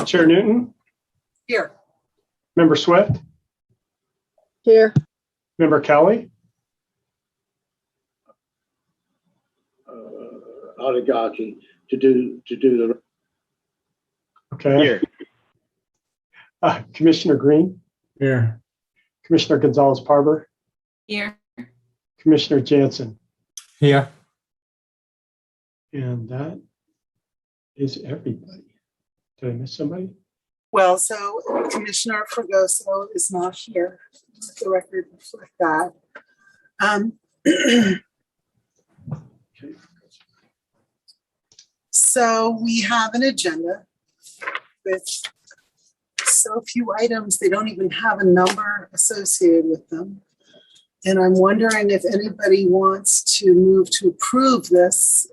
Chair Newton, Here. Member Swift, Here. Member Kelly, oligarchy to do the. okay. Here. Commissioner Green, Here. Commissioner Gonzalez-Parber, Here. Commissioner Jansen, Here. and that is everybody. Did I miss somebody? Well, so Commissioner Fregoso is not here. Let the record reflect that. So we have an agenda with so few items, they don't even have a number associated with them. And I'm wondering if anybody wants to move to approve this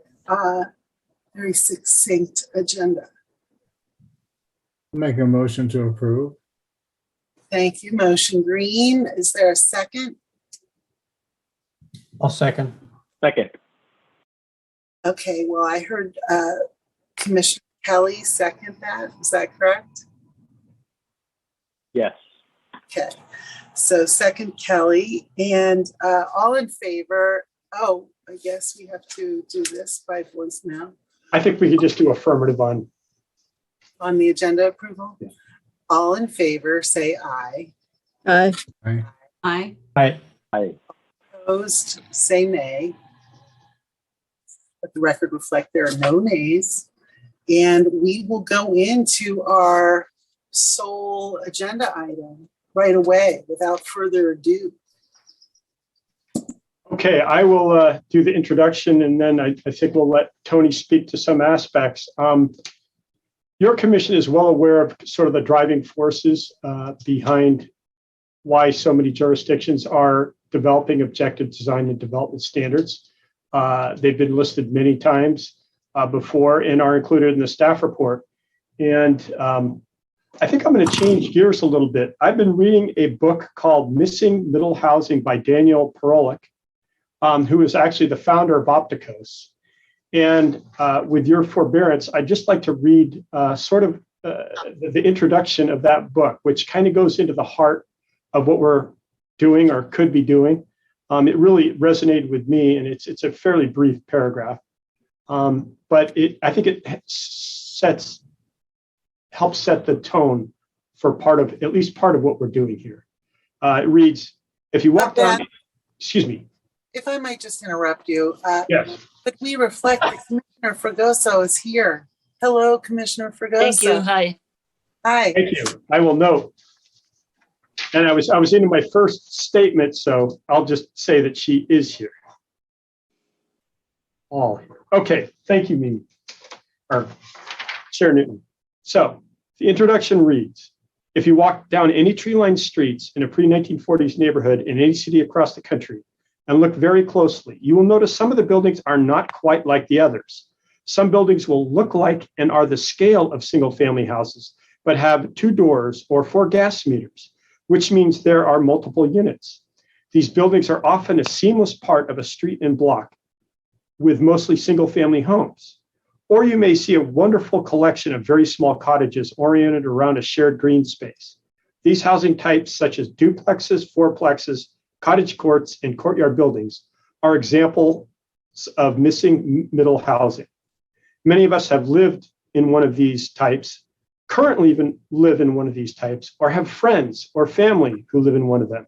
very succinct agenda. Make a motion to approve. Thank you. Motion Green. Is there a second? I'll second. Second. Okay, well, I heard Commissioner Kelly second that. Is that correct? Yes. Okay, so second Kelly, and all in favor. Oh, I guess we have to do this by voice now I think we could just do affirmative on. on the agenda approval. Yeah. All in favor, say aye. Aye. Aye. Aye. Aye. Aye. Opposed, say nay. Let the record reflect there are no nays. And we will go into our sole agenda item right away without further ado. Okay, I will do the introduction, and then I think we'll let Tony speak to some aspects. Your commission is well aware of sort of the driving forces behind why so many jurisdictions are developing objective design and development standards. They've been listed many times before and are included in the staff report. And I think I'm going to change gears a little bit. I've been reading a book called Missing Middle Housing by Daniel Perolik, who is actually the founder of Opticos. And with your forbearance, I'd just like to read the introduction of that book, which kind of goes into the heart of what we're doing or could be doing. It really resonated with me, and it's a fairly brief paragraph. But I think it helps set the tone for at least part of what we're doing here. It reads, if you walk down, excuse me. If I might just interrupt you. Yes. But we reflect that Commissioner Fregoso is here. Hello, Commissioner Fregoso. Thank you. Hi. Hi. Thank you. I will note. And I was into my first statement, so I'll just say that she is here. All here. Okay. Thank you, Mimi. Or Chair Newton. So the introduction reads, if you walk down any tree-lined streets in a pre-1940s neighborhood in any city across the country and look very closely, you will notice some of the buildings are not quite like the others. Some buildings will look like and are the scale of single-family houses, but have 2 doors or 4 gas meters, which means there are multiple units. These buildings are often a seamless part of a street and block with mostly single-family homes. Or you may see a wonderful collection of very small cottages oriented around a shared green space. These housing types, such as duplexes, fourplexes, cottage courts, and courtyard buildings, are examples of missing middle housing. Many of us have lived in one of these types, currently even live in one of these types, or have friends or family who live in one of them.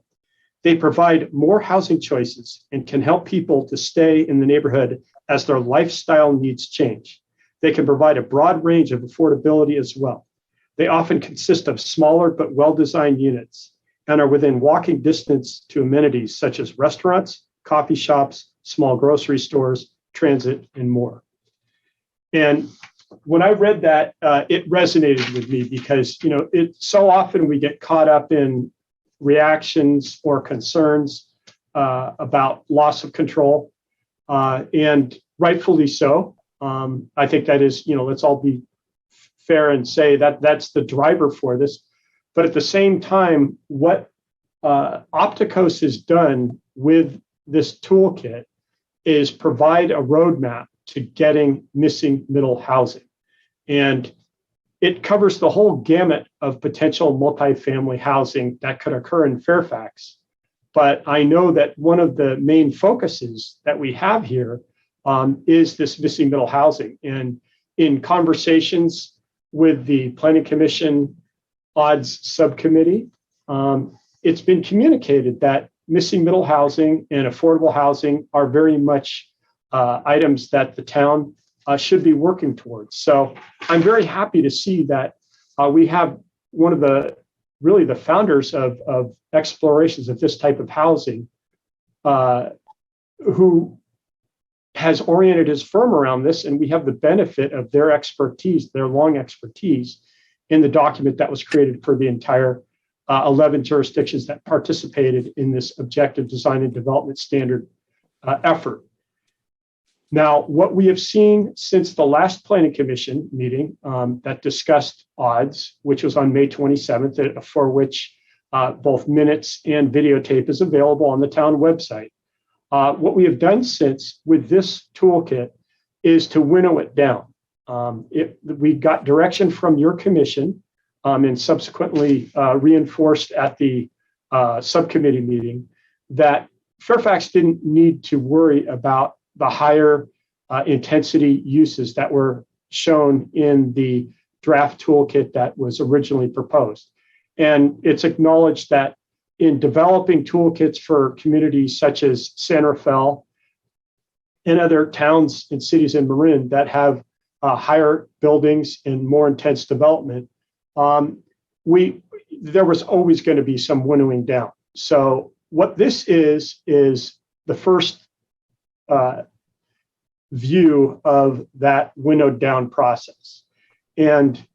They provide more housing choices and can help people to stay in the neighborhood as their lifestyle needs change. They can provide a broad range of affordability as well. They often consist of smaller but well-designed units and are within walking distance to amenities such as restaurants, coffee shops, small grocery stores, transit, and more. And when I read that, it resonated with me because, so often we get caught up in reactions or concerns about loss of control, and rightfully so. I think that is, let's all be fair and say that that's the driver for this. But at the same time, what Opticos has done with this toolkit is provide a roadmap to getting missing middle housing. And it covers the whole gamut of potential multifamily housing that could occur in Fairfax. But I know that one of the main focuses that we have here is this missing middle housing. And in conversations with the Planning Commission odds subcommittee, it's been communicated that missing middle housing and affordable housing are very much items that the town should be working towards. So I'm very happy to see that we have one of the really the founders of explorations of this type of housing who has oriented his firm around this, and we have the benefit of their expertise, their long expertise in the document that was created for the entire 11 jurisdictions that participated in this objective design and development standard effort. Now, what we have seen since the last Planning Commission meeting that discussed odds, which was on May 27th, for which both minutes and videotape is available on the town website. What we have done since with this toolkit is to winnow it down. We got direction from your commission and subsequently reinforced at the subcommittee meeting that Fairfax didn't need to worry about the higher intensity uses that were shown in the draft toolkit that was originally proposed. And it's acknowledged that in developing toolkits for communities such as San Rafael and other towns and cities in Marin that have higher buildings and more intense development, there was always going to be some winnowing down. So what this is the first view of that winnowed down process. And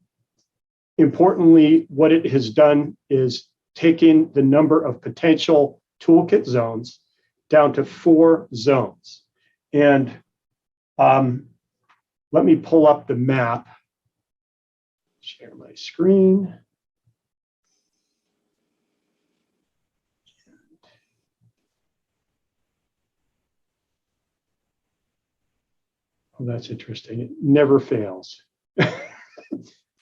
importantly, what it has done is taken the number of potential toolkit zones down to 4 zones. And let me pull up the map, share my screen. Oh, that's interesting. It never fails.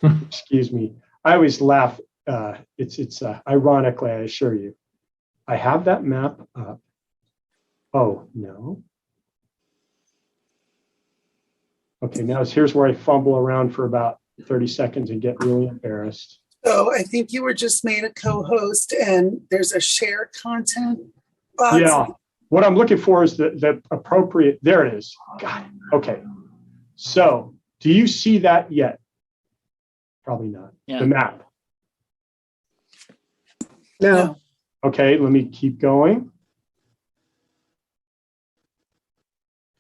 Excuse me. I always laugh. It's ironically, I assure you. I have that map up. Oh, no. Okay, now here's where I fumble around for about 30 seconds and get really embarrassed. So I think you were just made a co-host and there's a share content box. Yeah, what I'm looking for is the appropriate, there it is. Got it. Okay, so do you see that yet? Probably not. Yeah. The map. No. Okay, let me keep going.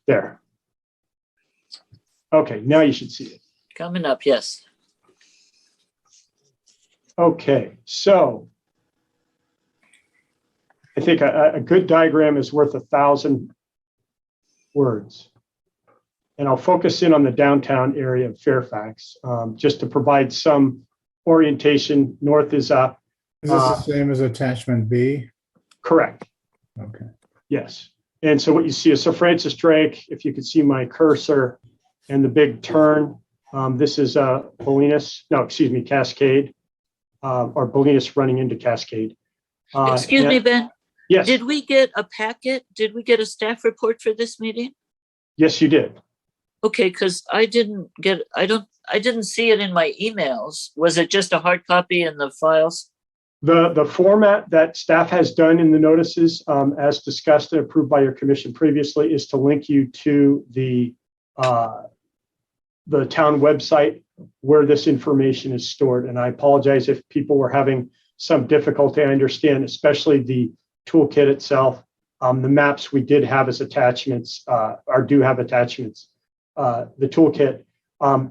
There. Okay, now you should see it. Coming up, yes. Okay, so I think a good diagram is worth 1,000 words. And I'll focus in on the downtown area of Fairfax just to provide some orientation. North is up. Is this the same as attachment B? Correct. Okay. Yes. And so what you see is Sir Francis Drake, if you could see my cursor and the big turn, this is Cascade, or Bolinas running into Cascade. Excuse me, Ben. Yes. Did we get a packet? Did we get a staff report for this meeting? Yes, you did. Okay, because I didn't see it in my emails. Was it just a hard copy in the files? The format that staff has done in the notices, as discussed and approved by your commission previously, is to link you to the town website where this information is stored. And I apologize if people were having some difficulty. I understand, especially the toolkit itself. The maps we did have as attachments, or do have attachments. The toolkit,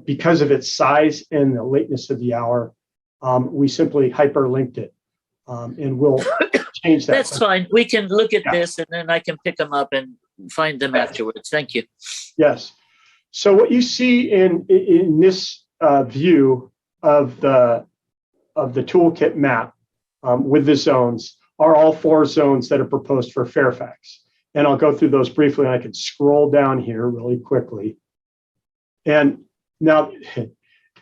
because of its size and the lateness of the hour, we simply hyperlinked it. And we'll change that. That's fine. We can look at Yeah. this and then I can pick them up and find them afterwards. Thank you. Yes. So what you see in this view of the toolkit map with the zones are all 4 zones that are proposed for Fairfax. And I'll go through those briefly, and I can scroll down here really quickly. And now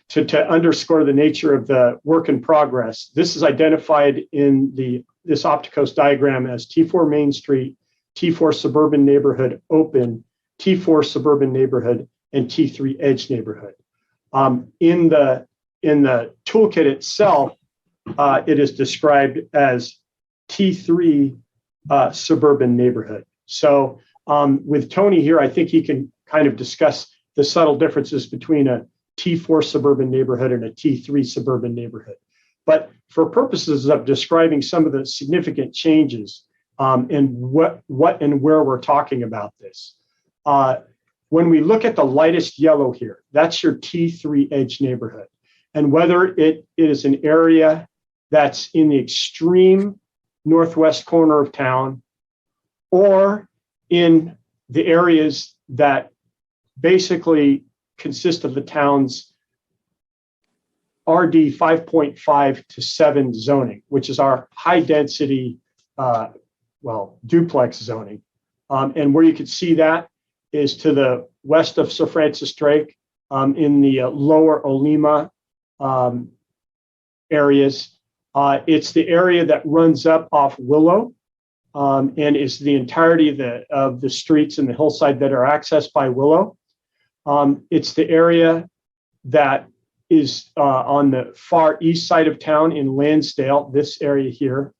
to underscore the nature of the work in progress, this is identified in this Opticos diagram as T4 Main Street, T4 Suburban Neighborhood Open, T4 Suburban Neighborhood, and T3 Edge Neighborhood. In the toolkit itself, it is described as T3 Suburban Neighborhood. So with Tony here, I think he can kind of discuss the subtle differences between a T4 suburban neighborhood and a T3 suburban neighborhood. But for purposes of describing some of the significant changes and what and where we're talking about this, when we look at the lightest yellow here, that's your T3 edge neighborhood. And whether it is an area that's in the extreme northwest corner of town or in the areas that basically consist of the town's RD 5.5 to 7 zoning, which is our high density, duplex zoning. And where you can see that is to the west of Sir Francis Drake in the lower Olima areas. It's the area that runs up off Willow and is the entirety of the streets and the hillside that are accessed by Willow. It's the area that is on the far east side of town in Lansdale, this area here,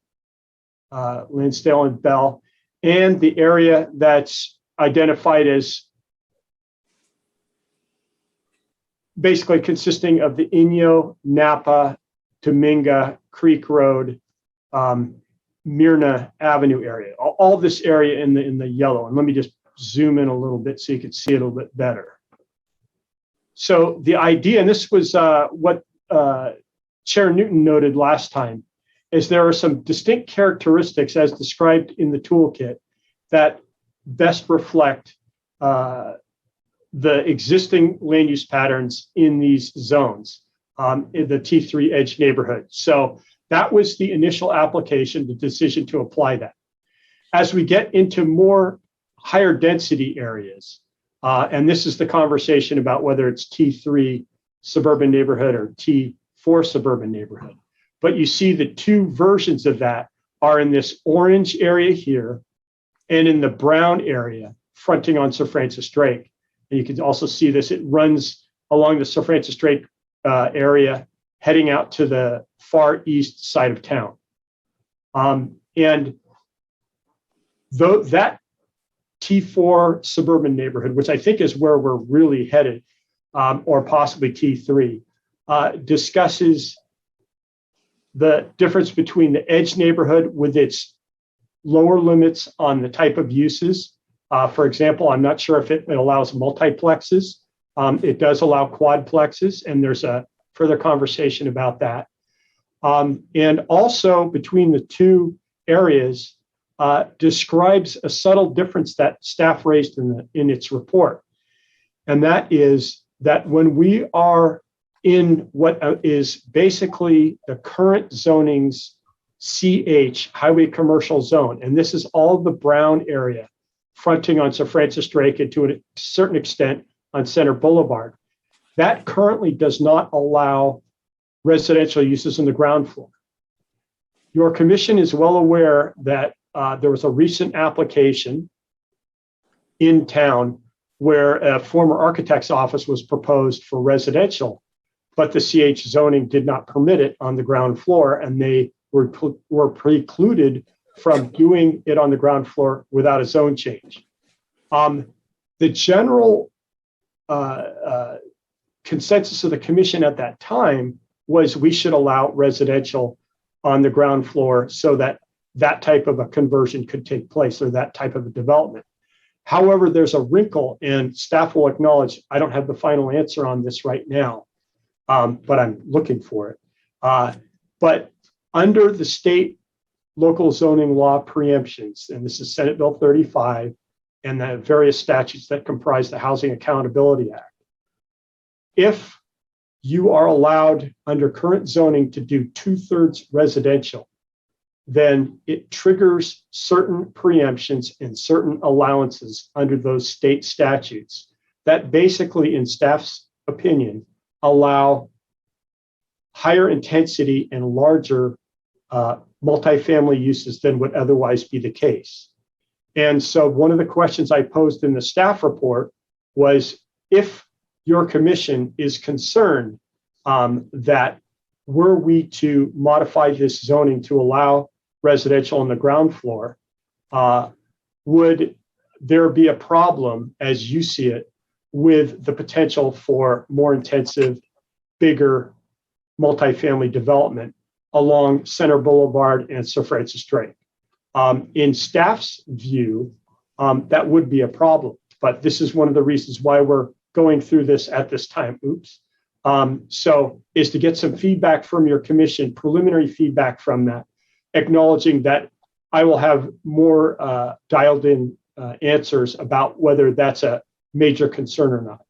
Lansdale and Bell, and the area that's identified as basically consisting of the Inyo, Napa, Dominga, Creek Road, Myrna Avenue area, all this area in the yellow. And let me just zoom in a little bit so you can see it a little bit better. So the idea, and this was what Chair Newton noted last time, is there are some distinct characteristics as described in the toolkit that best reflect the existing land use patterns in these zones in the T3 edge neighborhood. So that was the initial application, the decision to apply that. As we get into more higher density areas, and this is the conversation about whether it's T3 suburban neighborhood or T4 suburban neighborhood. But you see the two versions of that are in this orange area here and in the brown area fronting on Sir Francis Drake. And you can also see this, it runs along the Sir Francis Drake area heading out to the far east side of town. And though that T4 suburban neighborhood, which I think is where we're really headed, or possibly T3, discusses the difference between the edge neighborhood with its lower limits on the type of uses. For example, I'm not sure if it allows multiplexes. It does allow quadplexes, and there's a further conversation about that. And also between the two areas, describes a subtle difference that staff raised in its report. And that is that when we are in what is basically the current zoning's CH, highway commercial zone, and this is all the brown area fronting on Sir Francis Drake and to a certain extent on Center Boulevard, that currently does not allow residential uses on the ground floor. Your commission is well aware that there was a recent application in town where a former architect's office was proposed for residential, but the CH zoning did not permit it on the ground floor, and they were precluded from doing it on the ground floor without a zone change. The general consensus of the commission at that time was we should allow residential on the ground floor so that that type of a conversion could take place, or that type of a development. However, there's a wrinkle, and staff will acknowledge I don't have the final answer on this right now, but I'm looking for it. But under the state local zoning law preemptions, and this is Senate Bill 35 and the various statutes that comprise the Housing Accountability Act, if you are allowed under current zoning to do 2/3 residential, then it triggers certain preemptions and certain allowances under those state statutes that basically, in staff's opinion, allow higher intensity and larger multifamily uses than would otherwise be the case. And so one of the questions I posed in the staff report was, if your commission is concerned that were we to modify this zoning to allow residential on the ground floor, would there be a problem, as you see it, with the potential for more intensive, bigger multifamily development along Center Boulevard and Sir Francis Drake? In staff's view, that would be a problem, but this is one of the reasons why we're going through this at this time. So is to get some feedback from your commission, preliminary feedback from that, acknowledging that I will have more dialed in answers about whether that's a major concern or not.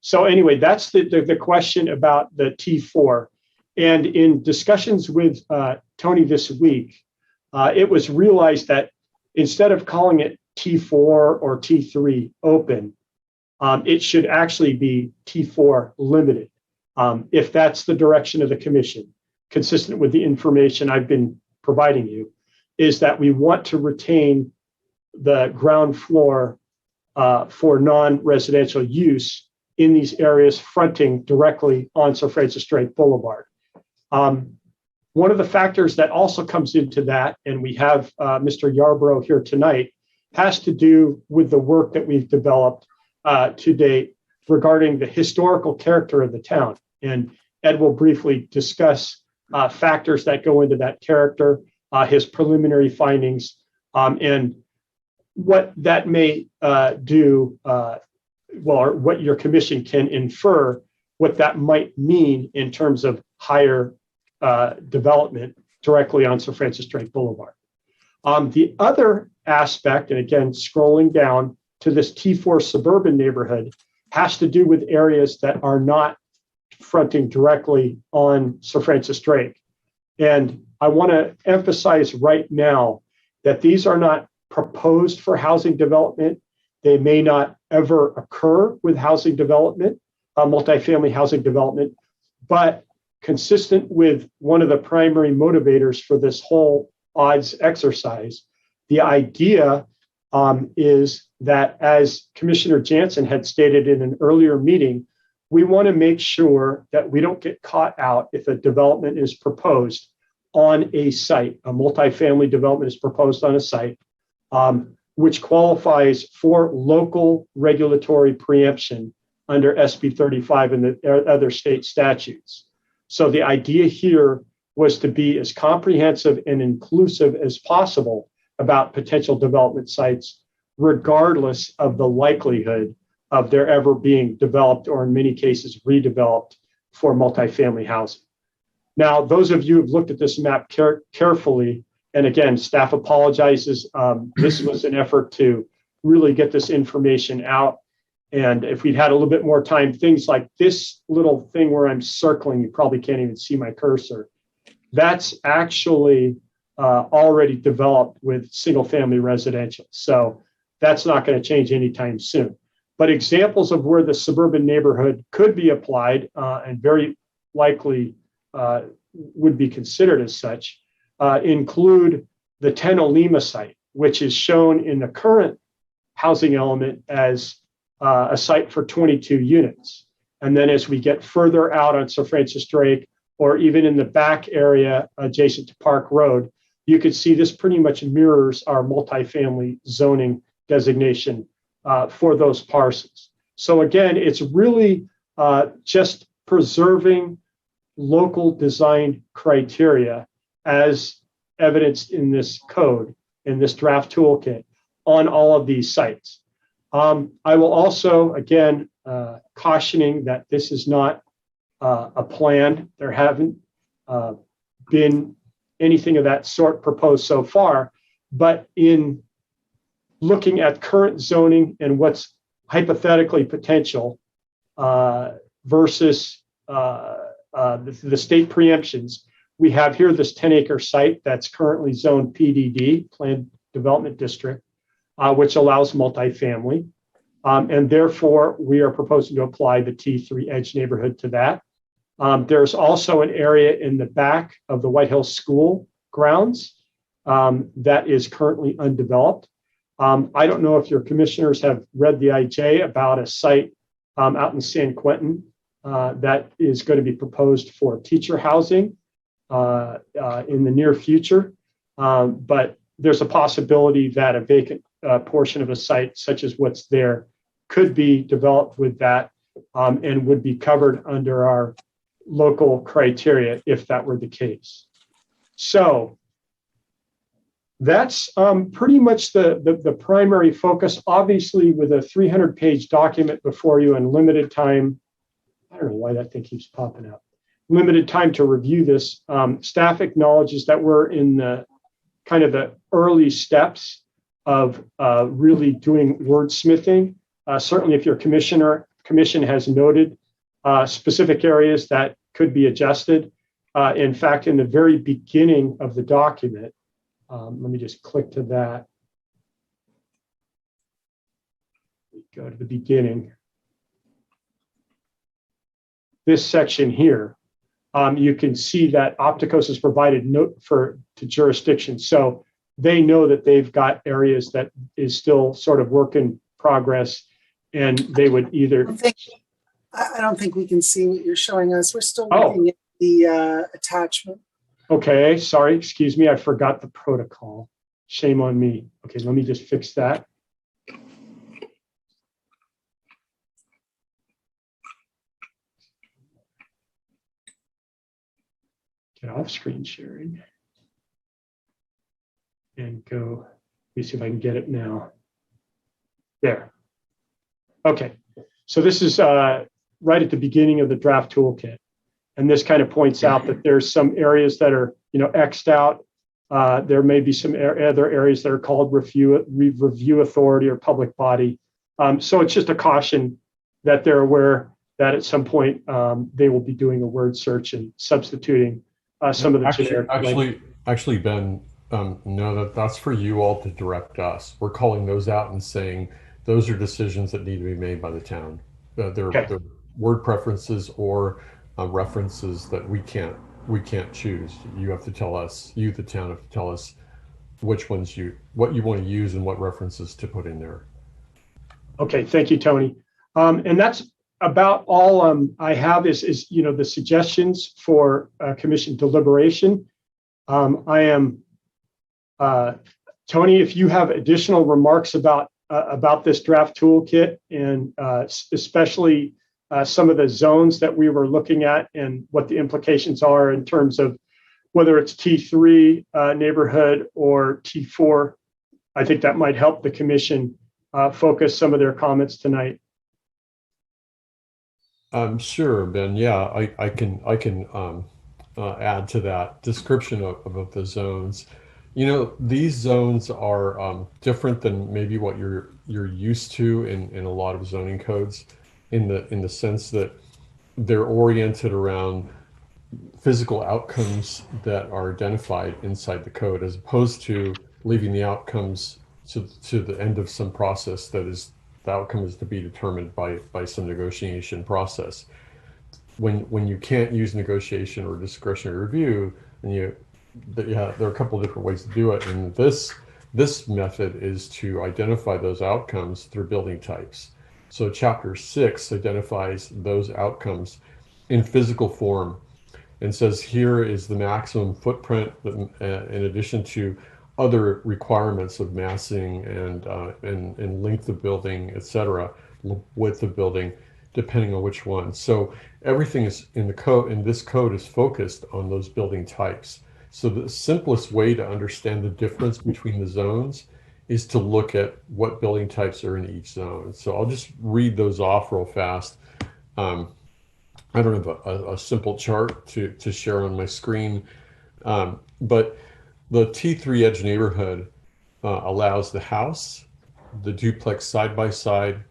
So anyway, that's the question about the T4. And in discussions with Tony this week, it was realized that instead of calling it T4 or T3 open, it should actually be T4 limited, if that's the direction of the commission, consistent with the information I've been providing you, is that we want to retain the ground floor for non-residential use in these areas fronting directly on Sir Francis Drake Boulevard. One of the factors that also comes into that, and we have Mr. Yarborough here tonight, has to do with the work that we've developed to date regarding the historical character of the town. And Ed will briefly discuss factors that go into that character, his preliminary findings, and what that may do, or what your commission can infer, what that might mean in terms of higher development directly on Sir Francis Drake Boulevard. The other aspect, and again, scrolling down to this T4 suburban neighborhood, has to do with areas that are not fronting directly on Sir Francis Drake. And I want to emphasize right now that these are not proposed for housing development. They may not ever occur with housing development, multifamily housing development, but consistent with one of the primary motivators for this whole odds exercise, the idea is that, as Commissioner Jansen had stated in an earlier meeting, we want to make sure that we don't get caught out if a development is proposed on a site, a multifamily development is proposed on a site, which qualifies for local regulatory preemption under SB 35 and the other state statutes. So the idea here was to be as comprehensive and inclusive as possible about potential development sites, regardless of the likelihood of their ever being developed, or in many cases redeveloped, for multifamily housing. Now, those of you who've looked at this map carefully, and again, staff apologizes, this was an effort to really get this information out. And if we'd had a little bit more time, things like this little thing where I'm circling, you probably can't even see my cursor, that's actually already developed with single family residential. So that's not going to change anytime soon. But examples of where the suburban neighborhood could be applied, and very likely would be considered as such, include the 10 Olima site, which is shown in the current housing element as a site for 22 units. And then as we get further out on Sir Francis Drake, or even in the back area adjacent to Park Road, you could see this pretty much mirrors our multifamily zoning designation for those parcels. So again, it's really just preserving local design criteria as evidenced in this code, in this draft toolkit, on all of these sites. I will also, again, cautioning that this is not a plan. There haven't been anything of that sort proposed so far, but in looking at current zoning and what's hypothetically potential versus the state preemptions, we have here this 10-acre site that's currently zoned PDD, Planned Development District, which allows multifamily. And therefore, we are proposing to apply the T3 edge neighborhood to that. There's also an area in the back of the White Hills School grounds that is currently undeveloped. I don't know if your commissioners have read the IJ about a site out in San Quentin that is going to be proposed for teacher housing in the near future. But there's a possibility that a vacant portion of a site such as what's there could be developed with that and would be covered under our local criteria if that were the case. So that's pretty much the primary focus. Obviously, with a 300-page document before you and limited time, I don't know why that thing keeps popping up. Limited time to review this. Staff acknowledges that we're in the kind of the early steps of really doing wordsmithing. Certainly, if your commission has noted specific areas that could be adjusted. In fact, in the very beginning of the document, let me just click to that. Go to the beginning. This section here, you can see that Opticos has provided note to jurisdiction. So they know that they've got areas that is still sort of work in progress, and they would either. I don't think we can see what you're showing us. We're still looking at the attachment. Okay, sorry, excuse me, I forgot the protocol. Shame on me. Okay, let me just fix that. Get off screen sharing and go. Let me see if I can get it now. There. Okay, so this is right at the beginning of the draft toolkit. And this kind of points out that there's some areas that are, X'd out. There may be some other areas that are called review authority or public body. So it's just a caution that they're aware that at some point they will be doing a word search and substituting some of the generic. Actually, Ben, no, that's for you all to direct us. We're calling those out and saying those are decisions that need to be made by the town. They're word preferences or references that we can't choose. You have to tell us, the town have to tell us which ones what you want to use and what references to put in there. Okay, thank you, Tony. And that's about all I have is the suggestions for commission deliberation. I am Tony, if you have additional remarks about this draft toolkit and especially some of the zones that we were looking at and what the implications are in terms of whether it's T3 neighborhood or T4. I think that might help the commission focus some of their comments tonight. Sure, Ben. Yeah, I can add to that description of the zones. These zones are different than maybe what you're used to in a lot of zoning codes. In the sense that they're oriented around physical outcomes that are identified inside the code, as opposed to leaving the outcomes to the end of some process that is the outcome is to be determined by some negotiation process. When you can't use negotiation or discretionary review, and there are a couple of different ways to do it, and this method is to identify those outcomes through building types. So Chapter 6 identifies those outcomes in physical form and says here is the maximum footprint in addition to other requirements of massing and length of building, etc., width of building, depending on which one. So everything is in the code, and this code is focused on those building types. So the simplest way to understand the difference between the zones is to look at what building types are in each zone. So I'll just read those off real fast. I don't have a simple chart to share on my screen, but the T3 edge neighborhood allows the house, the duplex side by side,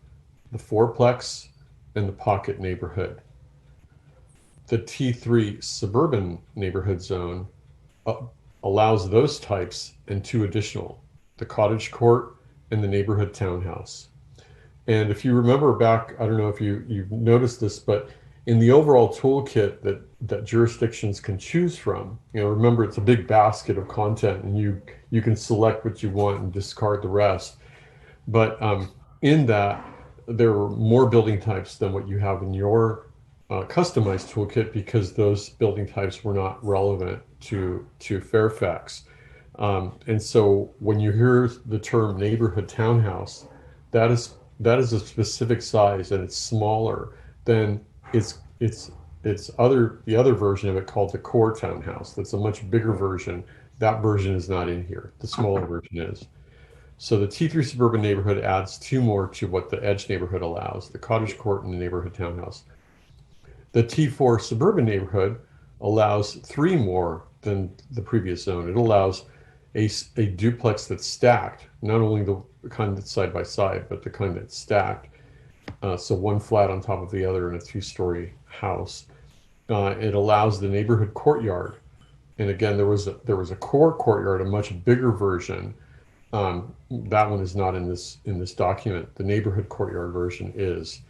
the fourplex, and the pocket neighborhood. The T3 suburban neighborhood zone allows those types and two additional, the cottage court and the neighborhood townhouse. And if you remember back, I don't know if you've noticed this, but in the overall toolkit that jurisdictions can choose from, remember it's a big basket of content, and you can select what you want and discard the rest. But in that, there are more building types than what you have in your customized toolkit, because those building types were not relevant to Fairfax. And so when you hear the term neighborhood townhouse, that is a specific size, and it's smaller than the other version of it called the core townhouse. That's a much bigger version. That version is not in here. The smaller version is. So the T3 suburban neighborhood adds 2 more to what the edge neighborhood allows, the cottage court and the neighborhood townhouse. The T4 suburban neighborhood allows 3 more than the previous zone. It allows a duplex that's stacked, not only the kind that's side by side, but the kind that's stacked. So one flat on top of the other in a 2-story house. It allows the neighborhood courtyard. And again, there was a core courtyard, a much bigger version. That one is not in this document. The neighborhood courtyard version is.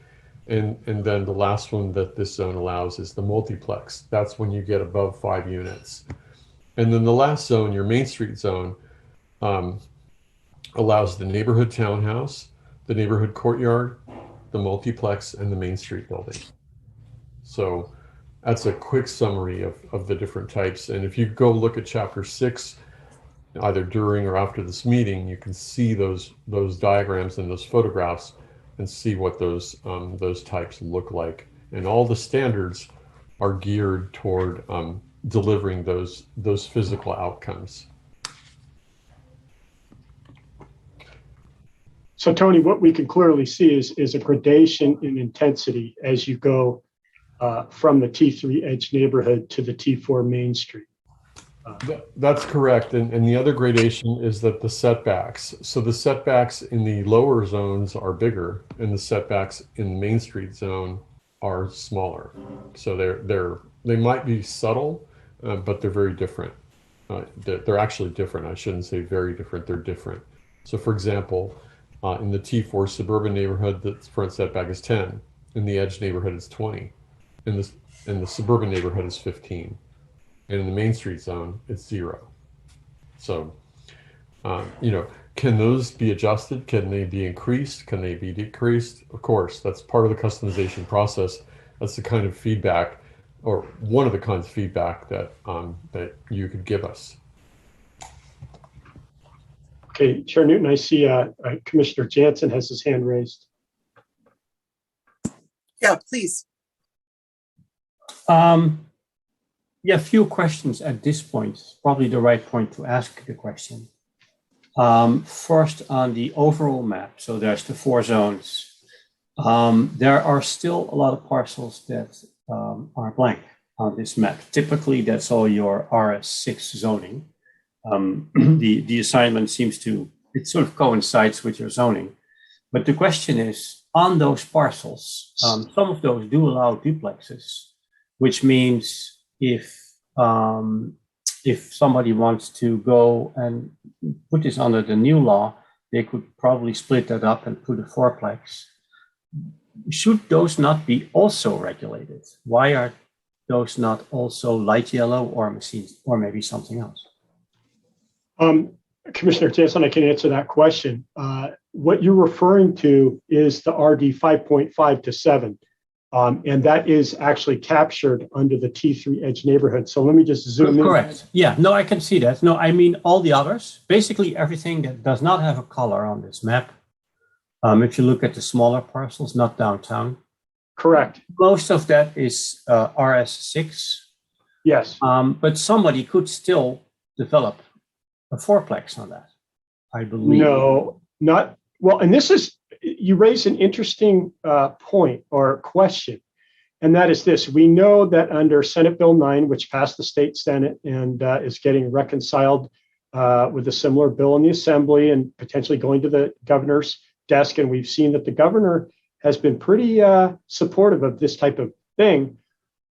And then the last one that this zone allows is the multiplex. That's when you get above 5 units. And then the last zone, your Main Street zone, allows the neighborhood townhouse, the neighborhood courtyard, the multiplex, and the Main Street building. So that's a quick summary of the different types. And if you go look at chapter 6, either during or after this meeting, you can see those diagrams and those photographs and see what those types look like. And all the standards are geared toward delivering those physical outcomes. So Tony, what we can clearly see is a gradation in intensity as you go from the T3 edge neighborhood to the T4 Main Street. That's correct. And the other gradation is that the setbacks. So the setbacks in the lower zones are bigger, and the setbacks in the Main Street zone are smaller. So they might be subtle, but they're very different. They're actually different. I shouldn't say very different. They're different. So for example, in the T4 suburban neighborhood, the front setback is 10. In the edge neighborhood, it's 20. In the suburban neighborhood, is 15. And in the Main Street zone, it's 0. So, can those be adjusted? Can they be increased? Can they be decreased? Of course, that's part of the customization process. That's the kind of feedback, or one of the kinds of feedback that you could give us. Okay, Chair Newton, I see Commissioner Jansen has his hand raised. Yeah, please. Yeah, a few questions at this point. Probably the right point to ask the question. First, on the overall map, so there's the 4 zones. There are still a lot of parcels that are blank on this map. Typically, that's all your RS6 zoning. The assignment seems to, it sort of coincides with your zoning. But the question is, on those parcels, some of those do allow duplexes, which means if somebody wants to go and put this under the new law, they could probably split that up and put a 4-plex. Should those not be also regulated? Why are those not also light yellow or machines, or maybe something else? Commissioner Jansen, I can answer that question. What you're referring to is the RD 5.5 to 7. And that is actually captured under the T3 edge neighborhood. So let me just zoom in. Correct. Yeah, no, I can see that. No, I mean all the others, basically everything that does not have a color on this map. If you look at the smaller parcels, not downtown. Correct. Most of that is RS6. Yes. But somebody could still develop a 4-plex on that, I believe. No, not, well, and this is, you raise an interesting point or question, and that is this. We know that under Senate Bill 9, which passed the state Senate and is getting reconciled with a similar bill in the Assembly and potentially going to the governor's desk, and we've seen that the governor has been pretty supportive of this type of thing,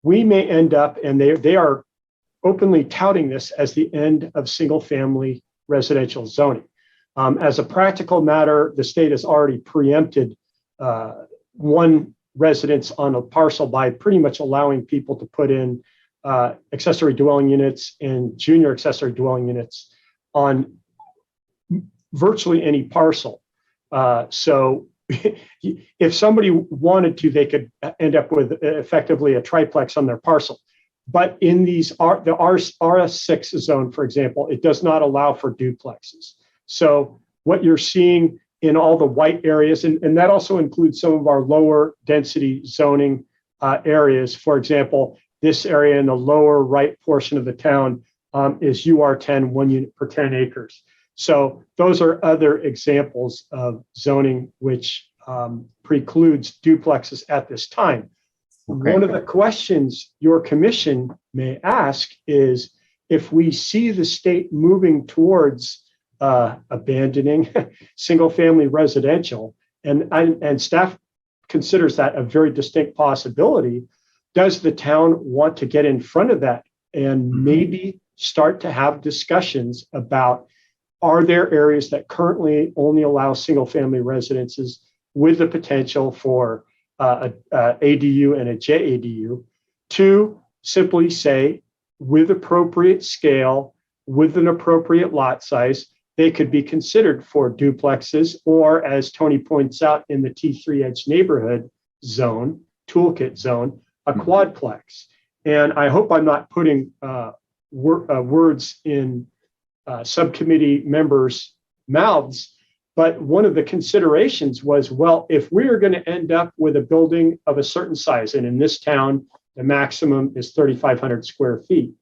we may end up, and they are openly touting this as the end of single-family residential zoning. As a practical matter, the state has already preempted one residents on a parcel by pretty much allowing people to put in accessory dwelling units and junior accessory dwelling units on virtually any parcel. So if somebody wanted to, they could end up with effectively a triplex on their parcel. But in the RS6 zone, for example, it does not allow for duplexes. So what you're seeing in all the white areas, and that also includes some of our lower density zoning areas. For example, this area in the lower right portion of the town is UR10, 1 unit per 10 acres. So those are other examples of zoning which precludes duplexes at this time. Okay. One of the questions your commission may ask is if we see the state moving towards abandoning single family residential, and staff considers that a very distinct possibility, does the town want to get in front of that and maybe start to have discussions about, are there areas that currently only allow single family residences with the potential for a ADU and a JADU, to simply say, with appropriate scale, with an appropriate lot size, they could be considered for duplexes, or as Tony points out in the T3 Edge neighborhood zone, toolkit zone, a quadplex. And I hope I'm not putting words in subcommittee members' mouths, but one of the considerations was, well, if we are going to end up with a building of a certain size, and in this town, the maximum is 3,500 square feet,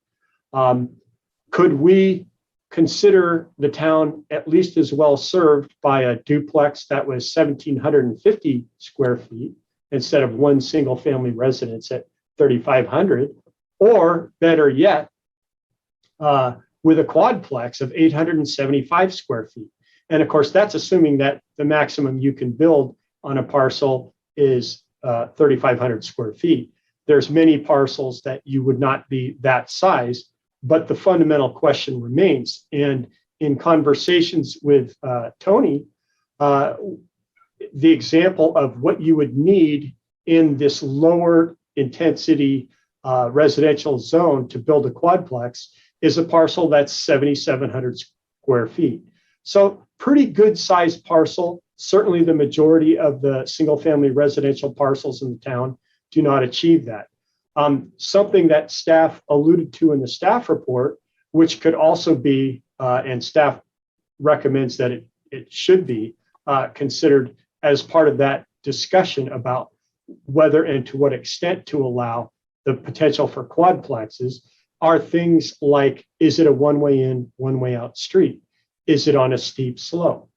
could we consider the town at least as well served by a duplex that was 1,750 square feet instead of one single family residence at 3,500, or better yet, with a quadplex of 875 square feet. And of course, that's assuming that the maximum you can build on a parcel is 3,500 square feet. There's many parcels that you would not be that size, but the fundamental question remains. And in conversations with Tony, the example of what you would need in this lower intensity residential zone to build a quadplex is a parcel that's 7,700 square feet. So pretty good sized parcel. Certainly the majority of the single family residential parcels in the town do not achieve that. Something that staff alluded to in the staff report, which could also be, and staff recommends that it should be considered as part of that discussion about whether and to what extent to allow the potential for quadplexes, are things like, is it a one-way in, one-way out street? Is it on a steep slope?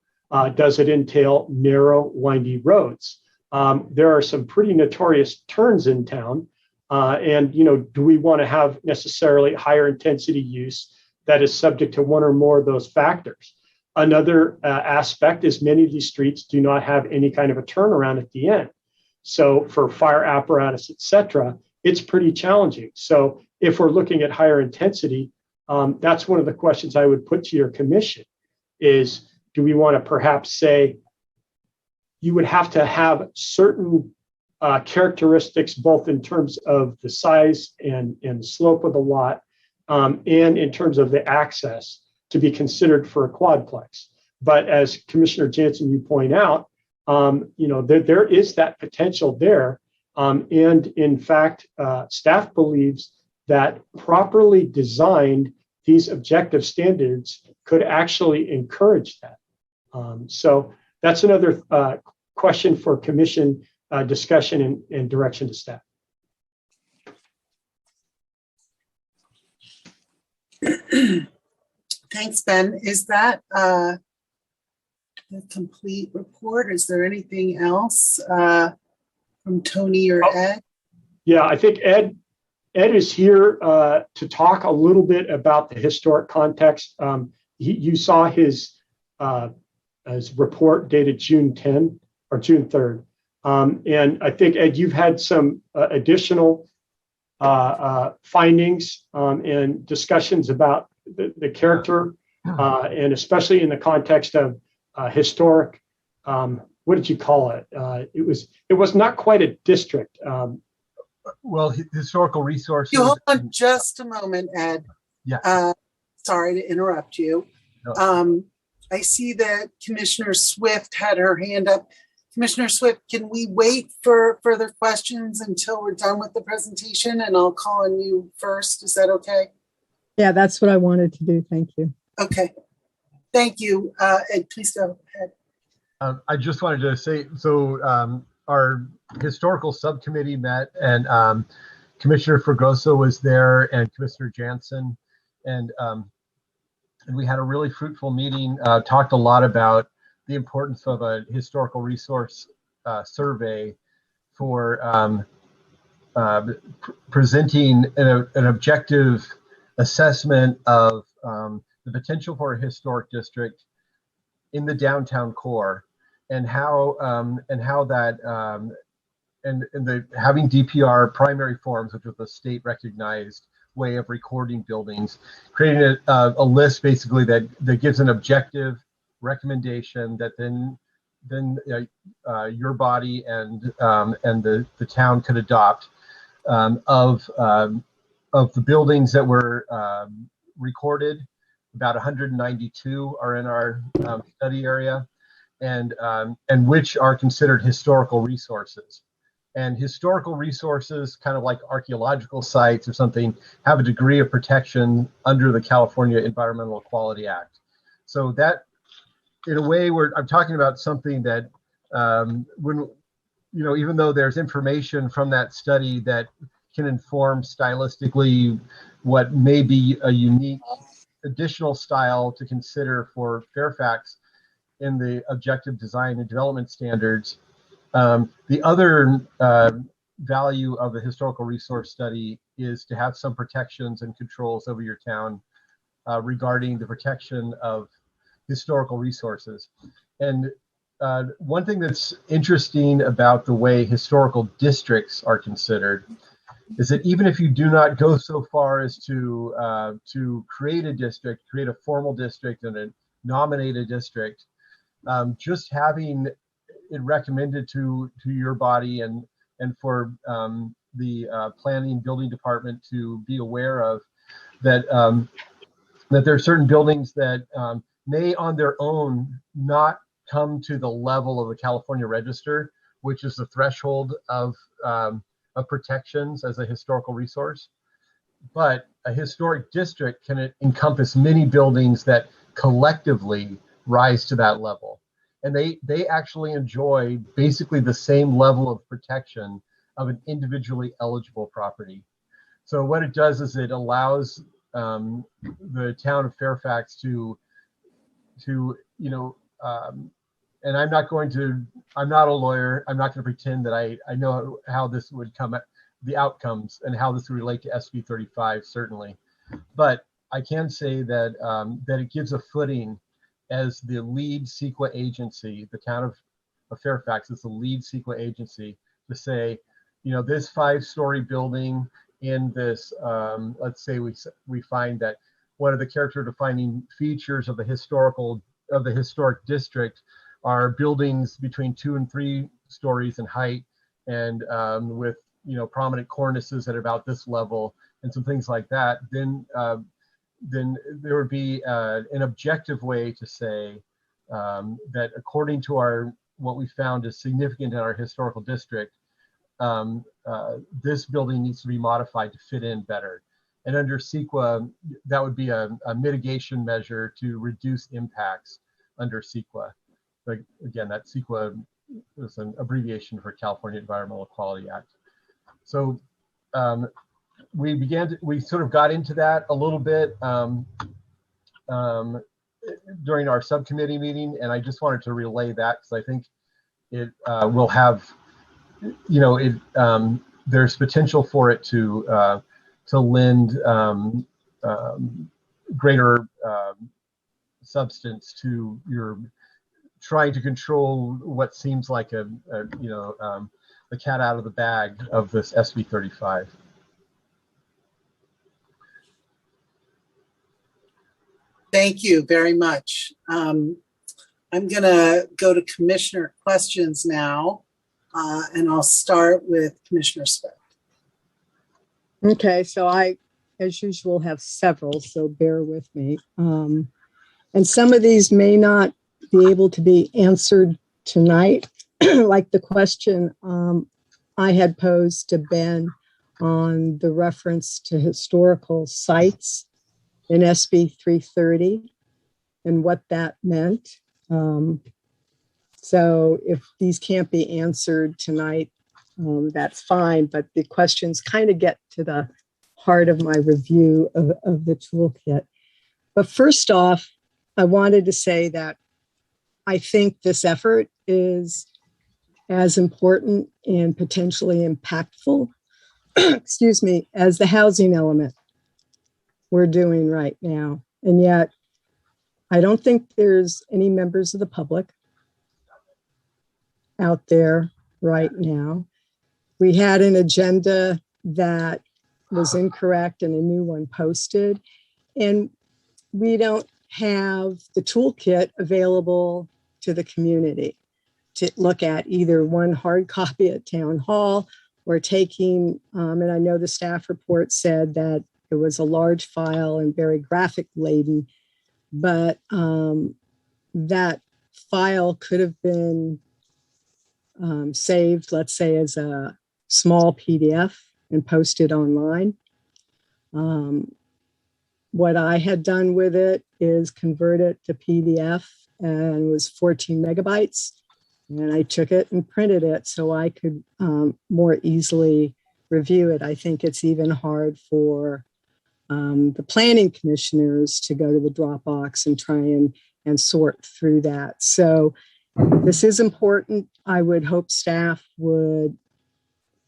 Does it entail narrow, windy roads? There are some pretty notorious turns in town. And, do we want to have necessarily higher intensity use that is subject to one or more of those factors? Another aspect is many of these streets do not have any kind of a turnaround at the end. So for fire apparatus, et cetera, it's pretty challenging. So if we're looking at higher intensity, that's one of the questions I would put to your commission is, do we want to perhaps say you would have to have certain characteristics, both in terms of the size and the slope of the lot, and in terms of the access to be considered for a quadplex. But as Commissioner Jansen, you point out, there is that potential there. And in fact, staff believes that properly designed, these objective standards could actually encourage that. So that's another question for commission discussion and direction to staff. Thanks, Ben. Is that the complete report? Is there anything else from Tony or Ed? Yeah, I think Ed is here to talk a little bit about the historic context. You saw his report dated June 10 or June 3rd. And I think, Ed, you've had some additional findings and discussions about the character, and especially in the context of historic what did you call it? It was not quite a district. Well, historical resources. You hold on just a moment, Ed. Yeah. Sorry to interrupt you. No. I see that Commissioner Swift had her hand up. Commissioner Swift, can we wait for further questions until we're done with the presentation? And I'll call on you first. Is that okay? Yeah, that's what I wanted to do. Thank you. Okay. Thank you. Ed, please go ahead. I just wanted to say, so our historical subcommittee met, and Commissioner Fregoso was there, and Commissioner Jansen, and we had a really fruitful meeting. Talked a lot about the importance of a historical resource survey for presenting an objective assessment of the potential for a historic district in the downtown core, and how that and the having DPR primary forms, which was a state recognized way of recording buildings, creating a list basically that gives an objective recommendation that then your body and the town could adopt of the buildings that were recorded. About 192 are in our study area, and which are considered historical resources. And historical resources, kind of like archaeological sites or something, have a degree of protection under the California Environmental Quality Act. So that, in a way, I'm talking about something that when, even though there's information from that study that can inform stylistically what may be a unique additional style to consider for Fairfax in the objective design and development standards. The other value of the historical resource study is to have some protections and controls over your town regarding the protection of historical resources. And one thing that's interesting about the way historical districts are considered is that even if you do not go so far as to create a district, create a formal district and nominate a district, just having it recommended to your body and for the planning building department to be aware of that that there are certain buildings that may on their own not come to the level of the California Register, which is the threshold of protections as a historical resource. But a historic district can encompass many buildings that collectively rise to that level. And they actually enjoy basically the same level of protection of an individually eligible property. So what it does is it allows the town of Fairfax to and I'm not a lawyer. I'm not going to pretend that I know how this would come at the outcomes and how this would relate to SB 35, certainly. But I can say that that it gives a footing as the lead CEQA agency. The town of Fairfax is the lead CEQA agency to say, this 5-story building in this, let's say we find that one of the character defining features of the historic district are buildings between 2 and 3 stories in height, and with prominent cornices at about this level and some things like that. Then there would be an objective way to say that according to what we found is significant in our historical district, this building needs to be modified to fit in better. And under CEQA, that would be a mitigation measure to reduce impacts under CEQA. But again, that CEQA is an abbreviation for California Environmental Quality Act. So we sort of got into that a little bit during our subcommittee meeting, and I just wanted to relay that because I think it will have, there's potential for it to lend greater substance to your trying to control what seems like the cat out of the bag of this SB 35. Thank you very much. I'm I'm gonna go to commissioner questions now, and I'll start with Commissioner Swift. Okay, so I, as usual, have several, so bear with me. And some of these may not be able to be answered tonight, like the question I had posed to Ben on the reference to historical sites in SB 330 and what that meant. So if these can't be answered tonight, that's fine, but the questions kind of get to the heart of my review of the toolkit. But first off, I wanted to say that I think this effort is as important and potentially impactful, excuse me, as the housing element we're doing right now. And yet, I don't think there's any members of the public out there right now. We had an agenda that was incorrect and a new one posted, and we don't have the toolkit available to the community to look at, either one hard copy at town hall or taking, and I know the staff report said that it was a large file and very graphic laden, but that file could have been saved, let's say, as a small PDF and posted online. What I had done with it is convert it to PDF, and it was 14 megabytes. And I took it and printed it so I could more easily review it. I think it's even hard for the planning commissioners to go to the Dropbox and try and sort through that. So this is important. I would hope staff would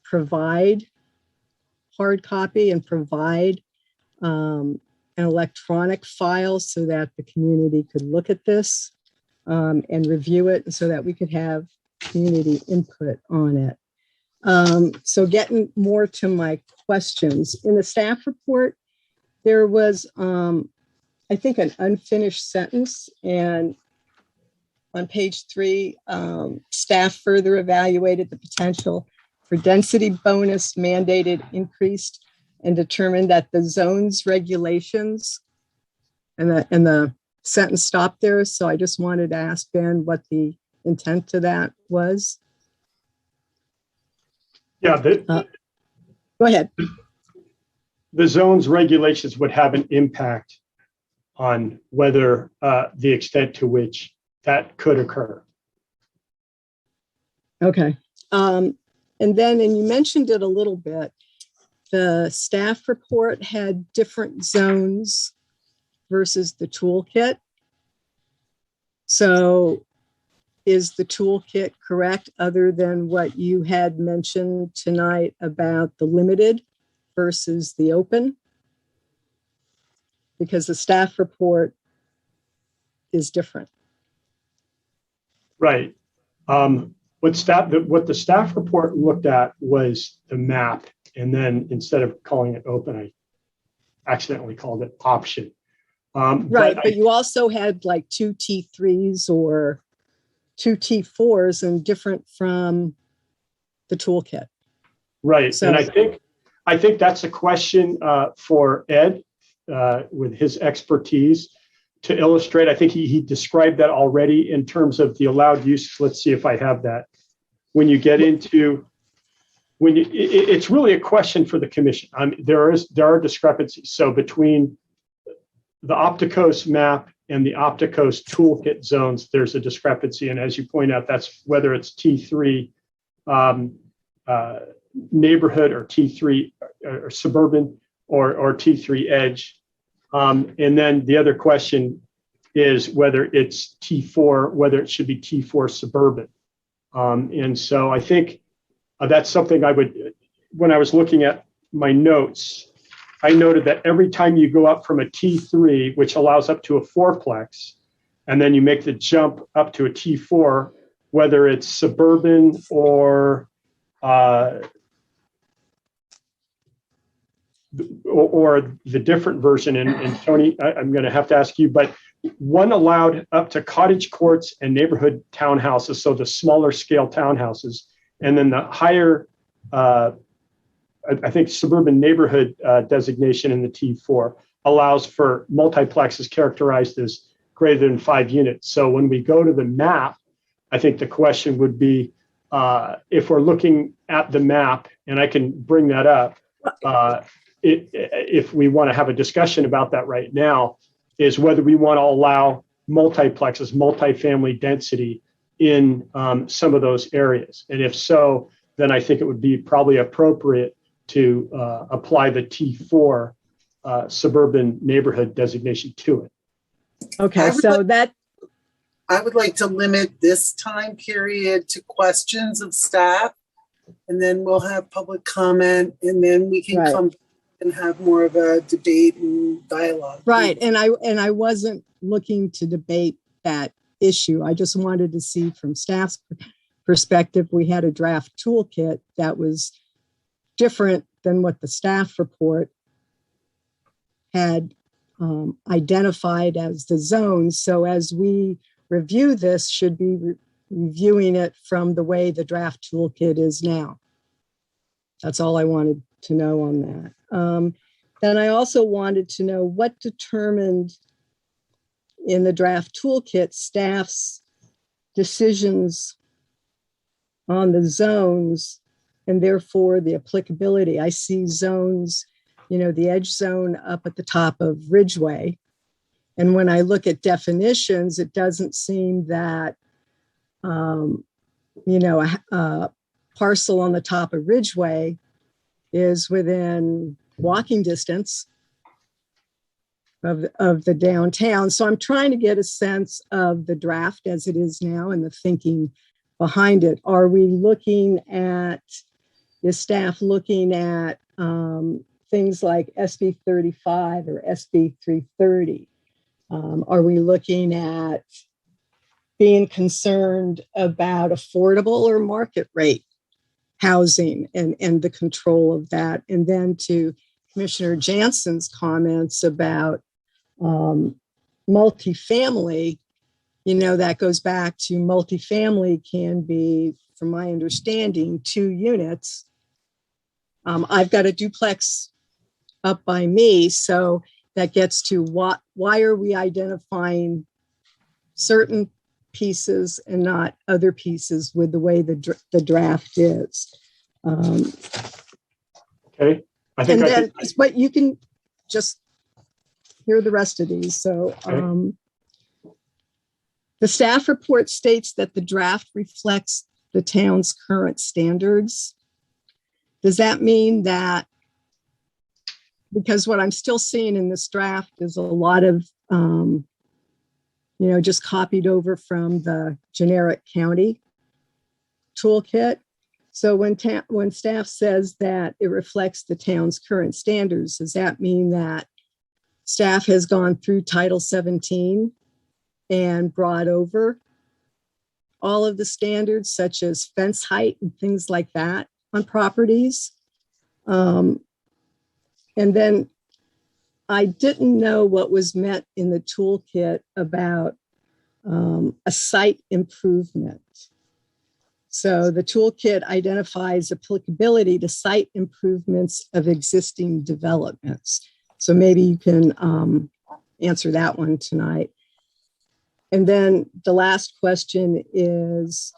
provide hard copy and provide an electronic file so that the community could look at this and review it, and so that we could have community input on it. So getting more to my questions, in the staff report, there was, I think, an unfinished sentence, and on page 3, staff further evaluated the potential for density bonus mandated increased and determined that the zones regulations, and the sentence stopped there. So I just wanted to ask Ben what the intent to that was. Yeah, Go ahead. the zone's regulations would have an impact on whether the extent to which that could occur. Okay. And you mentioned it a little bit, the staff report had different zones versus the toolkit. So is the toolkit correct, other than what you had mentioned tonight about the limited versus the open? Because the staff report is different. Right. What the staff report looked at was the map, and then instead of calling it open, I accidentally called it option. Right, but you also had like 2 T3s or 2 T4s, and different from the toolkit. Right, So, and I think that's a question for Ed with his expertise to illustrate. I think he described that already in terms of the allowed use. Let's see if I have that. When you get into it's really a question for the commission. There are discrepancies. So between the Opticos map and the Opticos toolkit zones, there's a discrepancy. And as you point out, that's whether it's T3 neighborhood or T3 or suburban or T3 edge. And then the other question is whether it's T4, whether it should be T4 suburban. And so I think that's something I would, when I was looking at my notes, I noted that every time you go up from a T3, which allows up to a fourplex, and then you make the jump up to a T4, whether it's suburban or or the different version, and Tony, I'm going to have to ask you, but one allowed up to cottage courts and neighborhood townhouses, so the smaller scale townhouses, and then the higher, I think, suburban neighborhood designation in the T4 allows for multiplexes characterized as greater than 5 units. So when we go to the map, I think the question would be, if we're looking at the map, and I can bring that up, if we want to have a discussion about that right now, is whether we want to allow multiplexes, multifamily density in some of those areas. And if so, then I think it would be probably appropriate to apply the T4 suburban neighborhood designation to it. Okay, so that, I would like to limit this time period to questions of staff, and then we'll have public comment, and then we can Right. come and have more of a debate and dialogue. right, and I wasn't looking to debate that issue. I just wanted to see from staff's perspective, we had a draft toolkit that was different than what the staff report had identified as the zones. So as we review this, should be reviewing it from the way the draft toolkit is now. That's all I wanted to know on that. Then I also wanted to know what determined in the draft toolkit staff's decisions on the zones and therefore the applicability. I see zones, the edge zone up at the top of Ridgeway. And when I look at definitions, it doesn't seem that, a parcel on the top of Ridgeway is within walking distance of the downtown. So I'm trying to get a sense of the draft as it is now and the thinking behind it. Is staff looking at things like SB 35 or SB 330? Are we looking at being concerned about affordable or market rate housing and the control of that? And then to Commissioner Jansen's comments about multifamily, that goes back to multifamily can be, from my understanding, 2 units. I've got a duplex up by me, so that gets to why are we identifying certain pieces and not other pieces with the way the draft is. Okay. But you can just hear the rest of these. So the staff report states that the draft reflects the town's current standards. Does that mean that, because what I'm still seeing in this draft is a lot of, just copied over from the generic county toolkit. So when staff says that it reflects the town's current standards, does that mean that staff has gone through Title 17 and brought over all of the standards, such as fence height and things like that on properties? And then I didn't know what was meant in the toolkit about a site improvement. So the toolkit identifies applicability to site improvements of existing developments. So maybe you can answer that one tonight. And then the last question is,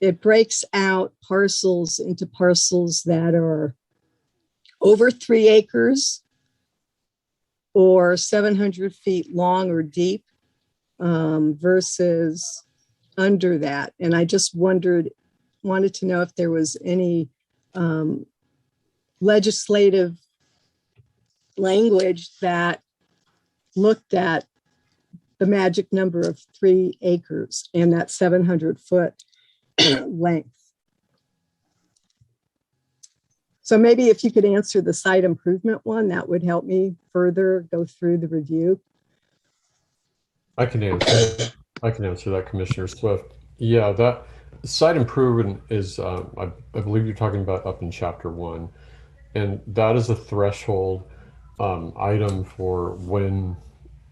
it breaks out parcels into parcels that are over 3 acres or 700 feet long or deep versus under that. And I just wanted to know if there was any legislative language that looked at the magic number of 3 acres and that 700-foot length. So maybe if you could answer the site improvement one, that would help me further go through the review. I can answer that, Commissioner Swift. Yeah, that site improvement is, I believe you're talking about up in Chapter 1. and that is a threshold item for when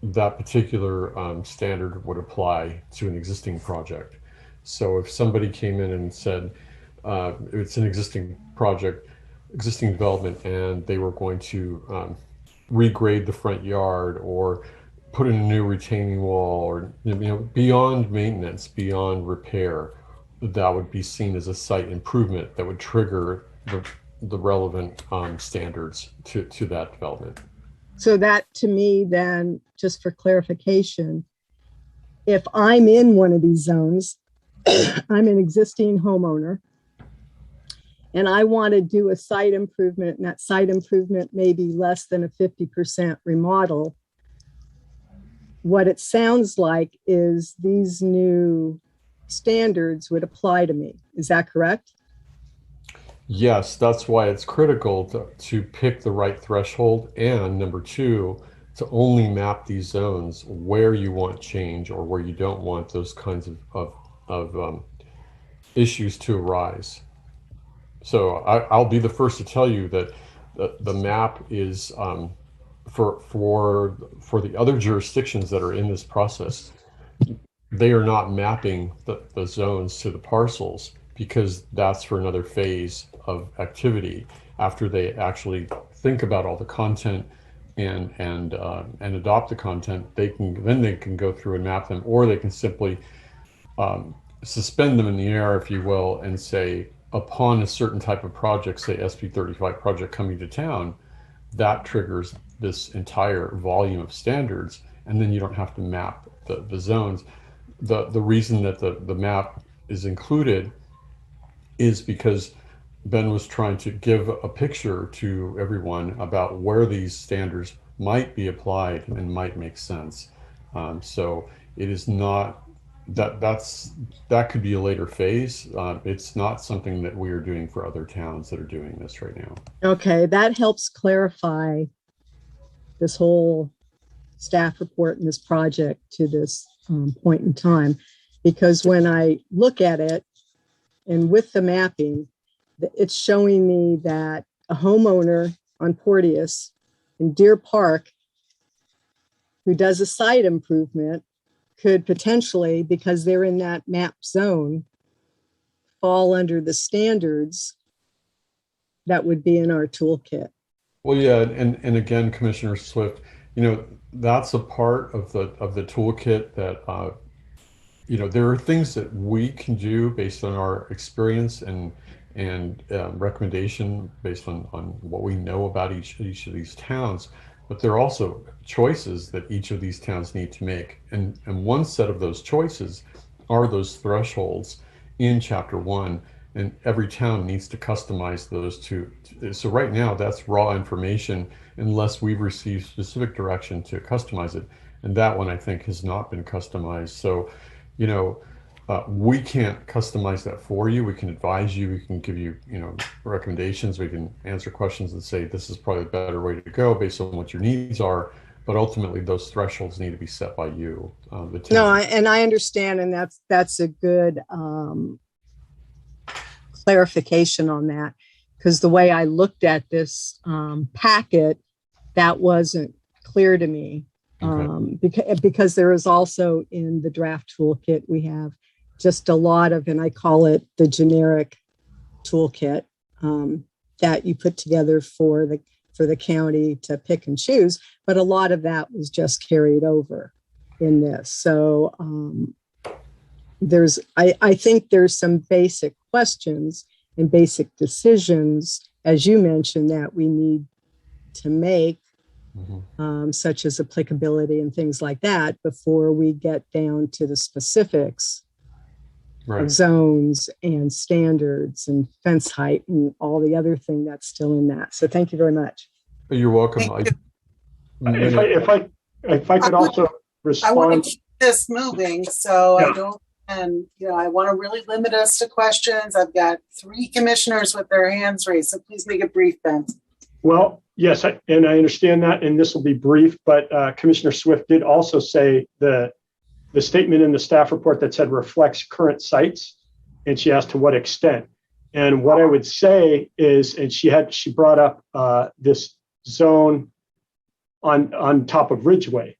that particular standard would apply to an existing project. So if somebody came in and said it's an existing project, existing development, and they were going to regrade the front yard or put in a new retaining wall, or beyond maintenance, beyond repair, that would be seen as a site improvement that would trigger the relevant standards to that development. So that to me, then, just for clarification, if I'm in one of these zones, I'm an existing homeowner, and I want to do a site improvement, and that site improvement may be less than a 50% remodel, what it sounds like is these new standards would apply to me. Is that correct? Yes, that's why it's critical to pick the right threshold, and number two, to only map these zones where you want change or where you don't want those kinds of issues to arise. So I'll be the first to tell you that the map is for the other jurisdictions that are in this process. They are not mapping the zones to the parcels, because that's for another phase of activity after they actually think about all the content and adopt the content. They can go through and map them, or they can simply suspend them in the air, if you will, and say, upon a certain type of project, say SB 35 project coming to town, that triggers this entire volume of standards, and then you don't have to map the zones. The reason that the map is included is because Ben was trying to give a picture to everyone about where these standards might be applied and might make sense. So it is not that could be a later phase. It's not something that we are doing for other towns that are doing this right now. Okay, that helps clarify this whole staff report and this project to this point in time, because when I look at it and with the mapping, it's showing me that a homeowner on Porteous in Deer Park who does a site improvement could potentially, because they're in that map zone, fall under the standards that would be in our toolkit. Well, yeah, and again, Commissioner Swift, that's a part of the toolkit that there are things that we can do based on our experience and recommendation based on what we know about each of these towns. But there are also choices that each of these towns need to make. And one set of those choices are those thresholds in Chapter 1. And every town needs to customize those so right now, that's raw information unless we've received specific direction to customize it. And that one, I think, has not been customized. So, we can't customize that for you. We can advise you. We can give you, recommendations. We can answer questions and say, this is probably the better way to go based on what your needs are. But ultimately, those thresholds need to be set by you. And I understand. And that's a good clarification on that, because the way I looked at this packet, that wasn't clear to me. Okay. Because there is also in the draft toolkit, we have just a lot of, and I call it the generic toolkit that you put together for the county to pick and choose. But a lot of that was just carried over in this. So I think there's some basic questions and basic decisions, as you mentioned, that we need to make, such as applicability and things like that, before we get down to the specifics of zones and standards and fence height and all the other thing that's still in that. So thank you very much. You're welcome. If I could also respond. I want to keep this moving, so yeah. I want to really limit us to questions. I've got 3 commissioners with their hands raised, so please make it brief, Ben. Well, yes, and I understand that, and this will be brief, but Commissioner Swift did also say the statement in the staff report that said reflects current sites, and she asked to what extent. And what I would say is, and she brought up this zone on top of Ridgeway.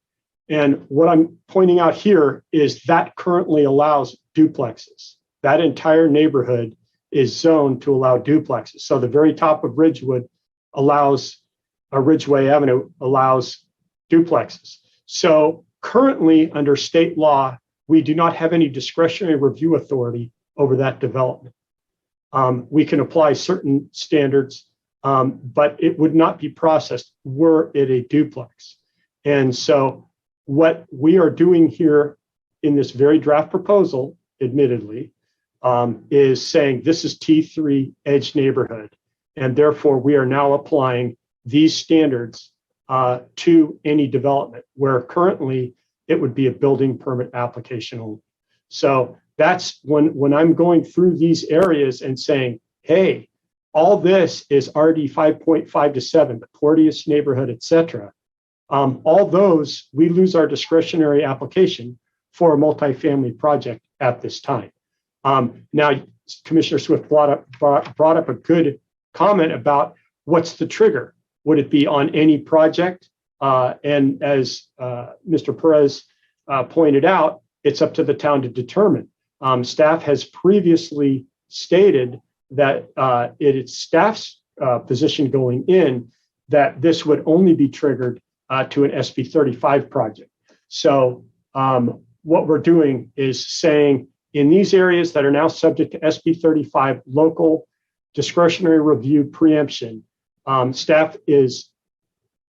And what I'm pointing out here is that currently allows duplexes. That entire neighborhood is zoned to allow duplexes. So the very top of Ridgewood allows, Ridgeway Avenue allows duplexes. So currently under state law, we do not have any discretionary review authority over that development. We can apply certain standards, but it would not be processed were it a duplex. And so what we are doing here in this very draft proposal, admittedly, is saying this is T3 edge neighborhood. And therefore we are now applying these standards to any development where currently it would be a building permit application only. So that's when I'm going through these areas and saying, hey, all this is RD 5.5 to 7, the Porteous neighborhood, et cetera. All those, we lose our discretionary application for a multifamily project at this time. Now, Commissioner Swift brought up a good comment about what's the trigger. Would it be on any project? And as Mr. Perez pointed out, it's up to the town to determine. Staff has previously stated that it's staff's position going in that this would only be triggered to an SB 35 project. So what we're doing is saying in these areas that are now subject to SB 35 local discretionary review preemption, staff is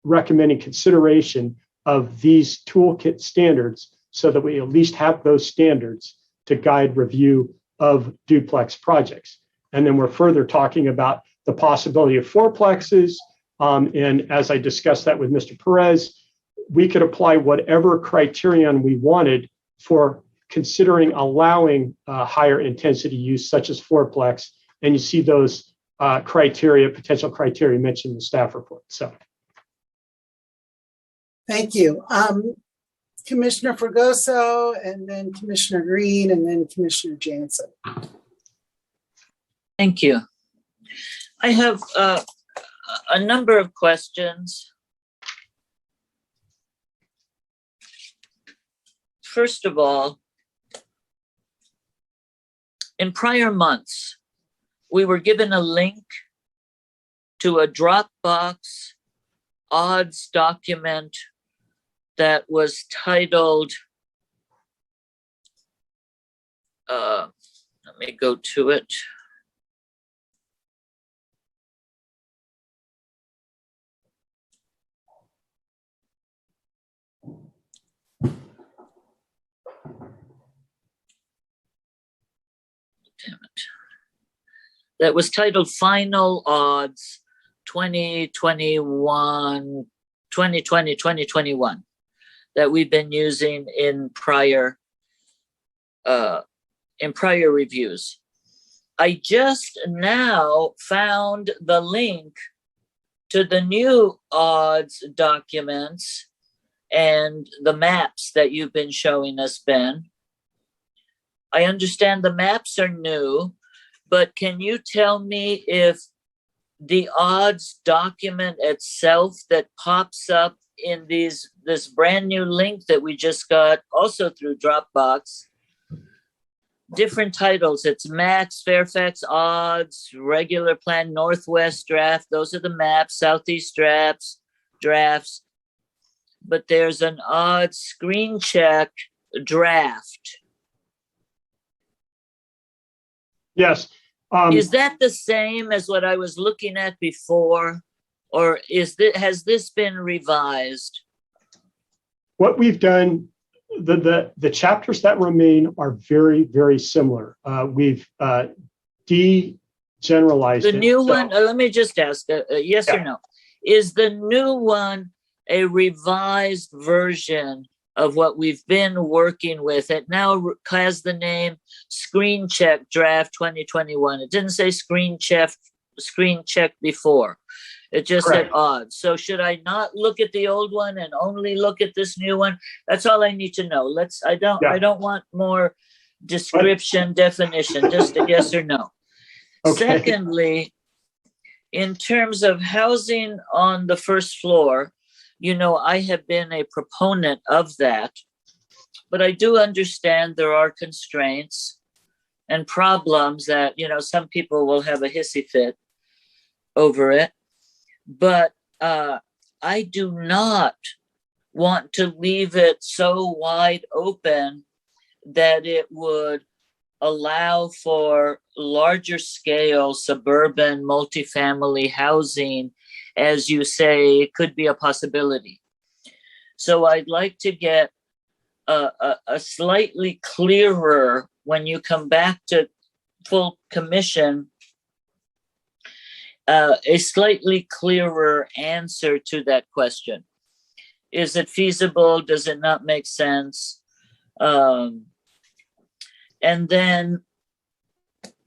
recommending consideration of these toolkit standards so that we at least have those standards to guide review of duplex projects. And then we're further talking about the possibility of fourplexes. And as I discussed that with Mr. Perez, we could apply whatever criterion we wanted for considering allowing higher intensity use, such as fourplex. And you see those potential criteria mentioned in the staff report. So. Thank you. Commissioner Fregoso, and then Commissioner Green, and then Commissioner Jansen. Thank you. I have a number of questions. First of all, in prior months, we were given a link to a Dropbox odds document that was titled, let me go to it. Damn it. That was titled Final Odds 2021, 2020, 2021 that we've been using in prior reviews. I just now found the link to the new odds documents and the maps that you've been showing us, Ben. I understand the maps are new, but can you tell me if the odds document itself that pops up in this brand new link that we just got also through Dropbox, different titles, it's Max, Fairfax, odds, regular plan, Northwest draft, those are the maps, Southeast drafts, but there's an odds screen check draft. Yes. Is that the same as what I was looking at before, or has this been revised? What we've done, the chapters that remain are very, very similar. We've de-generalized the new one. Let me just ask, yes or no? Is the new one a revised version of what we've been working with? It now has the name Screen Check Draft 2021. It didn't say Screen Check before. It just said odds. So should I not look at the old one and only look at this new one? That's all I need to know. I don't want more description, definition, just a yes or no. Okay. Secondly, in terms of housing on the first floor, I have been a proponent of that, but I do understand there are constraints and problems that, some people will have a hissy fit over it. But I do not want to leave it so wide open that it would allow for larger scale suburban multifamily housing. As you say, it could be a possibility. So I'd like to get a slightly clearer, when you come back to full commission, a slightly clearer answer to that question. Is it feasible? Does it not make sense? And then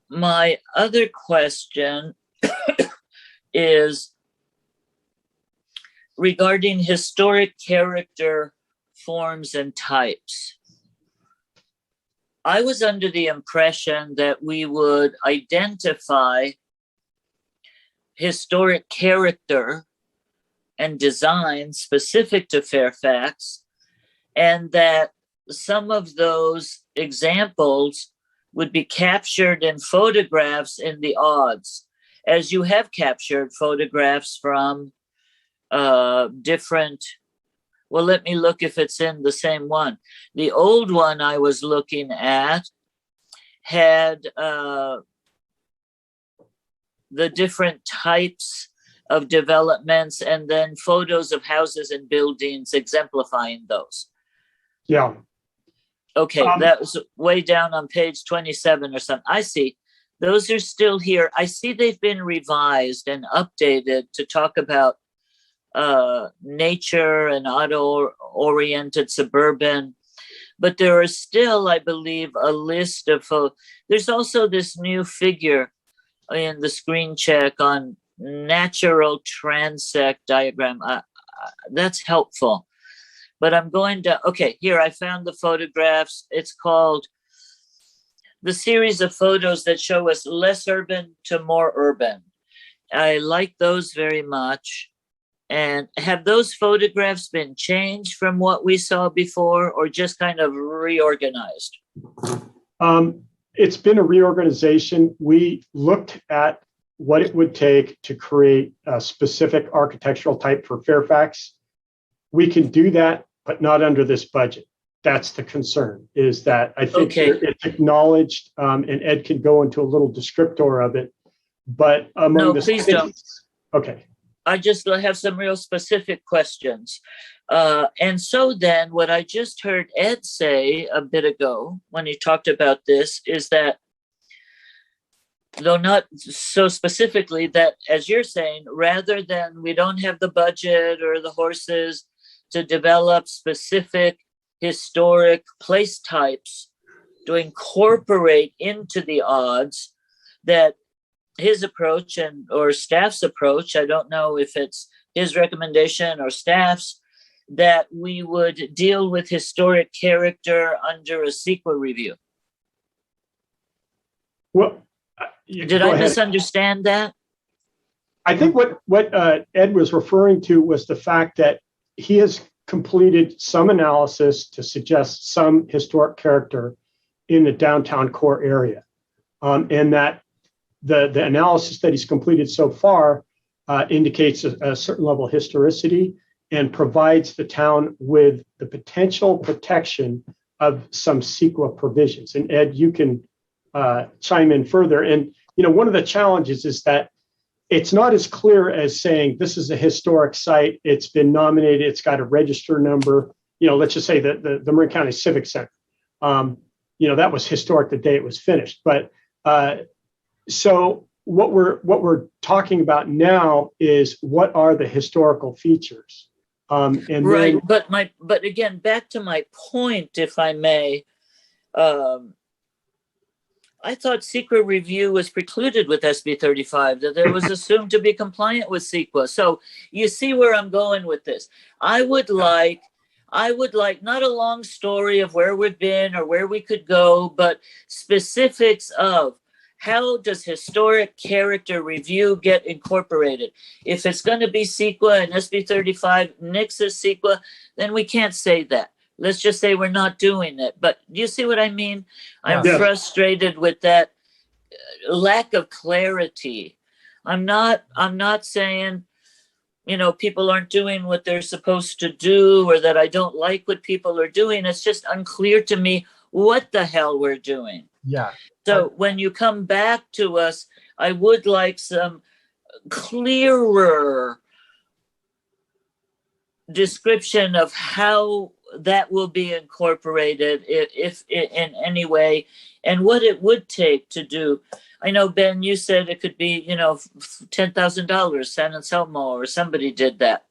my other question is regarding historic character, forms, and types. I was under the impression that we would identify historic character and design specific to Fairfax, and that some of those examples would be captured in photographs in the odds, as you have captured photographs from different. Well, let me look if it's in the same one. The old one I was looking at had the different types of developments and then photos of houses and buildings exemplifying those. Yeah. Okay, that was way down on page 27 or something. I see. Those are still here. I see they've been revised and updated to talk about nature and auto-oriented suburban. But there are still, I believe, a list of there's also this new figure in the screen check on natural transect diagram. That's helpful. But I'm going to, okay, here I found the photographs. It's called the series of photos that show us less urban to more urban. I like those very much. And have those photographs been changed from what we saw before, or just kind of reorganized? It's been a reorganization. We looked at what it would take to create a specific architectural type for Fairfax. We can do that, but not under this budget. That's the concern, is that I think it's acknowledged, and Ed can go into a little descriptor of it, but among please don't. Okay. I just have some real specific questions. And so then what I just heard Ed say a bit ago when he talked about this is that, though not so specifically, that, as you're saying, rather than we don't have the budget or the horses to develop specific historic place types to incorporate into the odds, that his approach or staff's approach, I don't know if it's his recommendation or staff's, that we would deal with historic character under a CEQA review. Well, did I misunderstand that? I think what Ed was referring to was the fact that he has completed some analysis to suggest some historic character in the downtown core area, and that the analysis that he's completed so far indicates a certain level of historicity and provides the town with the potential protection of some CEQA provisions. And Ed, you can chime in further. And one of the challenges is that it's not as clear as saying this is a historic site. It's been nominated. It's got a register number. Let's just say the Marin County Civic Center. That was historic the day it was finished. But so what we're talking about now is what are the historical features, and right. Then, but again, back to my point, if I may, I thought CEQA review was precluded with SB 35, that it was assumed to be compliant with CEQA. So you see where I'm going with this. I would like not a long story of where we've been or where we could go, but specifics of how does historic character review get incorporated? If it's going to be CEQA and SB 35 nixes CEQA, then we can't say that. Let's just say we're not doing it. But do you see what I mean? I'm Yes. frustrated with that lack of clarity. I'm not saying, you know, people aren't doing what they're supposed to do or that I don't like what people are doing. It's just unclear to me what the hell we're doing. Yeah. So when you come back to us, I would like some clearer description of how that will be incorporated, if in any way, and what it would take to do. I know, Ben, you said it could be, you know, $10,000, San Anselmo, or somebody did that.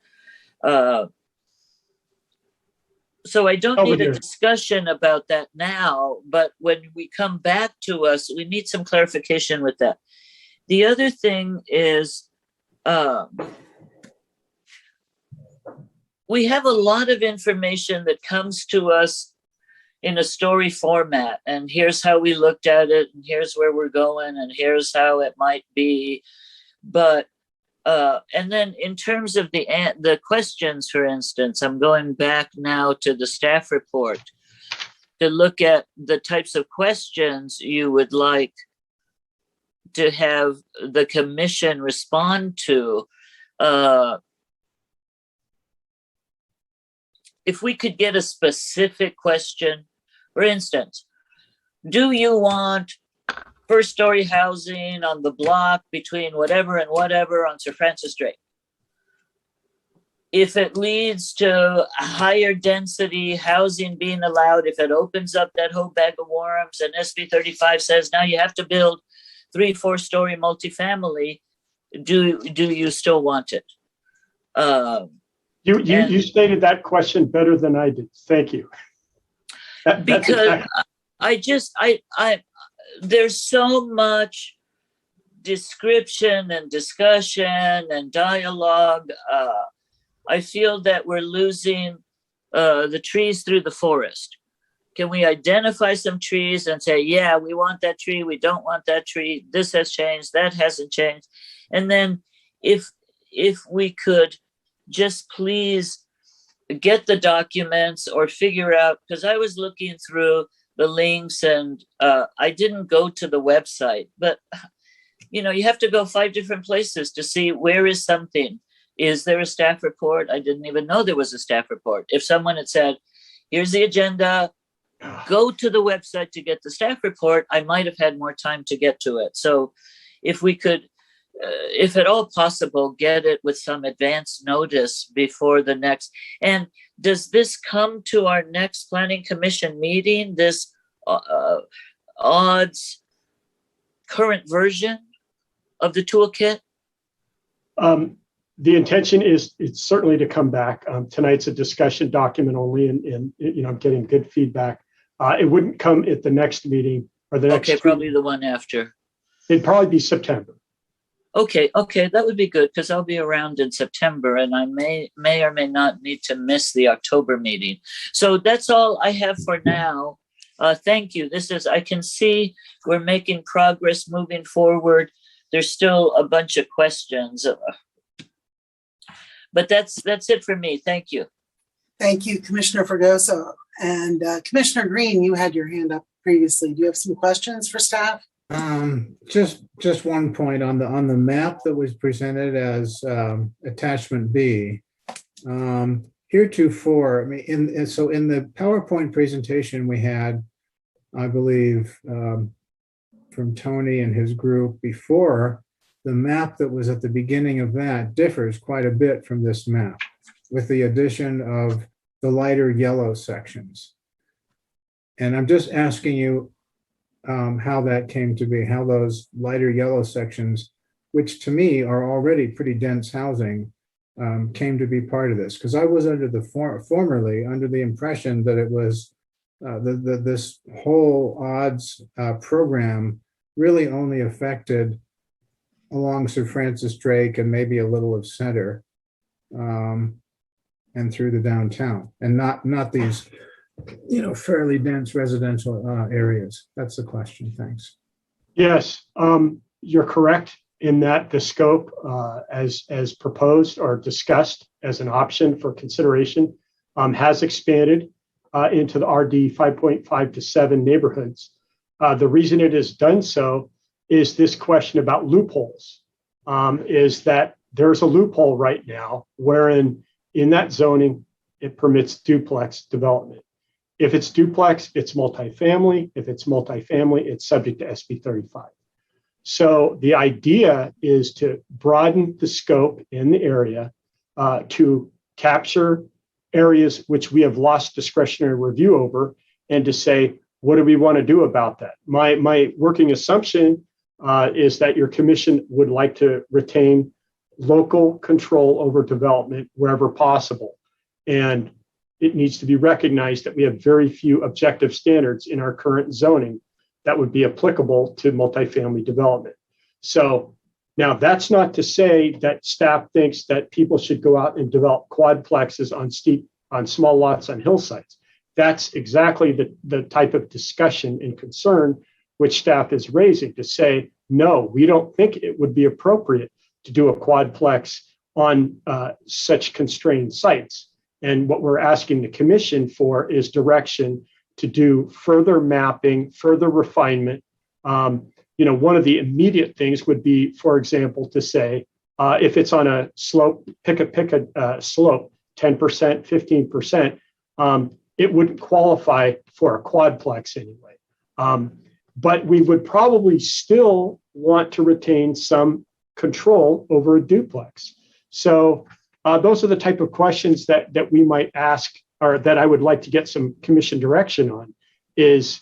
So I don't need a discussion about that now, but when we come back to us, we need some clarification with that. The other thing is, we have a lot of information that comes to us in a story format, and here's how we looked at it, and here's where we're going, and here's how it might be. But and then in terms of the questions, for instance, I'm going back now to the staff report to look at the types of questions you would like to have the commission respond to. If we could get a specific question, for instance, do you want first story housing on the block between whatever and whatever on Sir Francis Drake? If it leads to higher density housing being allowed, if it opens up that whole bag of worms and SB 35 says now you have to build 3-4 story multifamily, do you still want it? You stated that question better than I did. Thank you. Because I there's so much description and discussion and dialogue. I feel that we're losing the trees through the forest. Can we identify some trees and say, yeah, we want that tree, we don't want that tree, this has changed, that hasn't changed? And then if we could just please get the documents or figure out, because I was looking through the links and I didn't go to the website, but you know, you have to go 5 different places to see where is something. Is there a staff report? I didn't even know there was a staff report. If someone had said, here's the agenda, go to the website to get the staff report, I might have had more time to get to it. So if we could, if at all possible, get it with some advance notice before the next. And does this come to our next planning commission meeting, this odds current version of the toolkit? The intention is it's certainly to come back. Tonight's a discussion document only, and you know, I'm getting good feedback. It wouldn't come at the next meeting or the next. Okay, probably the one after. It'd probably be September. Okay, that would be good because I'll be around in September, and I may or may not need to miss the October meeting. So that's all I have for now. Thank you. I can see we're making progress moving forward. There's still a bunch of questions, but that's it for me. Thank you. Thank you, Commissioner Fregoso. And Commissioner Green, you had your hand up previously. Do you have some questions for staff? Just one point on the map that was presented as attachment B. Heretofore, I mean, in the PowerPoint presentation we had, I believe, from Tony and his group before, the map that was at the beginning of that differs quite a bit from this map, with the addition of the lighter yellow sections. And I'm just asking you how that came to be, how those lighter yellow sections, which to me are already pretty dense housing, came to be part of this. Because I was formerly under the impression that it was this whole odds program really only affected along Sir Francis Drake and maybe a little of Center and through the downtown, and not these, you know, fairly dense residential areas. That's the question. Thanks. Yes, you're correct in that the scope, as proposed or discussed as an option for consideration, has expanded into the RD 5.5 to 7 neighborhoods. The reason it has done so is this question about loopholes. Is that there's a loophole right now wherein in that zoning it permits duplex development. If it's duplex, it's multifamily. If it's multifamily, it's subject to SB 35. So the idea is to broaden the scope in the area to capture areas which we have lost discretionary review over, and to say, what do we want to do about that? My working assumption is that your commission would like to retain local control over development wherever possible. And it needs to be recognized that we have very few objective standards in our current zoning that would be applicable to multifamily development. So now that's not to say that staff thinks that people should go out and develop quadplexes on small lots on hillsides. That's exactly the type of discussion and concern which staff is raising, to say, no, we don't think it would be appropriate to do a quadplex on such constrained sites. And what we're asking the commission for is direction to do further mapping, further refinement. One of the immediate things would be, for example, to say, if it's on a slope, pick a slope, 10%, 15%, it wouldn't qualify for a quadplex anyway. But we would probably still want to retain some control over a duplex. So those are the type of questions that we might ask, or that I would like to get some commission direction on, is,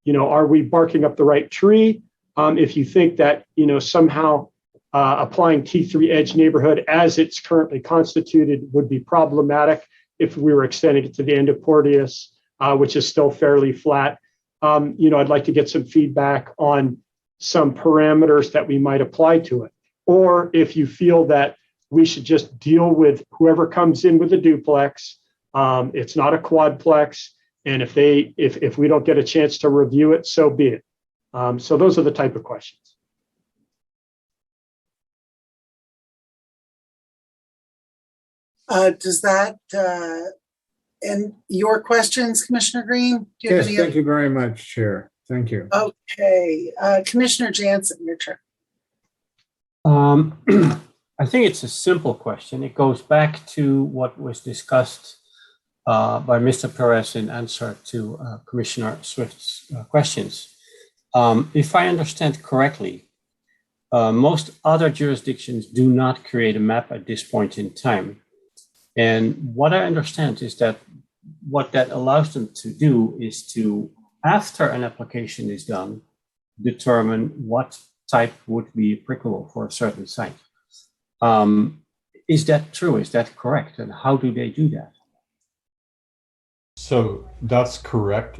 are we barking up the right tree? If you think that, somehow applying T3 edge neighborhood as it's currently constituted would be problematic if we were extending it to the end of Porteous, which is still fairly flat. I'd like to get some feedback on some parameters that we might apply to it. Or if you feel that we should just deal with whoever comes in with a duplex, it's not a quadplex, and if we don't get a chance to review it, so be it. So those are the type of questions. Does that end your questions, Commissioner Green? Do you have Yes, any thank you very much, Chair. Thank you. Okay, Commissioner Jansen, your turn. I think it's a simple question. It goes back to what was discussed by Mr. Perez in answer to Commissioner Swift's questions. If I understand correctly, most other jurisdictions do not create a map at this point in time. And what I understand is that what that allows them to do is to, after an application is done, determine what type would be applicable for a certain site. Is that true? Is that correct? And how do they do that? So that's correct,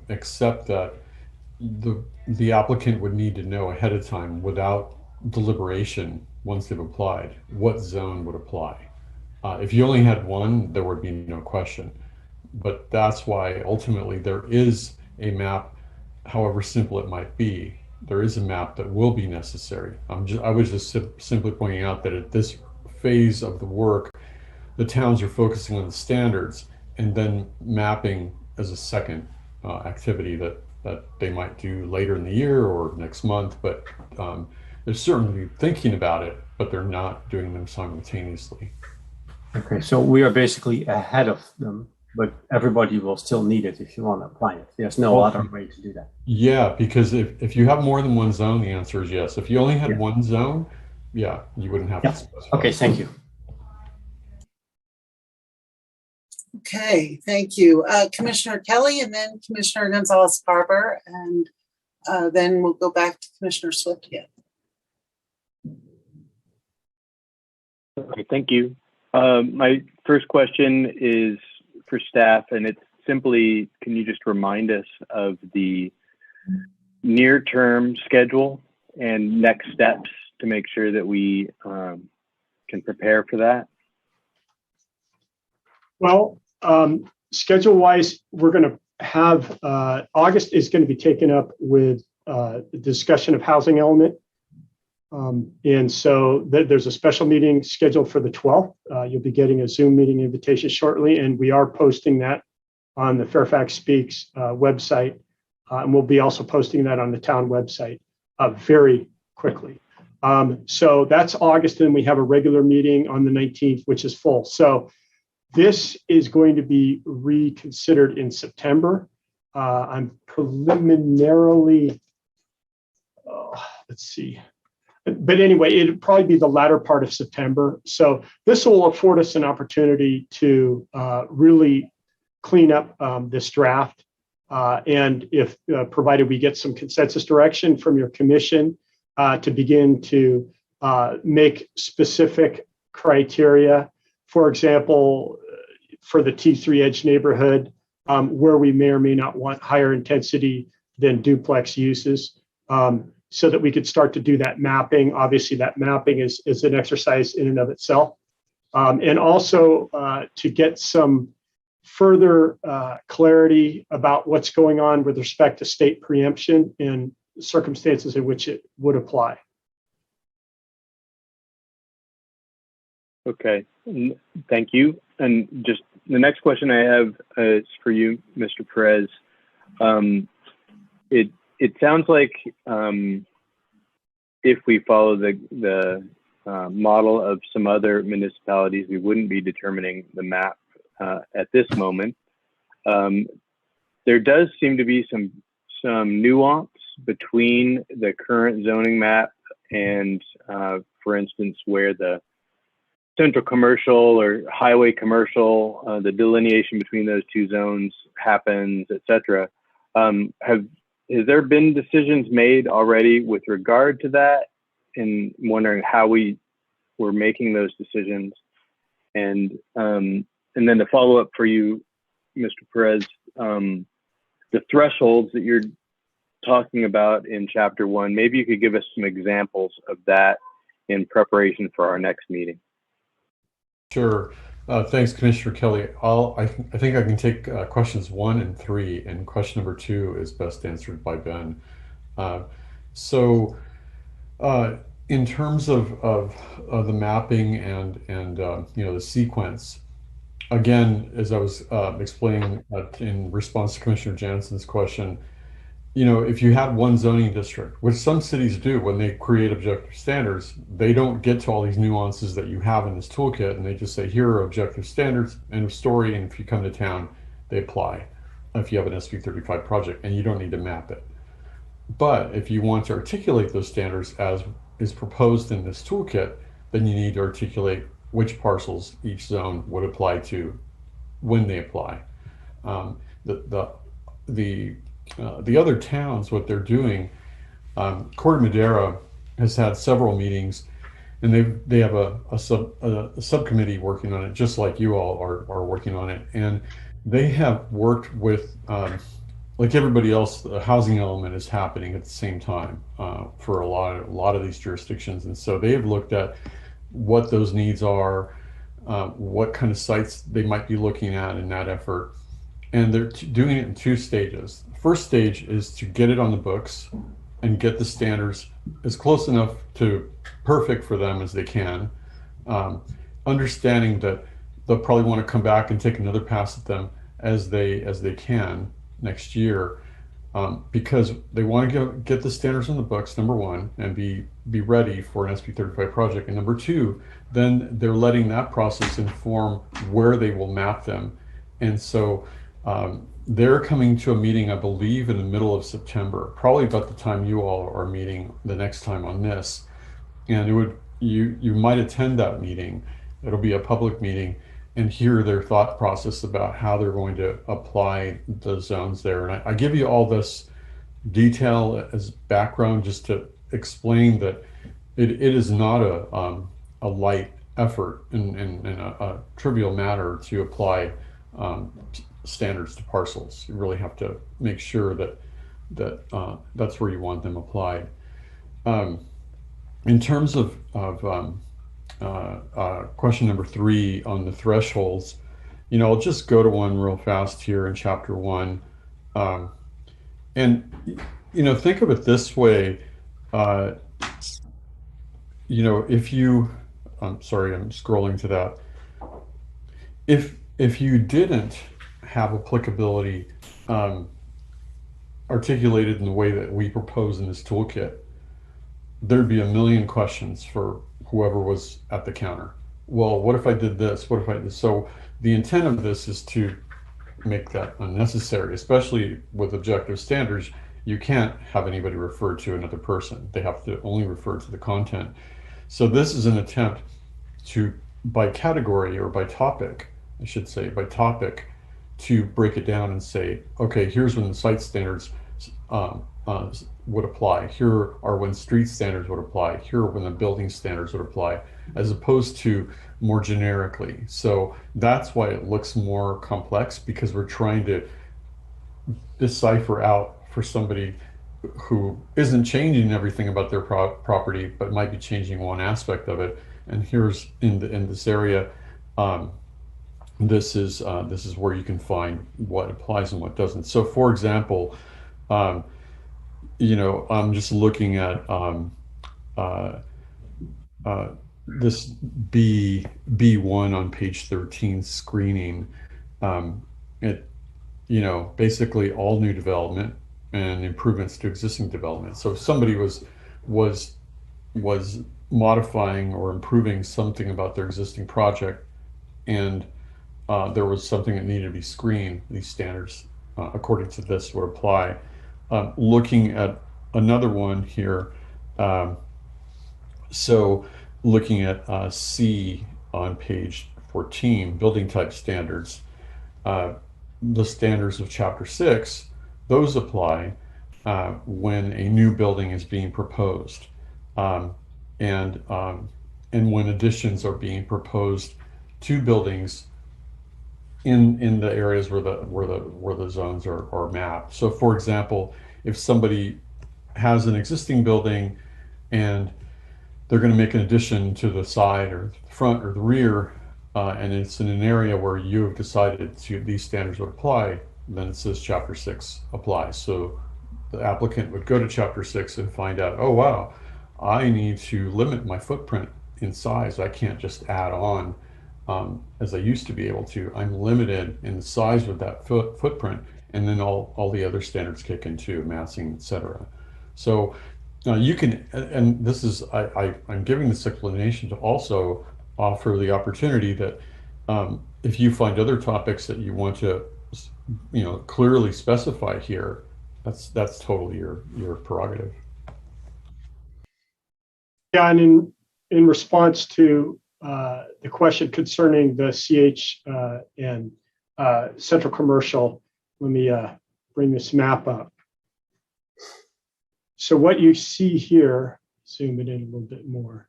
except that the applicant would need to know ahead of time, without deliberation, once they've applied, what zone would apply. If you only had one, there would be no question. But that's why ultimately there is a map, however simple it might be. There is a map that will be necessary. I was just simply pointing out that at this phase of the work, the towns are focusing on the standards and then mapping as a second activity that they might do later in the year or next month. But they're certainly thinking about it, but they're not doing them simultaneously. Okay, so we are basically ahead of them, but everybody will still need it if you want to apply it. There's no other way to do that. Yeah, because if you have more than one zone, the answer is yes. If you only had one zone, yeah, you wouldn't have to specify. Okay, thank you. Okay, thank you. Commissioner Kelly, and then Commissioner Gonzalez-Barber, and then we'll go back to Commissioner Swift again. Okay, thank you. My first question is for staff, and it's simply, can you just remind us of the near-term schedule and next steps to make sure that we can prepare for that? Well, schedule-wise, we're going to have August is going to be taken up with discussion of housing element. And so there's a special meeting scheduled for the 12th. You'll be getting a Zoom meeting invitation shortly, and we are posting that on the Fairfax Speaks website. And we'll be also posting that on the town website very quickly. So that's August, and we have a regular meeting on the 19th, which is full. So this is going to be reconsidered in September. I'm preliminarily, let's see. But anyway, it'd probably be the latter part of September. So this will afford us an opportunity to really clean up this draft. And if provided we get some consensus direction from your commission to begin to make specific criteria, for example, for the T3 edge neighborhood, where we may or may not want higher intensity than duplex uses. So that we could start to do that mapping. Obviously, that mapping is an exercise in and of itself. And also to get some further clarity about what's going on with respect to state preemption and circumstances in which it would apply. Okay, thank you. And just the next question I have is for you, Mr. Perez. It sounds like if we follow the model of some other municipalities, we wouldn't be determining the map at this moment. There does seem to be some nuance between the current zoning map and, for instance, where the central commercial or highway commercial, the delineation between those two zones happens, et cetera. Has there been decisions made already with regard to that? And wondering how we were making those decisions. And then the follow up for you, Mr. Perez, the thresholds that you're talking about in chapter 1, maybe you could give us some examples of that in preparation for our next meeting. Sure. Thanks, Commissioner Kelly. I think I can take questions 1 and 3, and question number 2 is best answered by Ben. In terms of the mapping and the sequence, again, as I was explaining in response to Commissioner Jansen's question, if you have one zoning district, which some cities do when they create objective standards, they don't get to all these nuances that you have in this toolkit, and they just say, here are objective standards, end of story, and if you come to town, they apply if you have an SB 35 project, and you don't need to map it. But if you want to articulate those standards as is proposed in this toolkit, then you need to articulate which parcels each zone would apply to when they apply. The other towns, what they're doing, Corte Madera has had several meetings, and they have a subcommittee working on it, just like you all are working on it. And they have worked with, like everybody else, the housing element is happening at the same time for a lot of these jurisdictions. And so they have looked at what those needs are, what kind of sites they might be looking at in that effort. And they're doing it in 2 stages. The first stage is to get it on the books and get the standards as close enough to perfect for them as they can, understanding that they'll probably want to come back and take another pass at them as they can next year, because they want to get the standards on the books, number 1, and be ready for an SB 35 project. And number 2, then they're letting that process inform where they will map them. And so they're coming to a meeting, I believe, in the middle of September, probably about the time you all are meeting the next time on this. And you might attend that meeting. It'll be a public meeting, and hear their thought process about how they're going to apply the zones there. And I give you all this detail as background just to explain that it is not a light effort and a trivial matter to apply standards to parcels. You really have to make sure that that's where you want them applied. In terms of question number 3 on the thresholds, I'll just go to one real fast here in chapter 1. And think of it this way. Uh, if you, I'm sorry, I'm scrolling to that. If you didn't have applicability um, articulated in the way that we propose in this toolkit, there'd be a million questions for whoever was at the counter. Well, what if I did this? What if I did? So the intent of this is to make that unnecessary, especially with objective standards. You can't have anybody refer to another person. They have to only refer to the content. So this is an attempt to, by category or by topic, I should say, by topic, to break it down and say, okay, here's when the site standards um, uh, would apply. Here are when street standards would apply. Here are when the building standards would apply, as opposed to more generically. So that's why it looks more complex, because we're trying to decipher out for somebody who isn't changing everything about their property, but might be changing one aspect of it. And here's in this area, um, this is where you can find what applies and what doesn't. So, for example, um, I'm just looking at uh, this B1 on page 13, screening. It basically all new development and improvements to existing development. So if somebody was modifying or improving something about their existing project, and there was something that needed to be screened, these standards, according to this, would apply. Looking at another one here, so looking at C on page 14, building type standards, the standards of chapter 6, those apply when a new building is being proposed, um, and when additions are being proposed to buildings in the areas where the zones are mapped. So, for example, if somebody has an existing building and they're going to make an addition to the side or the front or the rear, and it's in an area where you have decided these standards would apply, then it says chapter 6 applies. So the applicant would go to chapter 6 and find out, oh wow, I need to limit my footprint in size. I can't just add on as I used to be able to. I'm limited in the size of that footprint, and then all the other standards kick in too, massing, etc. So you can, and this is, I'm giving this explanation to also offer the opportunity that if you find other topics that you want to, clearly specify here, that's totally your prerogative. Yeah, and in response to the question concerning the CH and central commercial, let me bring this map up. So what you see here, zoom it in a little bit more,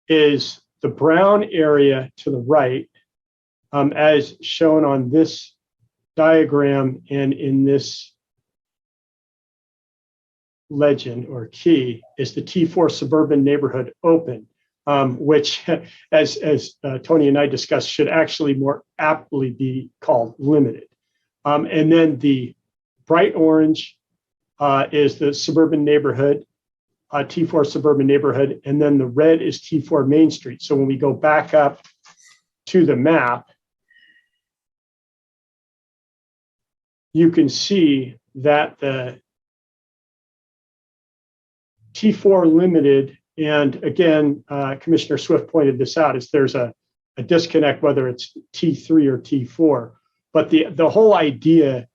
is the brown area to the right, as shown on this diagram and in this legend or key, is the T4 suburban neighborhood open, which, as Tony and I discussed, should actually more aptly be called limited. And then the bright orange is the suburban neighborhood, T4 suburban neighborhood, and then the red is T4 Main Street. So when we go back up to the map, you can see that the T4 limited, and again, Commissioner Swift pointed this out, is there's a disconnect whether it's T3 or T4. But the whole idea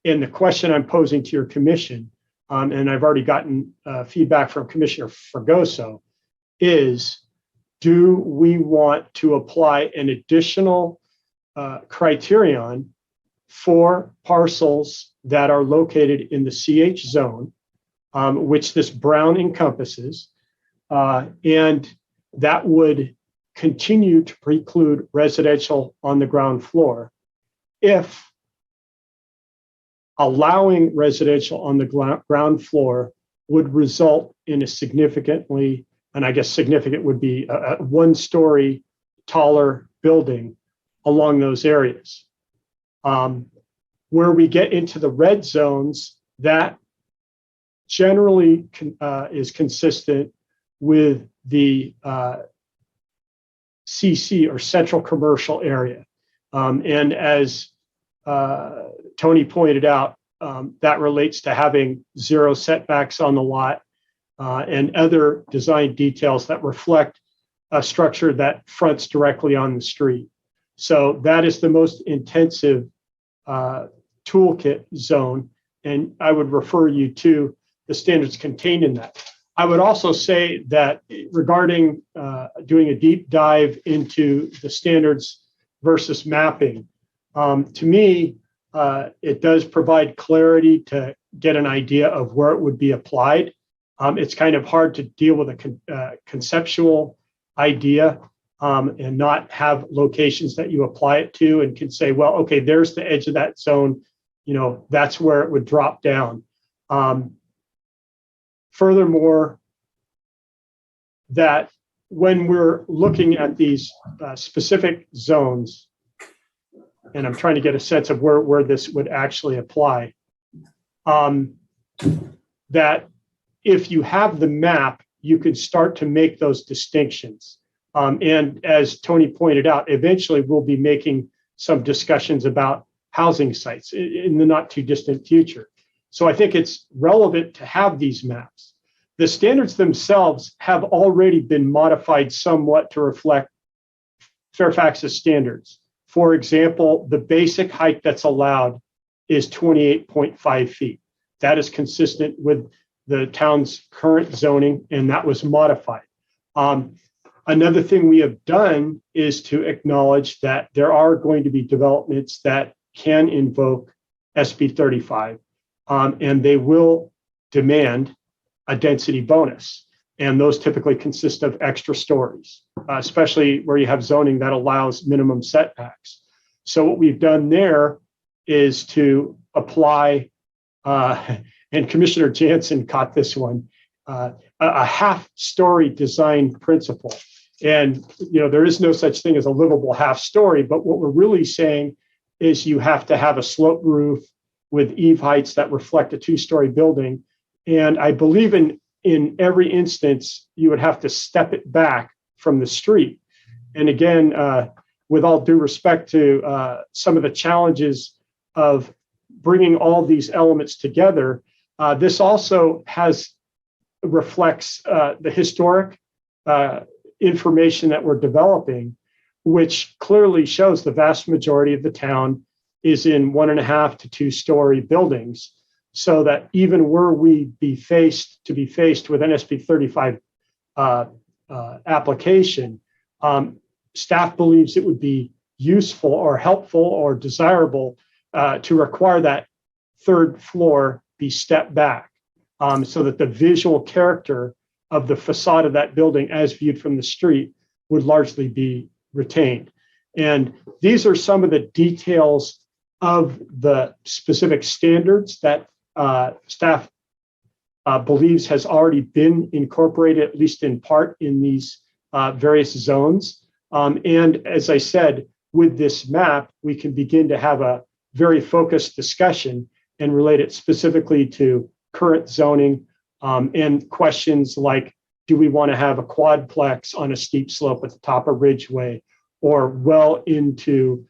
and the question I'm posing to your commission, and I've already gotten feedback from Commissioner Fregoso, is do we want to apply an additional criterion for parcels that are located in the CH zone, which this brown encompasses, and that would continue to preclude residential on the ground floor if allowing residential on the ground floor would result in a significantly, and I guess significant would be a one-story taller building along those areas. Where we get into the red zones, that generally is consistent with the CC, or central commercial area. And as Tony pointed out, that relates to having 0 setbacks on the lot and other design details that reflect a structure that fronts directly on the street. So that is the most intensive toolkit zone, and I would refer you to the standards contained in that. I would also say that regarding doing a deep dive into the standards versus mapping, to me, it does provide clarity to get an idea of where it would be applied. It's kind of hard to deal with a conceptual idea and not have locations that you apply it to and can say, well, okay, there's the edge of that zone. You know, that's where it would drop down. Furthermore, that when we're looking at these specific zones, and I'm trying to get a sense of where this would actually apply, that if you have the map, you can start to make those distinctions. And as Tony pointed out, eventually we'll be making some discussions about housing sites in the not too distant future. So I think it's relevant to have these maps. The standards themselves have already been modified somewhat to reflect Fairfax's standards. For example, the basic height that's allowed is 28.5 feet. That is consistent with the town's current zoning, and that was modified. Another thing we have done is to acknowledge that there are going to be developments that can invoke SB 35, and they will demand a density bonus. And those typically consist of extra stories, especially where you have zoning that allows minimum setbacks. So what we've done there is to apply, and Commissioner Jansen caught this one, a half-story design principle. And you know, there is no such thing as a livable half story, but what we're really saying is you have to have a sloped roof with eave heights that reflect a 2-story building. And I believe in every instance, you would have to step it back from the street. And again, with all due respect to some of the challenges of bringing all these elements together, this also reflects the historic information that we're developing, which clearly shows the vast majority of the town is in 1.5 to 2-story buildings. So that even were we be faced with an SB 35 application, staff believes it would be useful or helpful or desirable to require that 3rd floor be stepped back so that the visual character of the facade of that building as viewed from the street would largely be retained. And these are some of the details of the specific standards that staff believes has already been incorporated, at least in part, in these various zones. And as I said, with this map, we can begin to have a very focused discussion and relate it specifically to current zoning and questions like, do we want to have a quadplex on a steep slope at the top of Ridgeway or well into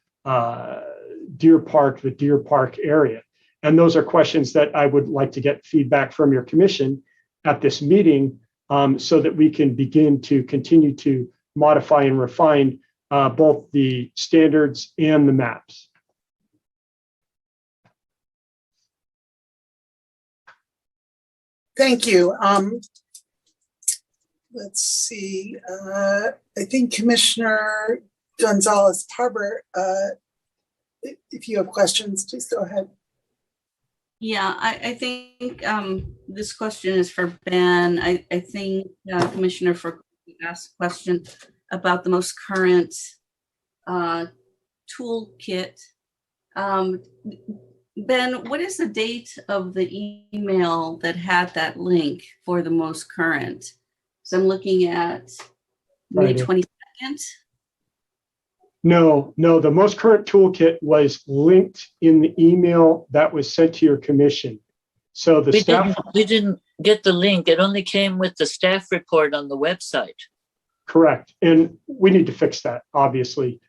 Deer Park, the Deer Park area? And those are questions that I would like to get feedback from your commission at this meeting so that we can begin to continue to modify and refine both the standards and the maps. Thank you. Let's see. I think Commissioner Gonzalez-Tarber, if you have questions, please go ahead. Yeah, I think this question is for Ben. I think Commissioner for asked a question about the most current toolkit. Ben, what is the date of the email that had that link for the most current? So I'm looking at May 22nd. No, the most current toolkit was linked in the email that was sent to your commission. So the staff. We didn't get the link. It only came with the staff report on the website. Correct. And we need to fix that, obviously.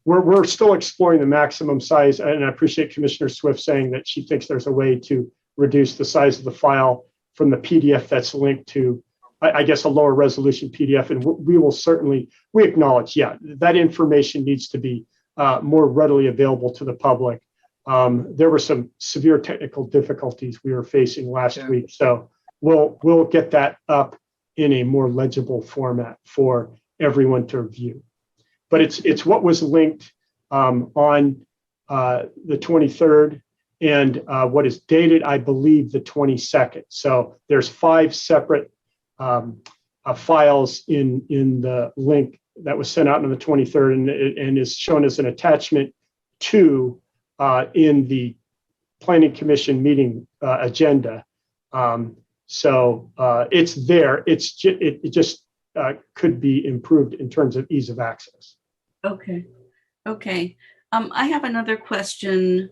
We're still exploring the maximum size, and I appreciate Commissioner Swift saying that she thinks there's a way to reduce the size of the file from the PDF that's linked to, I guess, a lower resolution PDF. And we will certainly, we acknowledge, yeah, that information needs to be more readily available to the public. There were some severe technical difficulties we were facing last week, so we'll get that up in a more legible format for everyone to review. But it's what was linked on the 23rd and what is dated, I believe, the 22nd. So there's 5 separate files in the link that was sent out on the 23rd and is shown as an attachment to in the Planning Commission meeting agenda. So it's there. It just could be improved in terms of ease of access. Okay. I have another question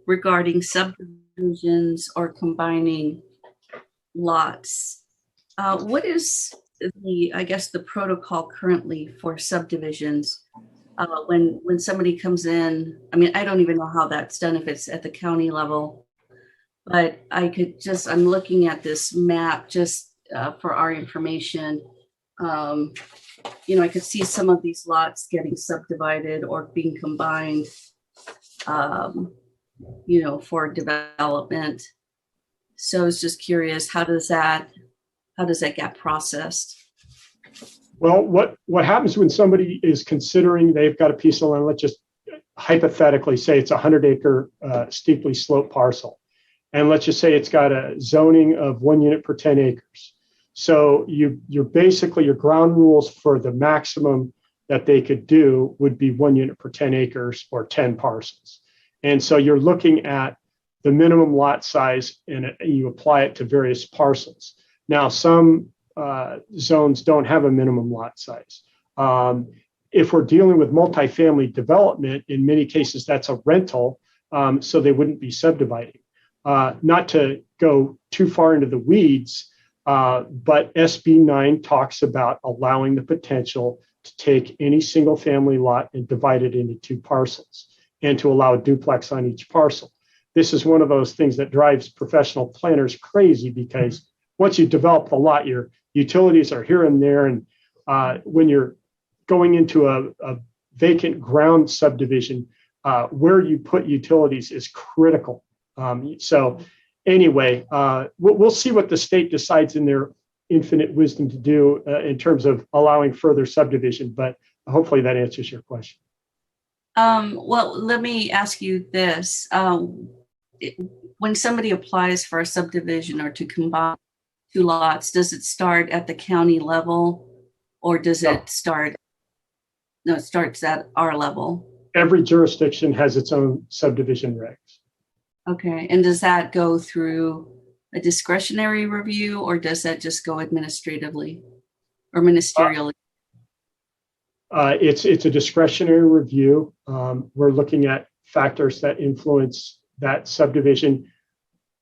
regarding subdivisions or combining lots. What is the protocol currently for subdivisions? When somebody comes in, I mean, I don't even know how that's done if it's at the county level, but I'm looking at this map just for our information. I could see some of these lots getting subdivided or being combined, for development. So I was just curious, how does that get processed? Well, what happens when somebody is considering they've got a piece of land, let's just hypothetically say it's a 100-acre steeply sloped parcel. And let's just say it's got a zoning of 1 unit per 10 acres. So you're basically, your ground rules for the maximum that they could do would be 1 unit per 10 acres or 10 parcels. And so you're looking at the minimum lot size and you apply it to various parcels. Now, some zones don't have a minimum lot size. If we're dealing with multifamily development, in many cases, that's a rental, so they wouldn't be subdividing. Not to go too far into the weeds, but SB 9 talks about allowing the potential to take any single family lot and divide it into 2 parcels and to allow a duplex on each parcel. This is one of those things that drives professional planners crazy because once you develop the lot, your utilities are here and there. And when you're going into a vacant ground subdivision, where you put utilities is critical. So anyway, we'll see what the state decides in their infinite wisdom to do in terms of allowing further subdivision, but hopefully that answers your question. Well, let me ask you this. When somebody applies for a subdivision or to combine 2 lots, does it start at the county level or does it start? No, it starts at our level. Every jurisdiction has its own subdivision regs. Okay. And does that go through a discretionary review or does that just go administratively or ministerially? It's a discretionary review. We're looking at factors that influence that subdivision.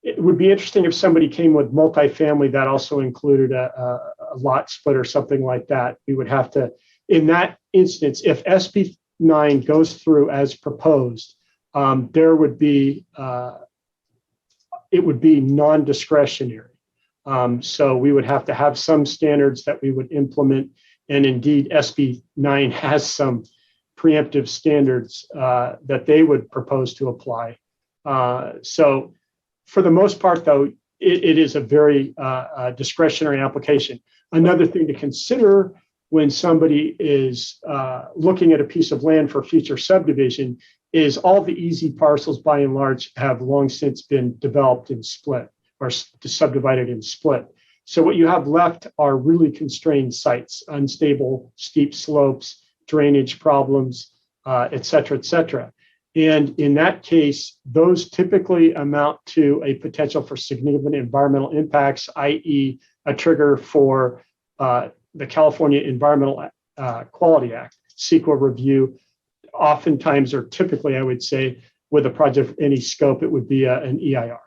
It would be interesting if somebody came with multifamily that also included a lot split or something like that. We would have to, in that instance, if SB 9 goes through as proposed, there would be, it would be non-discretionary. So we would have to have some standards that we would implement. And indeed, SB 9 has some preemptive standards that they would propose to apply. So for the most part, though, it is a very discretionary application. Another thing to consider when somebody is looking at a piece of land for future subdivision is all the easy parcels, by and large, have long since been developed and split or subdivided and split. So what you have left are really constrained sites, unstable, steep slopes, drainage problems, et cetera, et cetera. And in that case, those typically amount to a potential for significant environmental impacts, i.e. a trigger for the California Environmental Quality Act, CEQA review. Oftentimes, or typically, I would say, with a project of any scope, it would be an EIR.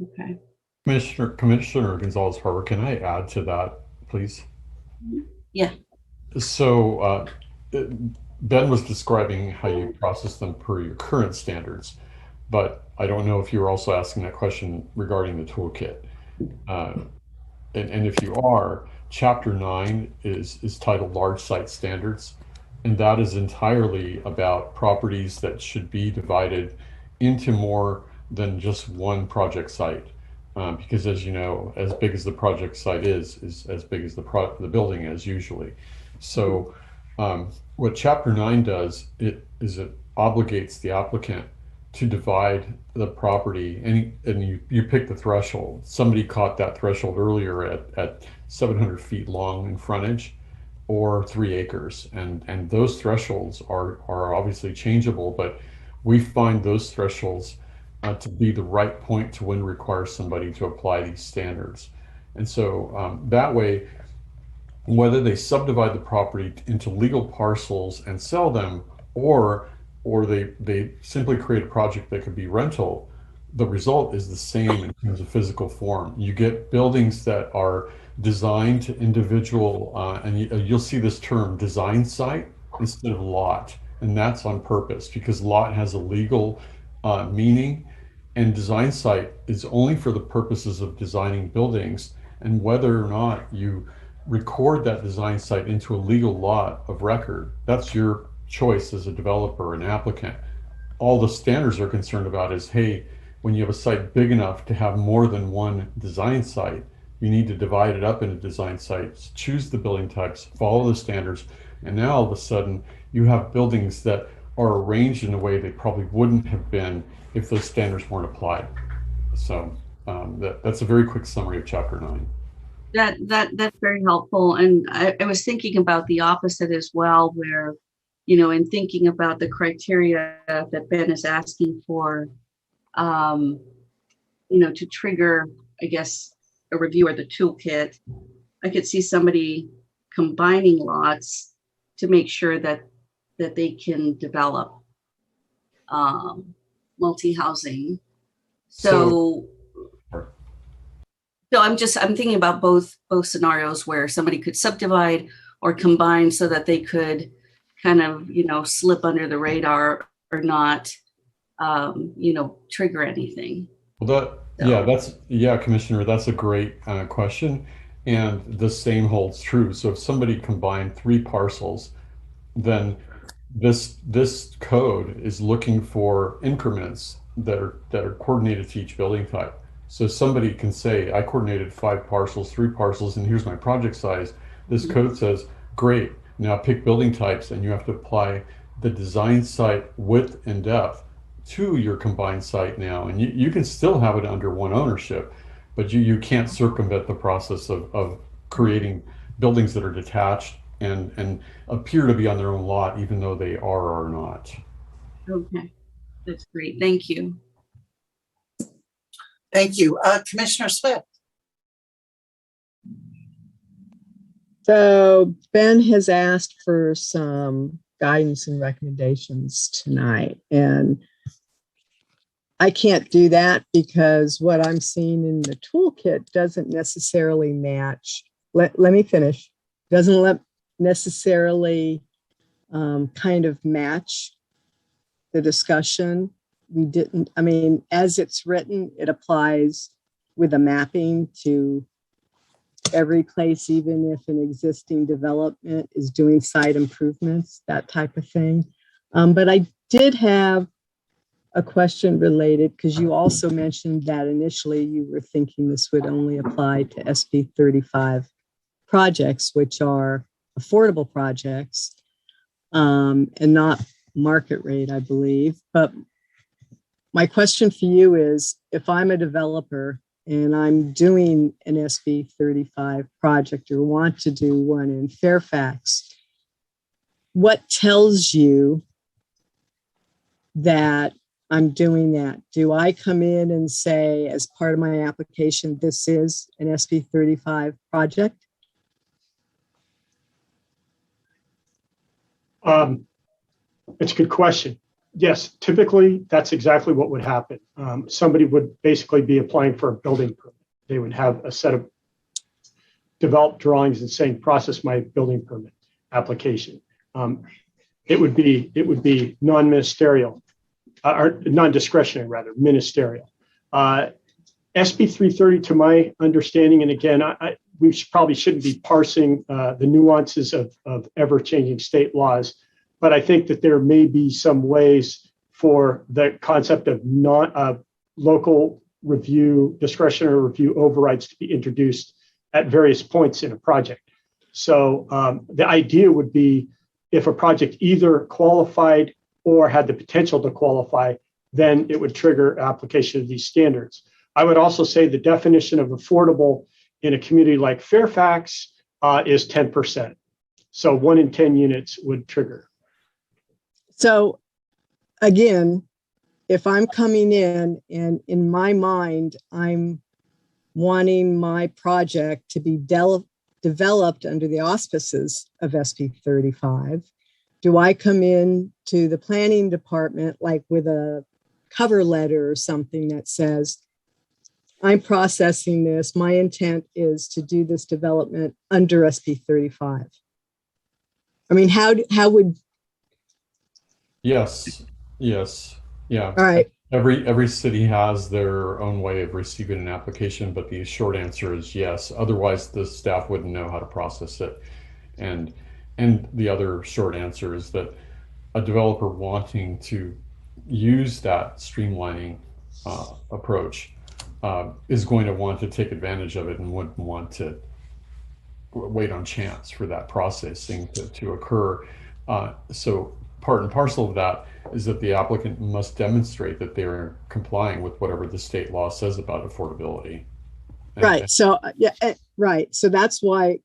Okay. Commissioner Gonzalez-Harbor, can I add to that, please? Yeah. So Ben was describing how you process them per your current standards, but I don't know if you were also asking that question regarding the toolkit. And if you are, Chapter 9 is titled Large Site Standards, and that is entirely about properties that should be divided into more than just one project site. Because as you know, as big as the project site is as big as the building is usually. So what Chapter 9 does, it obligates the applicant to divide the property, and you pick the threshold. Somebody caught that threshold earlier at 700 feet long in frontage or 3 acres, and those thresholds are obviously changeable, but we find those thresholds to be the right point to when require somebody to apply these standards. And so that way, whether they subdivide the property into legal parcels and sell them, or they simply create a project that could be rental, the result is the same in terms of physical form. You get buildings that are designed to individual, and you'll see this term design site instead of lot, and that's on purpose because lot has a legal meaning, and design site is only for the purposes of designing buildings. And whether or not you record that design site into a legal lot of record, that's your choice as a developer and applicant. All the standards are concerned about is, hey, when you have a site big enough to have more than one design site, you need to divide it up into design sites, choose the building types, follow the standards, and now all of a sudden you have buildings that are arranged in a way they probably wouldn't have been if those standards weren't applied. So that's a very quick summary of Chapter 9. That's very helpful. And I was thinking about the opposite as well, where, in thinking about the criteria that Ben is asking for, to trigger, I guess, a review or the toolkit, I could see somebody combining lots to make sure that they can develop multi-housing. So I'm thinking about both scenarios where somebody could subdivide or combine so that they could kind of, slip under the radar or not, trigger anything. Well, Commissioner, that's a great question. And the same holds true. So if somebody combined 3 parcels, then this code is looking for increments that are coordinated to each building type. So somebody can say, I coordinated 5 parcels, 3 parcels, and here's my project size. This code says, great, now pick building types, and you have to apply the design site width and depth to your combined site now. And you can still have it under one ownership, but you can't circumvent the process of creating buildings that are detached and appear to be on their own lot, even though they are or are not. Okay, that's great. Thank you. Thank you. Commissioner Swift. So Ben has asked for some guidance and recommendations tonight, and I can't do that because what I'm seeing in the toolkit doesn't necessarily match. Let me finish. Doesn't necessarily kind of match the discussion. As it's written, it applies with a mapping to every place, even if an existing development is doing site improvements, that type of thing. But I did have a question related, because you also mentioned that initially you were thinking this would only apply to SB 35 projects, which are affordable projects, and not market rate, I believe. But my question for you is, if I'm a developer and I'm doing an SB 35 project or want to do one in Fairfax, what tells you that I'm doing that? Do I come in and say, as part of my application, this is an SB 35 project? It's a good question. Yes, typically that's exactly what would happen. Somebody would basically be applying for a building permit. They would have a set of developed drawings and saying, process my building permit application. It would be non-ministerial, or non-discretionary rather, ministerial. SB 330, to my understanding, and again, we probably shouldn't be parsing the nuances of ever-changing state laws, but I think that there may be some ways for the concept of local review, discretionary review overrides to be introduced at various points in a project. So the idea would be if a project either qualified or had the potential to qualify, then it would trigger application of these standards. I would also say the definition of affordable in a community like Fairfax is 10%. So 1 in 10 units would trigger. So again, if I'm coming in and in my mind, I'm wanting my project to be developed under the auspices of SB 35, do I come in to the planning department like with a cover letter or something that says, I'm processing this, my intent is to do this development under SB 35? I mean, how would... Yes, yeah. All right. Every city has their own way of receiving an application, but the short answer is yes. Otherwise, the staff wouldn't know how to process it. And the other short answer is that a developer wanting to use that streamlining approach is going to want to take advantage of it and wouldn't want to wait on chance for that processing to occur. So part and parcel of that is that the applicant must demonstrate that they are complying with whatever the state law says about affordability. Right. So yeah, right. So that's why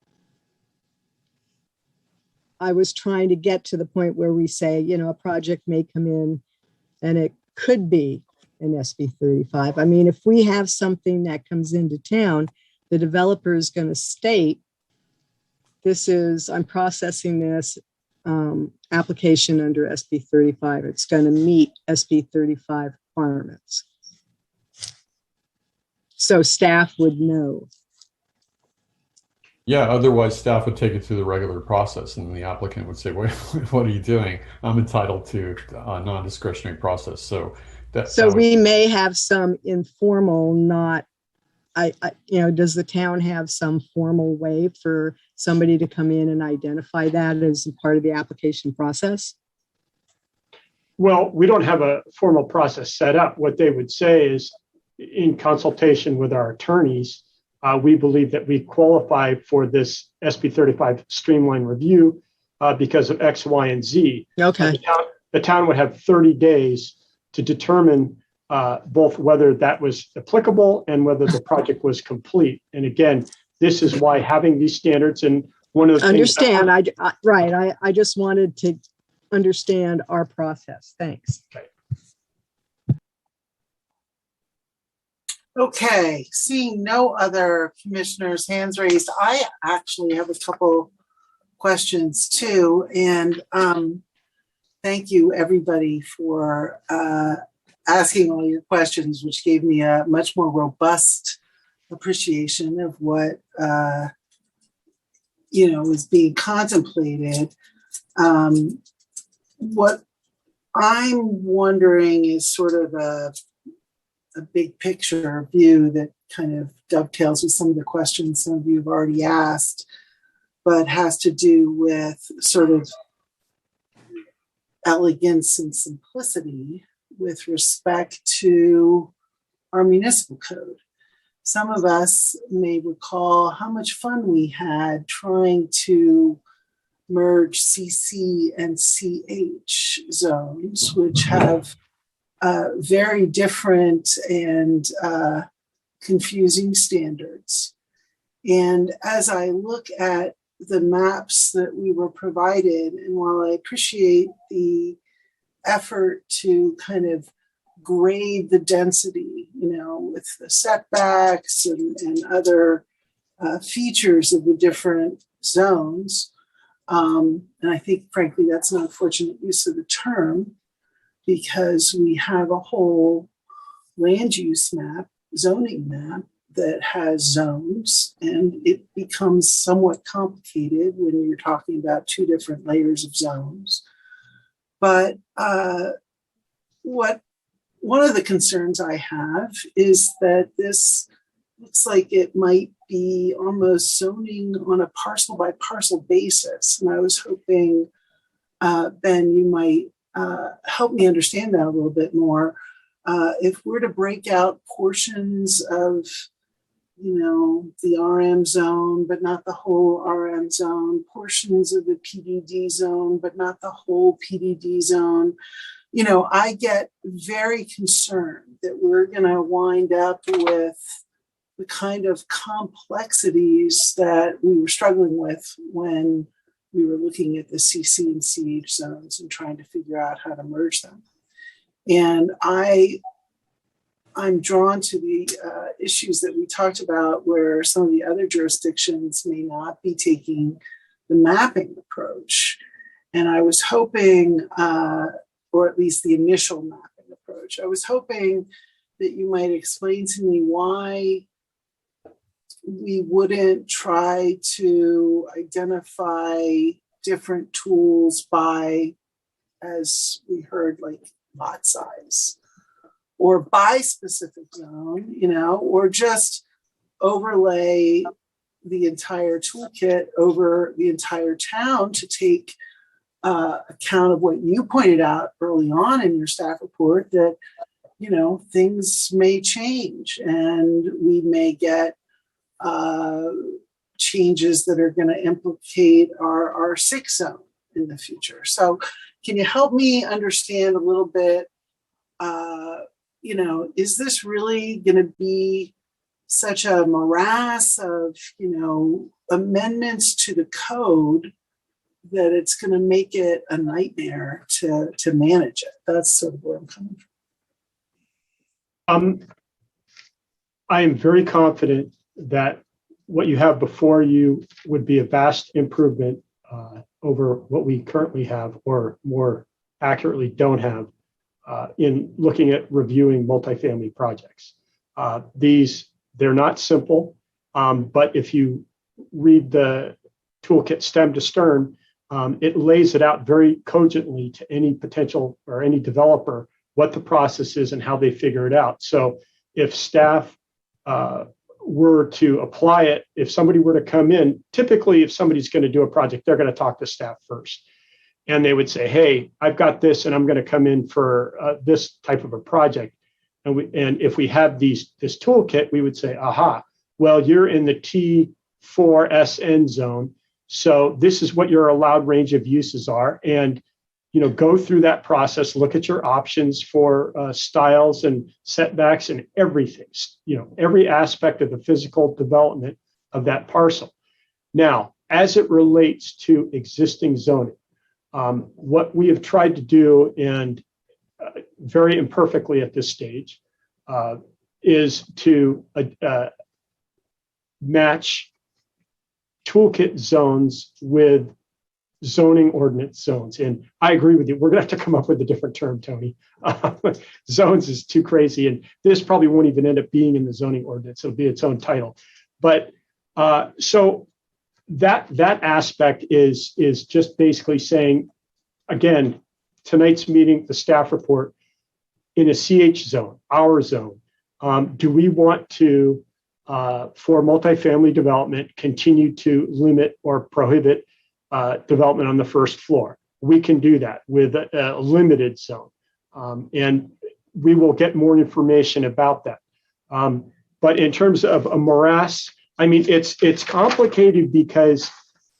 I was trying to get to the point where we say, you know, a project may come in and it could be an SB 35. I mean, if we have something that comes into town, the developer is going to state, I'm processing this application under SB 35. It's going to meet SB 35 requirements. So staff would know. Yeah, otherwise staff would take it through the regular process and the applicant would say, wait, what are you doing? I'm entitled to a non-discretionary process. So we may have some informal, does the town have some formal way for somebody to come in and identify that as a part of the application process? Well, we don't have a formal process set up. What they would say is, in consultation with our attorneys, we believe that we qualify for this SB 35 streamline review because of X, Y, and Z. Okay. The town would have 30 days to determine both whether that was applicable and whether the project was complete. And again, this is why having these standards, and one of the understand, I just wanted to understand our process. Thanks. Okay. Okay, seeing no other commissioners' hands raised, I actually have a couple questions too. And thank you everybody for asking all your questions, which gave me a much more robust appreciation of what is being contemplated. What I'm wondering is sort of a big picture view that kind of dovetails with some of the questions some of you have already asked, but has to do with sort of elegance and simplicity with respect to our municipal code. Some of us may recall how much fun we had trying to merge CC and CH zones, which have very different and confusing standards. And as I look at the maps that we were provided, and while I appreciate the effort to kind of grade the density, with the setbacks and other features of the different zones, and I think, frankly, that's an unfortunate use of the term. because we have a whole land use map, zoning map that has zones, and it becomes somewhat complicated when you're talking about two different layers of zones. But one of the concerns I have is that this looks like it might be almost zoning on a parcel by parcel basis. And I was hoping, Ben, you might help me understand that a little bit more. If we're to break out portions of, the RM zone, but not the whole RM zone, portions of the PDD zone, but not the whole PDD zone, I get very concerned that we're going to wind up with the kind of complexities that we were struggling with when we were looking at the CC and CH zones and trying to figure out how to merge them. And I'm drawn to the issues that we talked about where some of the other jurisdictions may not be taking the mapping approach. And I was hoping, or at least the initial mapping approach, I was hoping that you might explain to me why we wouldn't try to identify different tools by, as we heard, like lot size, or by specific zone, or just overlay the entire toolkit over the entire town to take account of what you pointed out early on in your staff report, that, things may change and we may get changes that are going to implicate our 6 zone in the future. So can you help me understand a little bit, is this really going to be such a morass of, amendments to the code that it's going to make it a nightmare to manage it? That's sort of where I'm coming from. I am very confident that what you have before you would be a vast improvement over what we currently have, or more accurately don't have, in looking at reviewing multifamily projects. They're not simple, but if you read the toolkit stem to stern, it lays it out very cogently to any potential or any developer what the process is and how they figure it out. So if staff were to apply it, if somebody were to come in, typically if somebody's going to do a project, they're going to talk to staff first. And they would say, hey, I've got this and I'm going to come in for this type of a project. And if we have this toolkit, we would say, aha, well, you're in the T4SN zone. So this is what your allowed range of uses are. And go through that process, look at your options for styles and setbacks and everything, every aspect of the physical development of that parcel. Now, as it relates to existing zoning, what we have tried to do, and very imperfectly at this stage, is to match toolkit zones with zoning ordinance zones. And I agree with you. We're going to have to come up with a different term, Tony. Zones is too crazy. And this probably won't even end up being in the zoning ordinance. It'll be its own title. But so that aspect is just basically saying, again, tonight's meeting, the staff report, in a CH zone, our zone, do we want to, for multifamily development, continue to limit or prohibit development on the first floor? We can do that with a limited zone. And we will get more information about that. But in terms of a morass, I mean, it's complicated because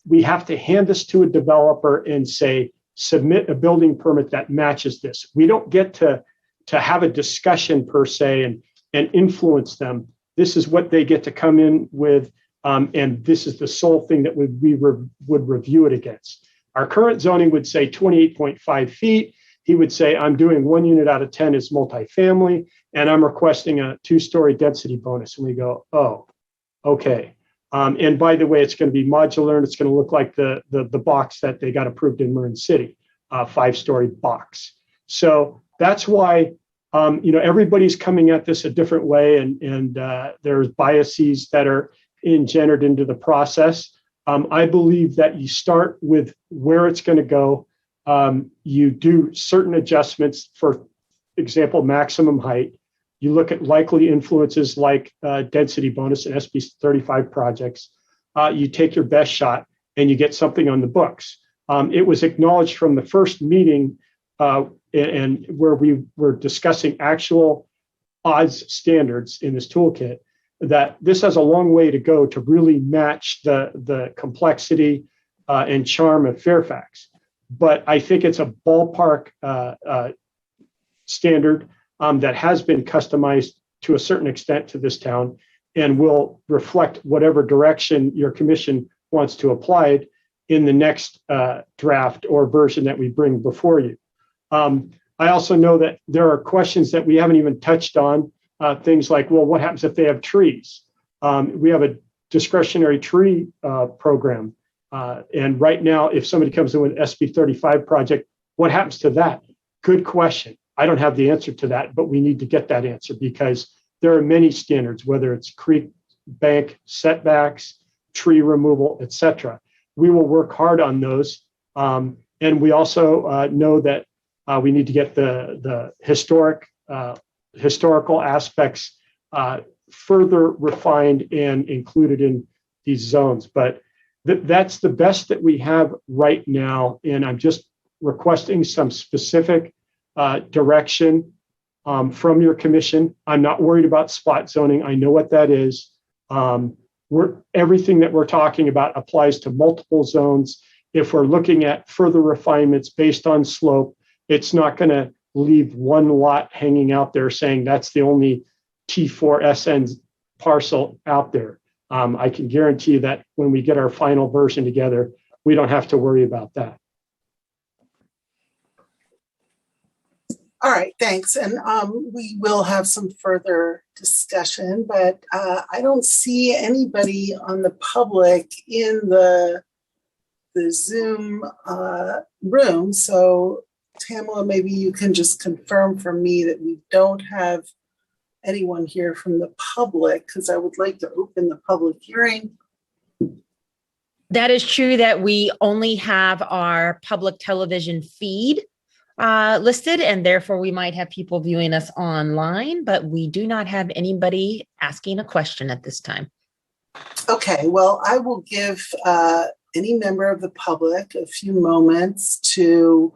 we have to hand this to a developer and say, submit a building permit that matches this. We don't get to have a discussion per se and influence them. This is what they get to come in with. And this is the sole thing that we would review it against. Our current zoning would say 28.5 feet. He would say, I'm doing 1 unit out of 10 is multifamily, and I'm requesting a 2-story density bonus. And we go, oh, okay. And by the way, it's going to be modular, and it's going to look like the box that they got approved in Marin City, 5-story box. So that's why everybody's coming at this a different way, and there's biases that are engendered into the process. I believe that you start with where it's going to go. You do certain adjustments, for example, maximum height. You look at likely influences like density bonus and SB 35 projects. You take your best shot and you get something on the books. It was acknowledged from the first meeting and where we were discussing actual odds standards in this toolkit, that this has a long way to go to really match the complexity and charm of Fairfax. But I think it's a ballpark standard that has been customized to a certain extent to this town and will reflect whatever direction your commission wants to apply it in the next draft or version that we bring before you. I also know that there are questions that we haven't even touched on, things like, well, what happens if they have trees? We have a discretionary tree program. And right now, if somebody comes in with an SB 35 project, what happens to that? Good question. I don't have the answer to that, but we need to get that answer because there are many standards, whether it's creek, bank, setbacks, tree removal, etc. We will work hard on those. And we also know that we need to get the historical aspects further refined and included in these zones. But that's the best that we have right now. And I'm just requesting some specific direction from your commission. I'm not worried about spot zoning. I know what that is. Everything that we're talking about applies to multiple zones. If we're looking at further refinements based on slope, it's not going to leave one lot hanging out there saying that's the only T4SN parcel out there. I can guarantee that when we get our final version together, we don't have to worry about that. All right, thanks. And we will have some further discussion, but I don't see anybody on the public in the Zoom room. So Tamala, maybe you can just confirm for me that we don't have anyone here from the public, because I would like to open the public hearing. That is true that we only have our public television feed listed, and therefore we might have people viewing us online, but we do not have anybody asking a question at this time. Okay, well, I will give any member of the public a few moments to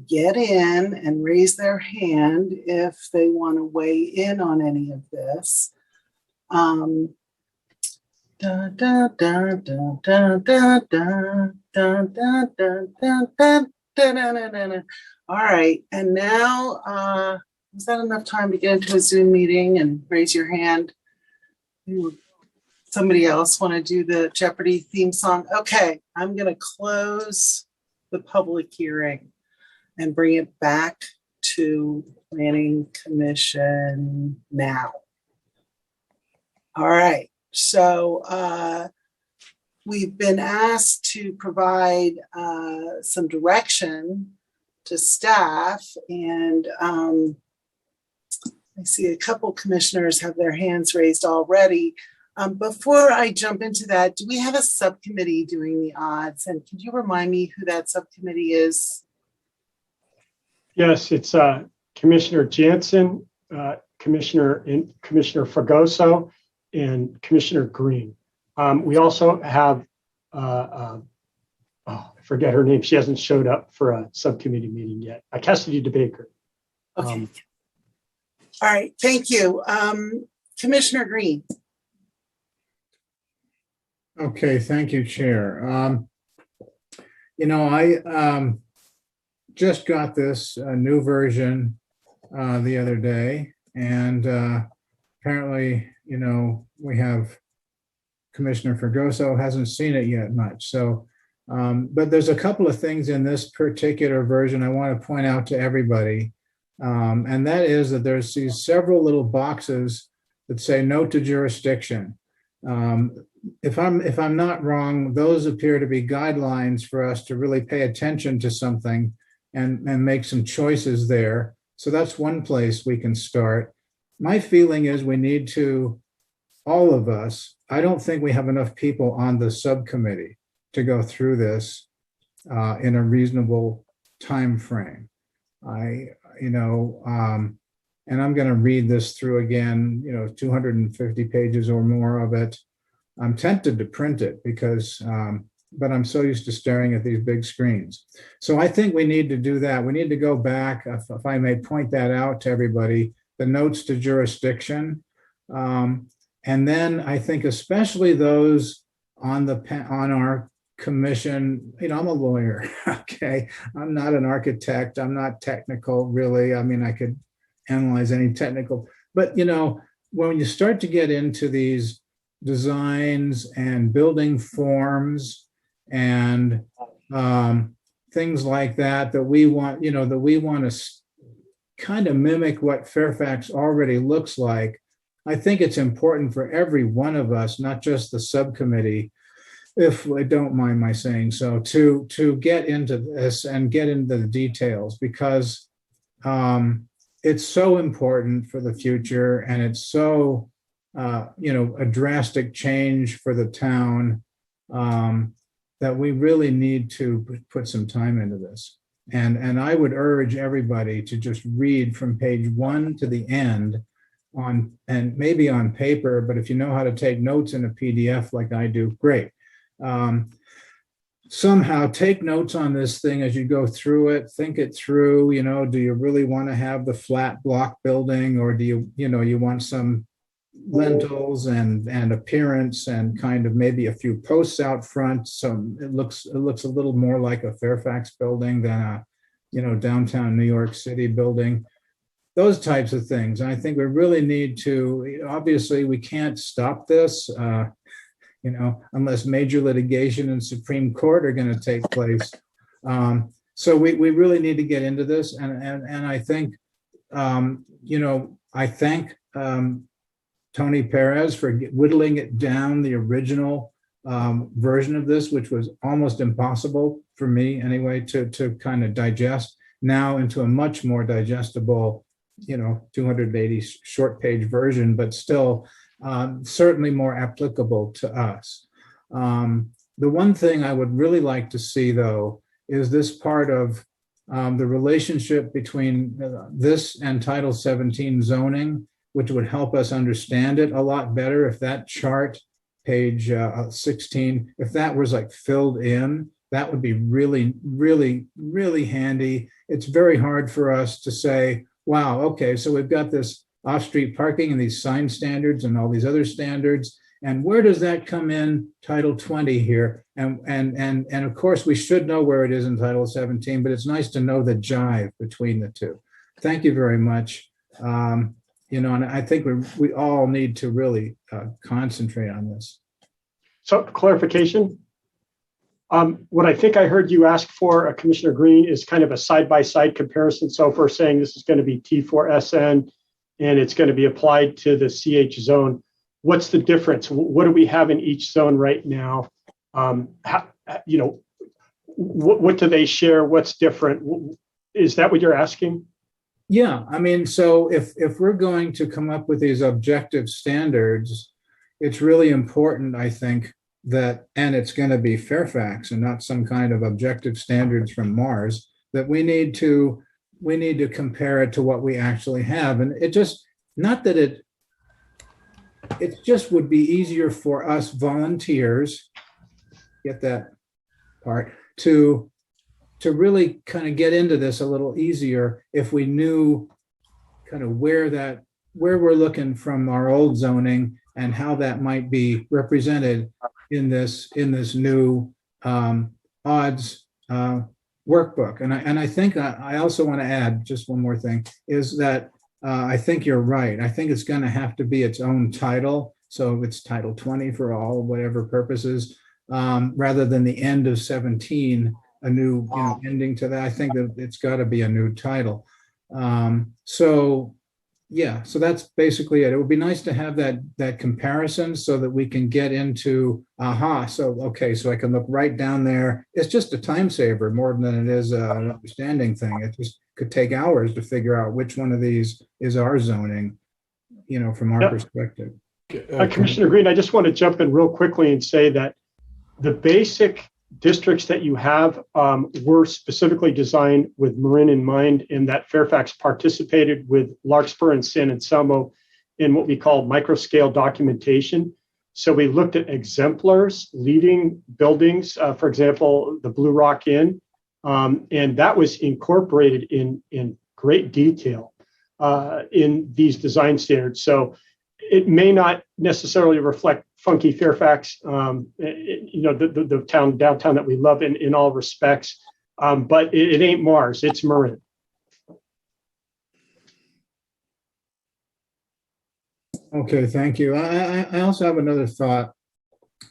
get in and raise their hand if they want to weigh in on any of this. All right, and now, is that enough time to get into a Zoom meeting and raise your hand? Somebody else want to do the Jeopardy theme song? Okay, I'm going to close the public hearing and bring it back to Planning Commission now. All right, so we've been asked to provide some direction to staff, and I see a couple commissioners have their hands raised already. Before I jump into that, do we have a subcommittee doing the odds? And could you remind me who that subcommittee is? Yes, it's Commissioner Jansen, Commissioner Fragoso, and Commissioner Green. We also have, I forget her name. She hasn't showed up for a subcommittee meeting yet. Cassidy DeBaker. Okay. All right, thank you. Commissioner Green. Okay, thank you, Chair. I just got this new version the other day, and apparently, we have Commissioner Fragoso hasn't seen it yet much. So, but there's a couple of things in this particular version I want to point out to everybody, and that is that there's these several little boxes that say "Note to Jurisdiction." If I'm not wrong, those appear to be guidelines for us to really pay attention to something and make some choices there. So that's one place we can start. My feeling is we need to, all of us, I don't think we have enough people on the subcommittee to go through this in a reasonable time frame. And I'm going to read this through again, 250 pages or more of it. I'm tempted to print it because, but I'm so used to staring at these big screens. So I think we need to do that. We need to go back, if I may point that out to everybody, the notes to jurisdiction. And then I think especially those on our commission, I'm a lawyer, okay? I'm not an architect. I'm not technical, really. I mean, I could analyze any technical, but when you start to get into these designs and building forms and things like that we want, that we want to kind of mimic what Fairfax already looks like. I think it's important for every one of us, not just the subcommittee, if I don't mind my saying so, to get into this and get into the details, because it's so important for the future, and it's so a drastic change for the town that we really need to put some time into this. And I would urge everybody to just read from page 1 to the end and maybe on paper, but if you know how to take notes in a PDF like I do, great. Somehow take notes on this thing as you go through it, think it through, do you really want to have the flat block building, or do you want some lentils and appearance and kind of maybe a few posts out front. So it looks a little more like a Fairfax building than a, downtown New York City building, those types of things. And I think we really need to, obviously we can't stop this, unless major litigation in Supreme Court are going to take place. So we really need to get into this. And I think, I thank Tony Perez for whittling it down, the original version of this, which was almost impossible for me anyway, to kind of digest, now into a much more digestible, 280 short page version, but still certainly more applicable to us. The one thing I would really like to see, though, is this part of the relationship between this and Title 17 zoning, which would help us understand it a lot better if that chart, page 16, if that was like filled in, that would be really, really, really handy. It's very hard for us to say, wow, okay, so we've got this off-street parking and these sign standards and all these other standards, and where does that come in Title 20 here? And of course, we should know where it is in Title 17, but it's nice to know the jive between the two. Thank you very much. And I think we all need to really concentrate on this. So clarification. What I think I heard you ask for, Commissioner Green, is kind of a side-by-side comparison. So if we're saying this is going to be T4SN and it's going to be applied to the CH zone, what's the difference? What do we have in each zone right now? What do they share? What's different? Is that what you're asking? Yeah, I mean, so if we're going to come up with these objective standards, it's really important, I think, that, and it's going to be Fairfax and not some kind of objective standards from Mars, that we need to compare it to what we actually have. And it just, not that it just would be easier for us volunteers, get that part, to really kind of get into this a little easier if we knew kind of where we're looking from our old zoning and how that might be represented in this new odds workbook. And I think I also want to add just one more thing, is that I think you're right. I think it's going to have to be its own title. So it's Title 20 for all whatever purposes, rather than the end of 17, a new ending to that. I think that it's got to be a new title. So Yeah, so that's basically it. It would be nice to have that comparison so that we can get into, so okay, so I can look right down there. It's just a time saver more than it is an understanding thing. It just could take hours to figure out which one of these is our zoning, from our Yep. perspective. Commissioner Green, I just want to jump in real quickly and say that the basic districts that you have were specifically designed with Marin in mind, in that Fairfax participated with Larkspur and San Anselmo in what we call microscale documentation. So we looked at exemplars, leading buildings, for example, the Blue Rock Inn, and that was incorporated in great detail in these design standards. So it may not necessarily reflect funky Fairfax, the downtown that we love in all respects, but it ain't Mars, it's Marin. Okay, thank you. I also have another thought.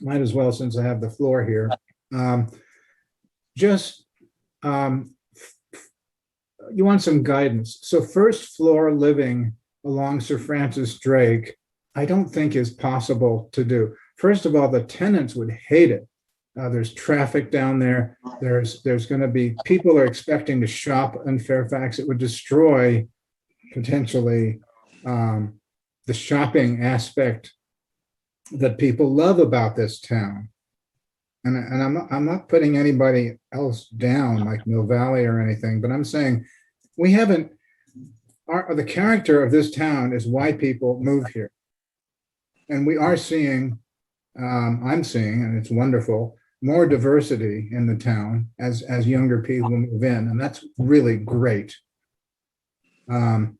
Might as well, since I have the floor here. You want some guidance. So first floor living along Sir Francis Drake, I don't think is possible to do. First of all, the tenants would hate it. There's traffic down there. There's going to be, people are expecting to shop in Fairfax. It would destroy potentially the shopping aspect that people love about this town. And I'm not putting anybody else down like Mill Valley or anything, but I'm saying we haven't, the character of this town is why people move here. And we are seeing, I'm seeing, and it's wonderful, more diversity in the town as younger people move in, and that's really great. How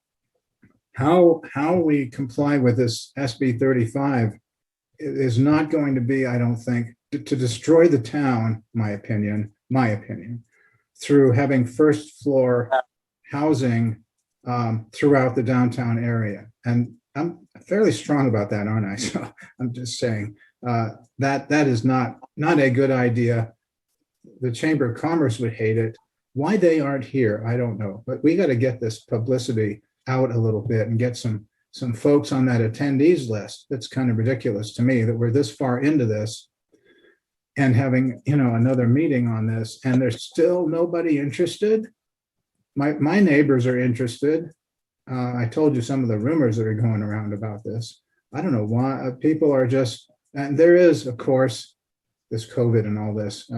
we comply with this SB 35 is not going to be, I don't think, to destroy the town, my opinion, through having first floor housing throughout the downtown area. And I'm fairly strong about that, aren't I? So I'm just saying that is not a good idea. The Chamber of Commerce would hate it. Why they aren't here, I don't know. But we got to get this publicity out a little bit and get some folks on that attendees list. That's kind of ridiculous to me that we're this far into this and having, another meeting on this, and there's still nobody interested. My neighbors are interested. I told you some of the rumors that are going around about this. I don't know why people are just, and there is, of course, this COVID and all this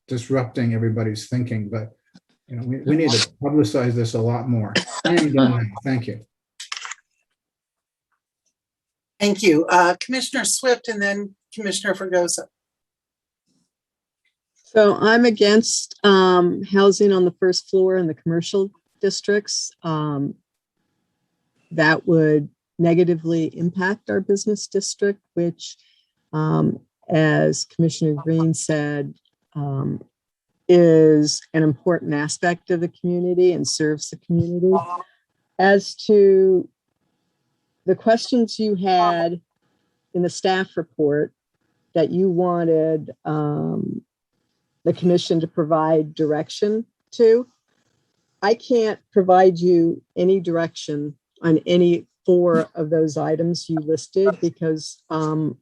disrupting everybody's thinking, but we need to publicize this a lot more. I am done now. Thank you. Thank you. Commissioner Swift and then Commissioner Fregosa. So I'm against housing on the first floor in the commercial districts. That would negatively impact our business district, which, as Commissioner Green said, is an important aspect of the community and serves the community. As to the questions you had in the staff report that you wanted the commission to provide direction to, I can't provide you any direction on any 4 of those items you listed because of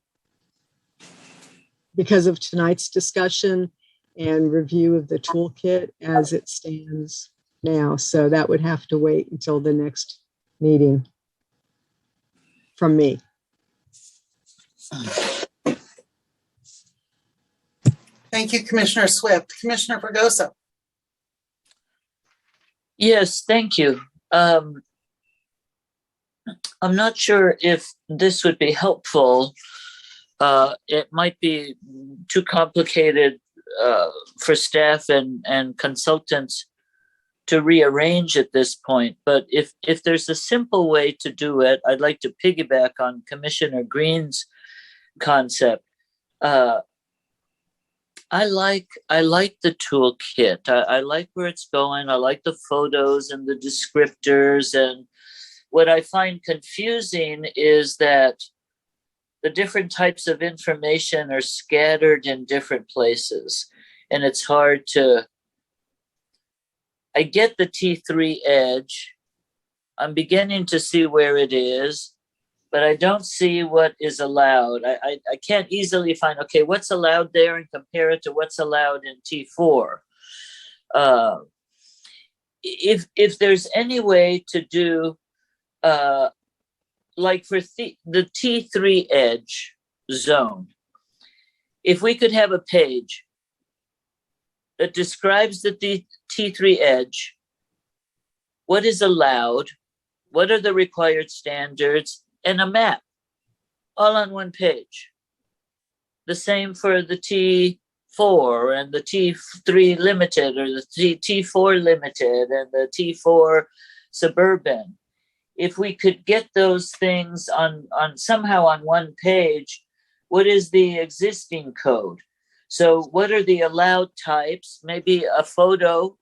tonight's discussion and review of the toolkit as it stands now. So that would have to wait until the next meeting from me. Thank you, Commissioner Swift. Commissioner Fregosa. Yes, thank you. I'm not sure if this would be helpful. It might be too complicated for staff and consultants to rearrange at this point. But if there's a simple way to do it, I'd like to piggyback on Commissioner Green's concept. I like the toolkit. I like where it's going. I like the photos and the descriptors. And what I find confusing is that the different types of information are scattered in different places. And it's hard to, I get the T3 edge. I'm beginning to see where it is, but I don't see what is allowed. I can't easily find, okay, what's allowed there and compare it to what's allowed in T4. If there's any way to do, like for the T3 edge zone, if we could have a page that describes the T3 edge, what is allowed, what are the required standards, and a map, all on one page. The same for the T4 and the T3 limited, or the T4 limited and the T4 suburban. If we could get those things on somehow on one page, what is the existing code? So what are the allowed types? Maybe a photo.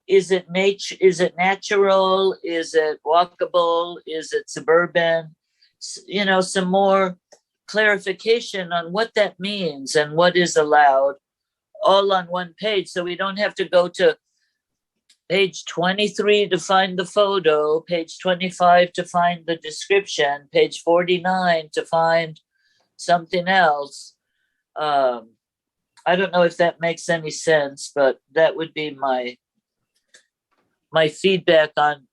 Is it natural? Is it walkable? Is it suburban? You know, some more clarification on what that means and what is allowed, all on one page, so we don't have to go to page 23 to find the photo, page 25 to find the description, page 49 to find something else. I don't know if that makes any sense, but that would be my feedback on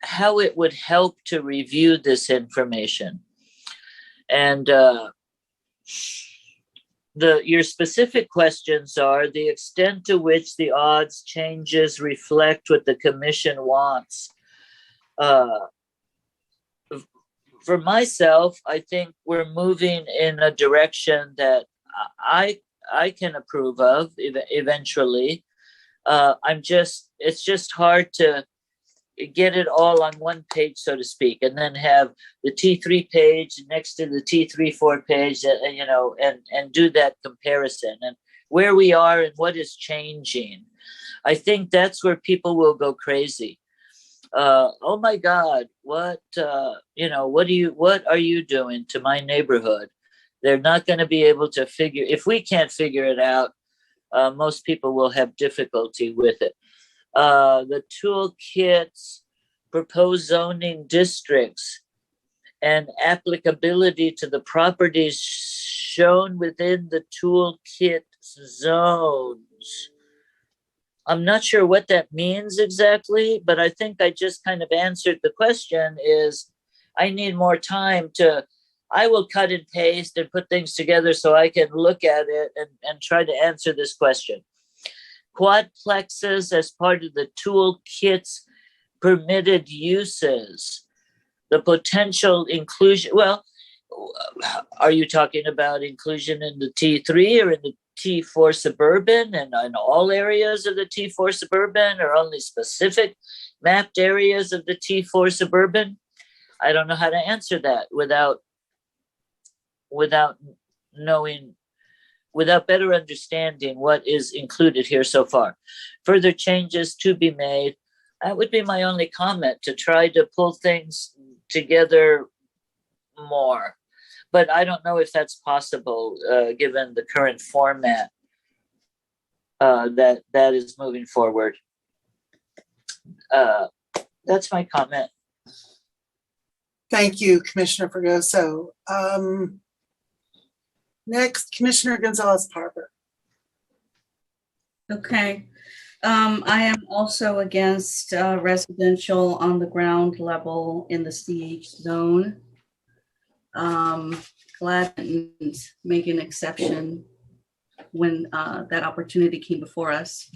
how it would help to review this information. And your specific questions are the extent to which the odds changes reflect what the commission wants. For myself, I think we're moving in a direction that I can approve of eventually. It's just hard to get it all on one page, so to speak, and then have the T3 page next to the T3-4 page, you know, and do that comparison and where we are and what is changing. I think that's where people will go crazy. Oh my God, what are you doing to my neighborhood? They're not going to be able to figure, if we can't figure it out, most people will have difficulty with it. The toolkits, proposed zoning districts, and applicability to the properties shown within the toolkit zones. I'm not sure what that means exactly, but I think I just kind of answered the question. Is I need more time I will cut and paste and put things together so I can look at it and try to answer this question. Quadplexes as part of the toolkit's permitted uses, the potential inclusion. Well, are you talking about inclusion in the T3 or in the T4 suburban and in all areas of the T4 suburban, or only specific mapped areas of the T4 suburban? I don't know how to answer that without knowing, without better understanding what is included here so far. Further changes to be made. That would be my only comment, to try to pull things together more. But I don't know if that's possible given the current format that is moving forward. That's my comment. Thank you, Commissioner Fregoso. Next, Commissioner Gonzalez-Parker. Okay. I am also against residential on the ground level in the CH zone. Glad I didn't make an exception when that opportunity came before us.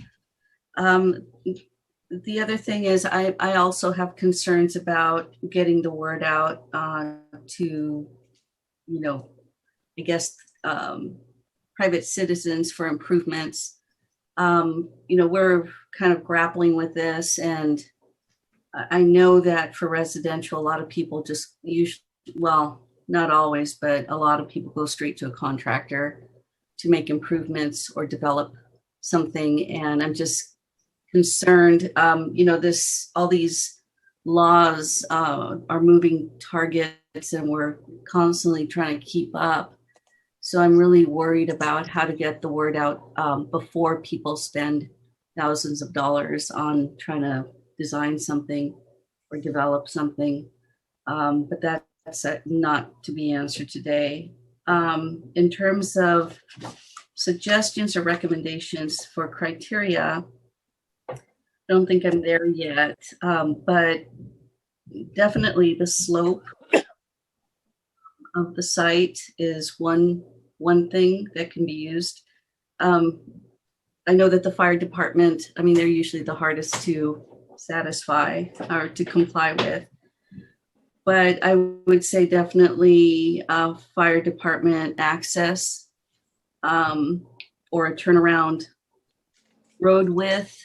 The other thing is I also have concerns about getting the word out to, I guess, private citizens for improvements. We're kind of grappling with this, and I know that for residential, a lot of people just usually, well, not always, but a lot of people go straight to a contractor to make improvements or develop something. And I'm just concerned, all these laws are moving targets, and we're constantly trying to keep up. So I'm really worried about how to get the word out before people spend thousands of dollars on trying to design something or develop something. But that's not to be answered today. In terms of suggestions or recommendations for criteria, I don't think I'm there yet, but definitely the slope of the site is one thing that can be used. I know that the fire department, I mean, they're usually the hardest to satisfy or to comply with. But I would say definitely fire department access or a turnaround road width,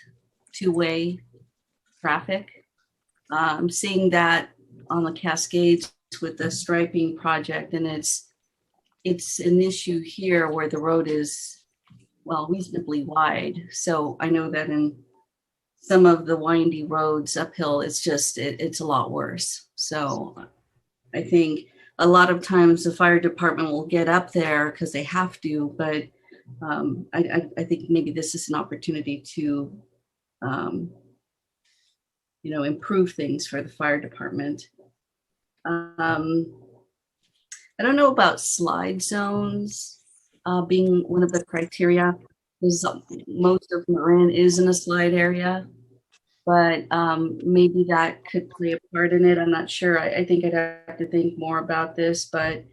two-way traffic. I'm seeing that on the Cascades with the striping project, and it's an issue here where the road is, well, reasonably wide. So I know that in some of the windy roads uphill, it's just, it's a lot worse. So I think a lot of times the fire department will get up there because they have to, but I think maybe this is an opportunity to, improve things for the fire department. I don't know about slide zones being one of the criteria. Most of Marin is in a slide area, but maybe that could play a part in it. I'm not sure. I think I'd have to think more about this, but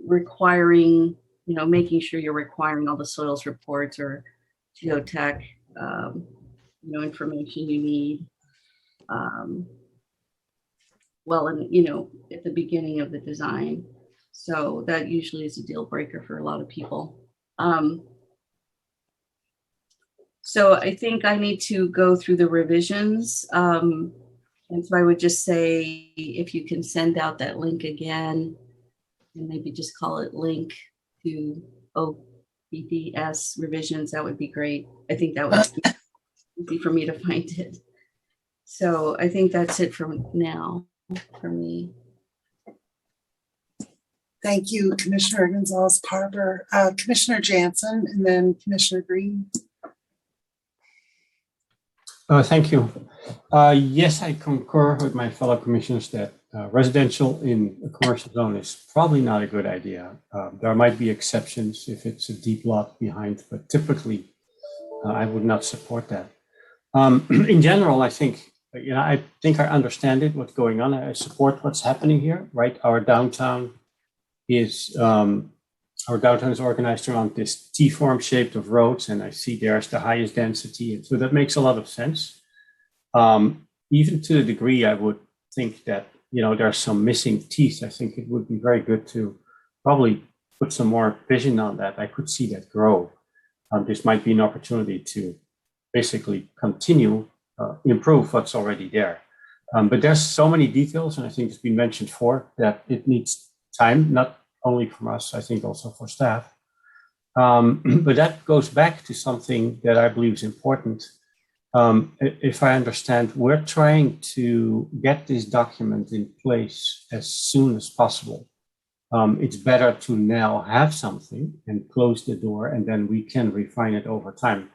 requiring, making sure you're requiring all the soils reports or geotech, information you need. Well, and at the beginning of the design. So that usually is a deal breaker for a lot of people. So I think I need to go through the revisions. And so I would just say, if you can send out that link again, and maybe just call it link to OBDS revisions, that would be great. I think that would be easy for me to find it. So I think that's it for now for me. Thank you, Commissioner Gonzalez-Parber. Commissioner Jansen, and then Commissioner Green. Thank you. Yes, I concur with my fellow commissioners that residential in a commercial zone is probably not a good idea. There might be exceptions if it's a deep lot behind, but typically I would not support that. In general, I think, I understand it, what's going on. I support what's happening here, right? Our downtown is organized around this T-form shaped of roads, and I see there's the highest density, and so that makes a lot of sense. Even to the degree I would think that there's some missing teeth. I think it would be very good to probably put some more vision on that. I could see that grow. This might be an opportunity to basically continue improve what's already there. But there's so many details, and I think it's been mentioned before, that it needs time, not only from us, I think also for staff. But that goes back to something that I believe is important. If I understand, we're trying to get this document in place as soon as possible. It's better to now have something and close the door, and then we can refine it over time,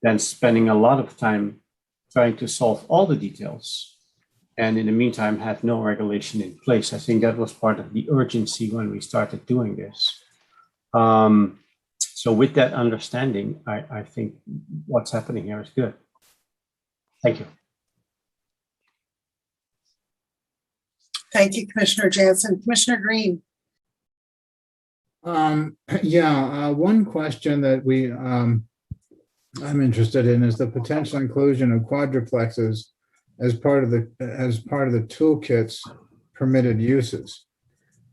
than spending a lot of time trying to solve all the details and in the meantime have no regulation in place. I think that was part of the urgency when we started doing this. So with that understanding, I think what's happening here is good. Thank you. Thank you, Commissioner Jansen. Commissioner Green. One question that I'm interested in is the potential inclusion of quadruplexes as part of the toolkit's permitted uses.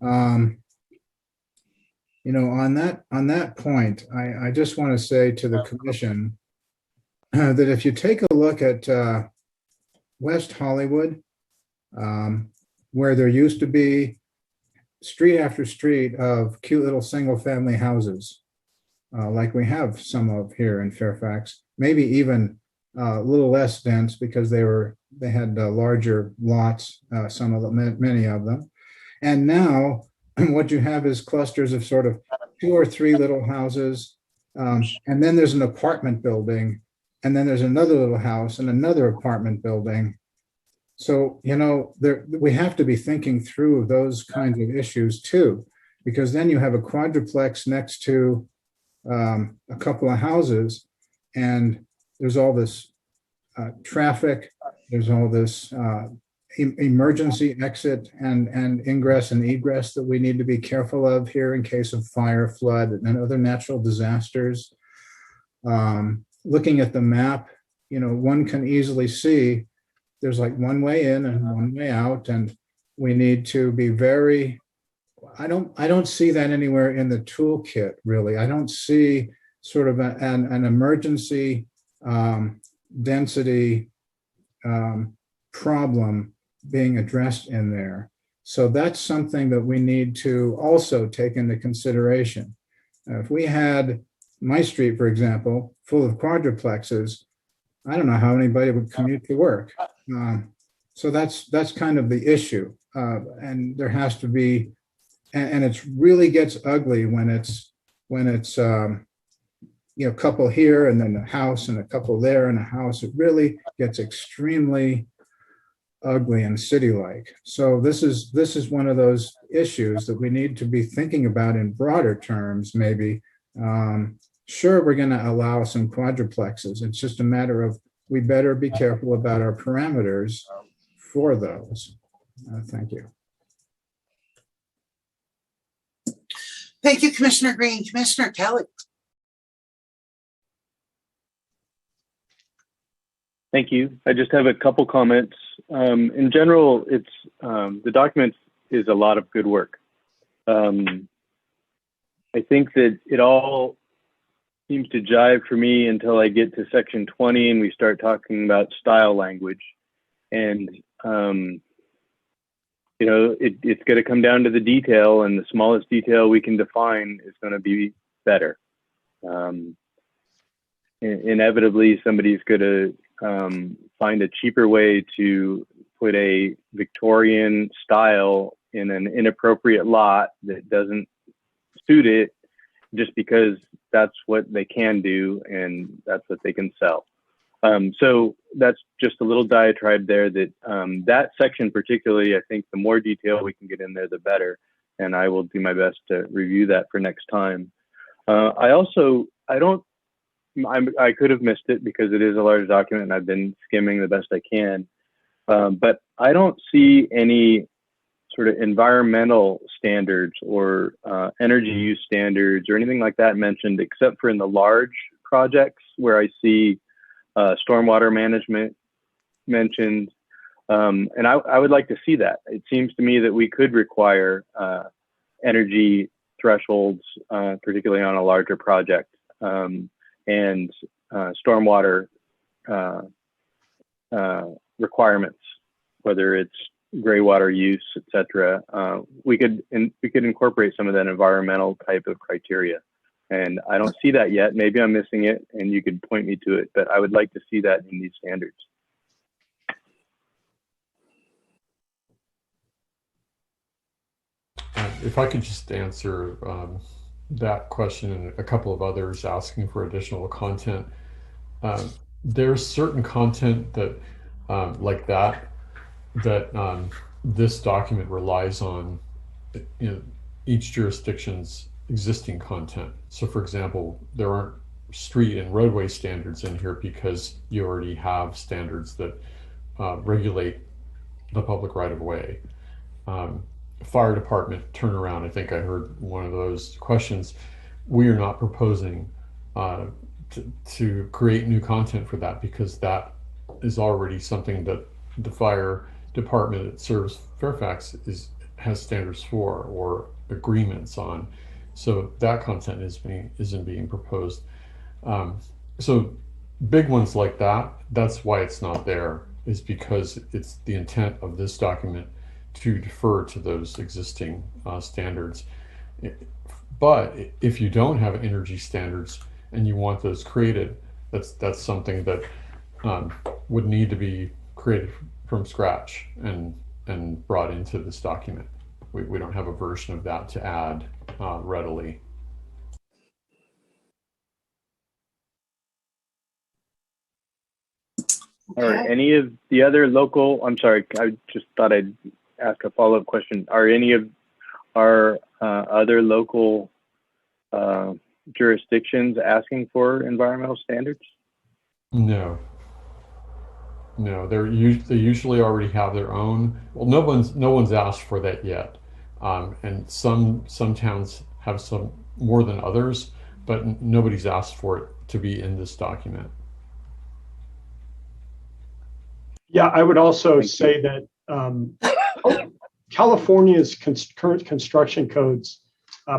On that point, I just want to say to the commission that if you take a look at West Hollywood, where there used to be street after street of cute little single family houses, like we have some of here in Fairfax, maybe even a little less dense because they had larger lots, many of them. And now what you have is clusters of sort of 2 or 3 little houses, and then there's an apartment building, and then there's another little house and another apartment building. So, we have to be thinking through those kinds of issues too, because then you have a quadruplex next to a couple of houses, and there's all this traffic, there's all this emergency exit and ingress and egress that we need to be careful of here in case of fire, flood, and other natural disasters. Looking at the map, one can easily see there's like one way in and one way out, and we need to be very, I don't see that anywhere in the toolkit, really. I don't see sort of an emergency density problem being addressed in there. So that's something that we need to also take into consideration. If we had my street, for example, full of quadruplexes, I don't know how anybody would commute to work. So that's kind of the issue. And there has to be, and it really gets ugly when it's a couple here and then a house and a couple there and a house. It really gets extremely ugly and city-like. So this is one of those issues that we need to be thinking about in broader terms, maybe. Sure, we're going to allow some quadruplexes. It's just a matter of we better be careful about our parameters for those. Thank you. Thank you, Commissioner Green. Commissioner Kelly. Thank you. I just have a couple comments. In general, it's the document is a lot of good work. I think that it all seems to jive for me until I get to section 20 and we start talking about style language. And, it's going to come down to the detail, and the smallest detail we can define is going to be better. Inevitably, somebody's going to find a cheaper way to put a Victorian style in an inappropriate lot that doesn't suit it, just because that's what they can do and that's what they can sell. So that's just a little diatribe there that that section particularly, I think the more detail we can get in there, the better. And I will do my best to review that for next time. I could have missed it because it is a large document and I've been skimming the best I can. But I don't see any sort of environmental standards or energy use standards or anything like that mentioned, except for in the large projects where I see stormwater management mentioned. And I would like to see that. It seems to me that we could require energy thresholds, particularly on a larger project, and stormwater requirements, whether it's gray water use, etc. We could incorporate some of that environmental type of criteria. And I don't see that yet. Maybe I'm missing it and you could point me to it, but I would like to see that in these standards. If I could just answer that question and a couple of others asking for additional content. There's certain content that like that this document relies on each jurisdiction's existing content. So for example, there aren't street and roadway standards in here because you already have standards that regulate the public right of way. Fire department turnaround, I think I heard one of those questions. We are not proposing to create new content for that because that is already something that the fire department that serves Fairfax has standards for or agreements on. So that content isn't being proposed. So big ones like that, that's why it's not there, is because it's the intent of this document to defer to those existing standards. But if you don't have energy standards and you want those created, that's something that would need to be created from scratch and brought into this document. We don't have a version of that to add readily. Are Okay. any of the other local, I'm sorry, I just thought I'd ask a follow-up question. Are any of our other local jurisdictions asking for environmental standards? No, no, they usually already have their own. Well, no one's asked for that yet, and some towns have some more than others, but nobody's asked for it to be in this document. Yeah, I would also say that California's current construction codes,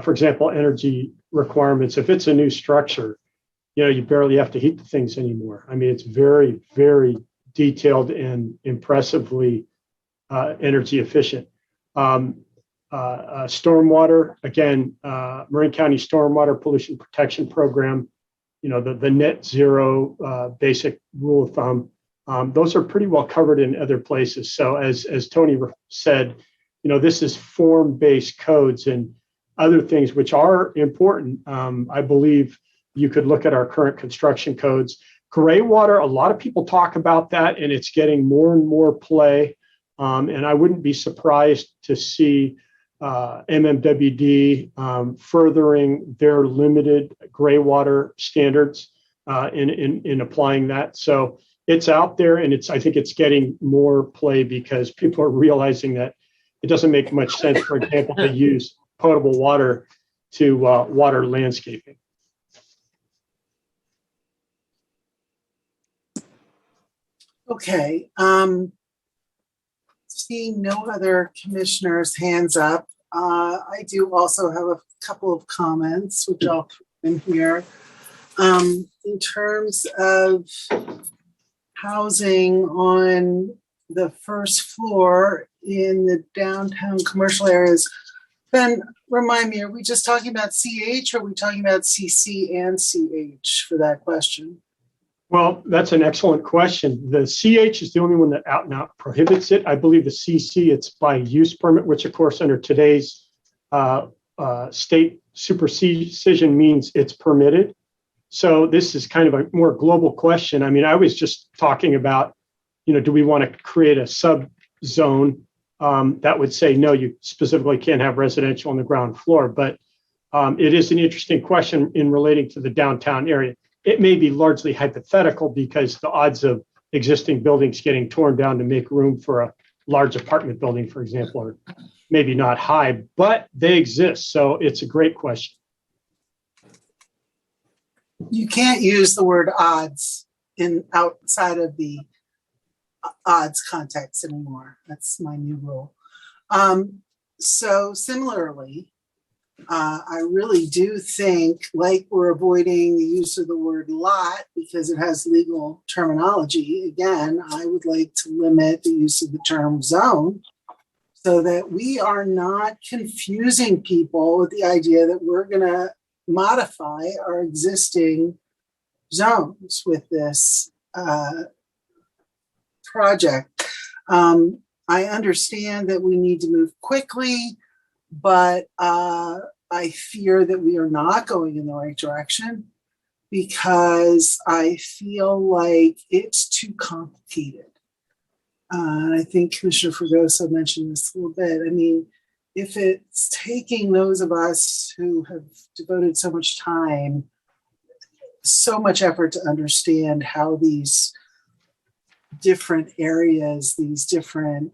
for example, energy requirements, if it's a new structure, you barely have to heat the things anymore. I mean, it's very, very detailed and impressively energy efficient. Stormwater, again, Marin County Stormwater Pollution Protection Program, the net zero basic rule of thumb, those are pretty well covered in other places. So as Tony said, this is form-based codes and other things which are important. I believe you could look at our current construction codes. Gray water, a lot of people talk about that, and it's getting more and more play. And I wouldn't be surprised to see MMWD furthering their limited gray water standards in applying that. So it's out there, and I think it's getting more play because people are realizing that it doesn't make much sense, for example, to use potable water to water landscaping. Okay. Seeing no other commissioners' hands up, I do also have a couple of comments, which I'll throw in here. In terms of housing on the first floor in the downtown commercial areas, Ben, remind me, are we just talking about CH or are we talking about CC and CH for that question? Well, that's an excellent question. The CH is the only one that out and out prohibits it. I believe the CC, it's by use permit, which of course under today's state supersession means it's permitted. So this is kind of a more global question. I mean, I was just talking about, do we want to create a sub zone that would say, no, you specifically can't have residential on the ground floor. But it is an interesting question in relating to the downtown area. It may be largely hypothetical because the odds of existing buildings getting torn down to make room for a large apartment building, for example, are maybe not high, but they exist. So it's a great question. You can't use the word odds outside of the odds context anymore. That's my new rule. So similarly, I really do think, like we're avoiding the use of the word lot because it has legal terminology. Again, I would like to limit the use of the term zone so that we are not confusing people with the idea that we're going to modify our existing zones with this project. I understand that we need to move quickly, but I fear that we are not going in the right direction because I feel like it's too complicated. I think Commissioner Fregoso mentioned this a little bit. I mean, if it's taking those of us who have devoted so much time, so much effort to understand how these different areas, these different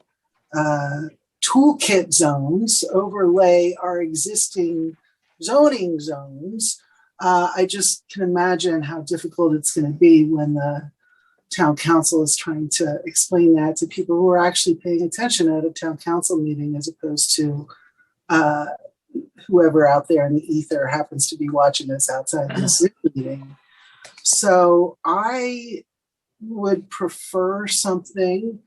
toolkit zones overlay our existing zoning zones, I just can imagine how difficult it's going to be when the town council is trying to explain that to people who are actually paying attention at a town council meeting as opposed to whoever out there in the ether happens to be watching us outside this Zoom meeting. So I would prefer something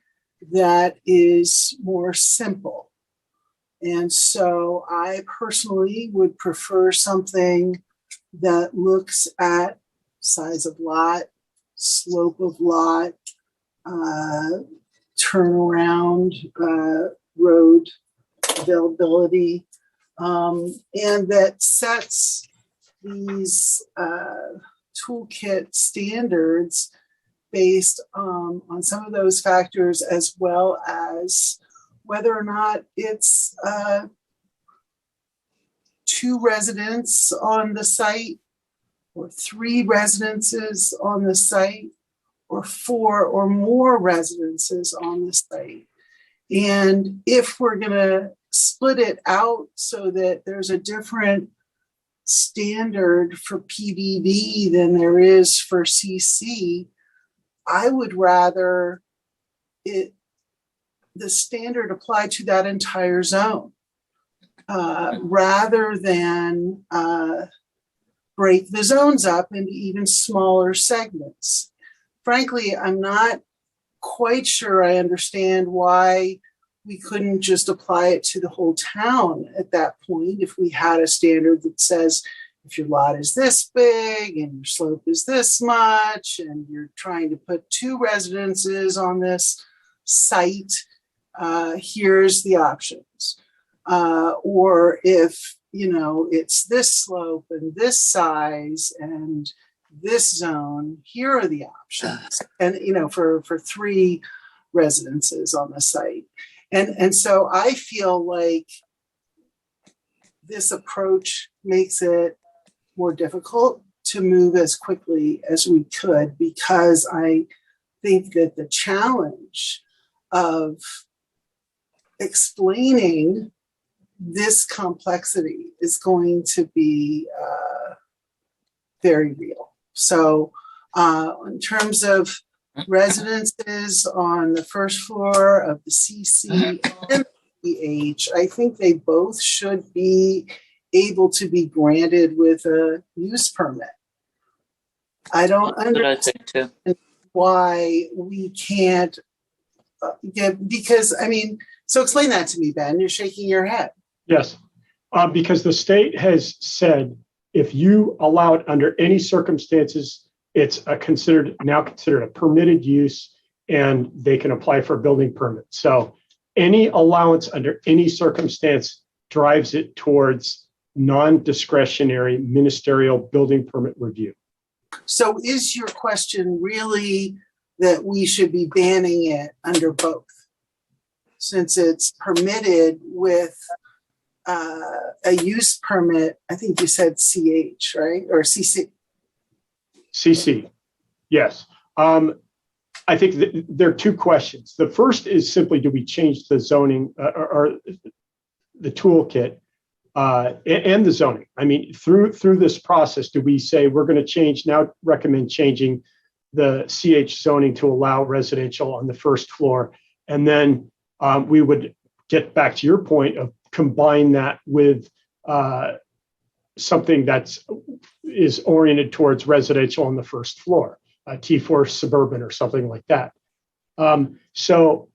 that is more simple. And so I personally would prefer something that looks at size of lot, slope of lot, turnaround, road availability, and that sets these toolkit standards based on some of those factors, as well as whether or not it's 2 residents on the site, or 3 residences on the site, or 4 or more residences on the site. And if we're going to split it out so that there's a different standard for PDD than there is for CC, I would rather the standard apply to that entire zone rather than break the zones up into even smaller segments. Frankly, I'm not quite sure I understand why we couldn't just apply it to the whole town at that point if we had a standard that says if your lot is this big and your slope is this much and you're trying to put 2 residences on this site, here's the options. Or if, it's this slope and this size and this zone, here are the options. And, for 3 residences on the site. And so I feel like this approach makes it more difficult to move as quickly as we could, because I think that the challenge of explaining this complexity is going to be very real. So in terms of residences on the first floor of the CC and the PH, I think they both should be able to be granted with a use permit. I don't understand why we can't because, so explain that to me, Ben. You're shaking your head. Yes, because the state has said if you allow it under any circumstances, it's considered a permitted use, and they can apply for a building permit. So any allowance under any circumstance drives it towards non-discretionary ministerial building permit review. So is your question really that we should be banning it under both, since it's permitted with a use permit? I think you said CH, right? Or CC. CC, yes. I think there are 2 questions. The first is simply, do we change the zoning or the toolkit and the zoning? Through this process, do we say we're going to recommend changing the CH zoning to allow residential on the first floor? And then we would get back to your point of combine that with something is oriented towards residential on the first floor, T4 suburban or something like that. So,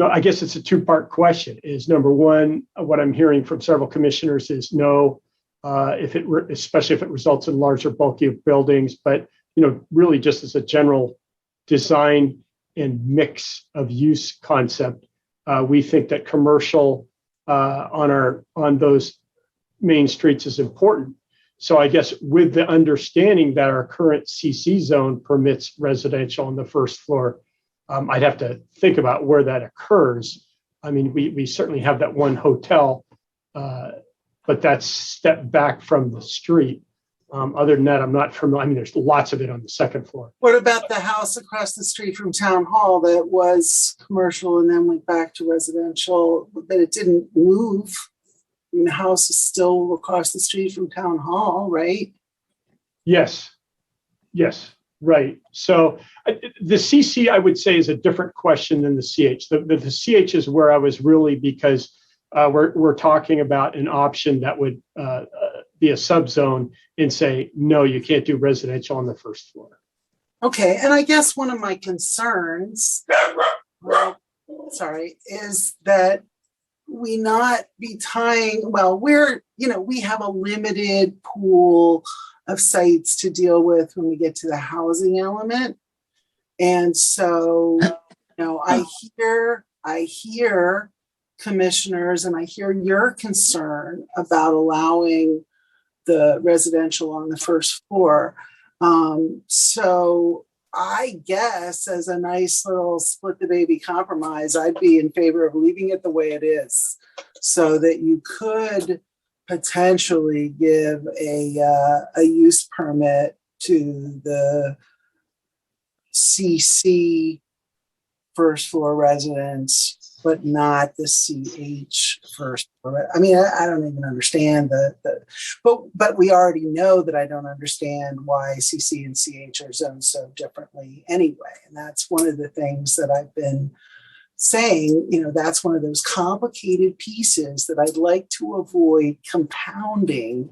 I guess it's a 2-part question. Is number one, what I'm hearing from several commissioners is no, especially if it results in larger, bulky buildings, but really just as a general design and mix of use concept, we think that commercial on those main streets is important. So I guess with the understanding that our current CC zone permits residential on the first floor, I'd have to think about where that occurs. We certainly have that one hotel, but that's stepped back from the street. Other than that, I'm not familiar. There's lots of it on the second floor. What about the house across the street from Town Hall that was commercial and then went back to residential, but it didn't move? The house is still across the street from Town Hall, right? Yes, right. So the CC, I would say, is a different question than the CH. The CH is where I was really, because we're talking about an option that would be a subzone and say, no, you can't do residential on the first floor. Okay, and I guess one of my concerns, is that we not be tying, we have a limited pool of sites to deal with when we get to the housing element. And so, I hear commissioners, and I hear your concern about allowing the residential on the first floor. So I guess as a nice little split the baby compromise, I'd be in favor of leaving it the way it is, so that you could potentially give a use permit to the CC first floor residence, but not the CH first floor. I mean, I don't even understand but we already know that I don't understand why CC and CH are zoned so differently anyway. And that's one of the things that I've been saying, that's one of those complicated pieces that I'd like to avoid compounding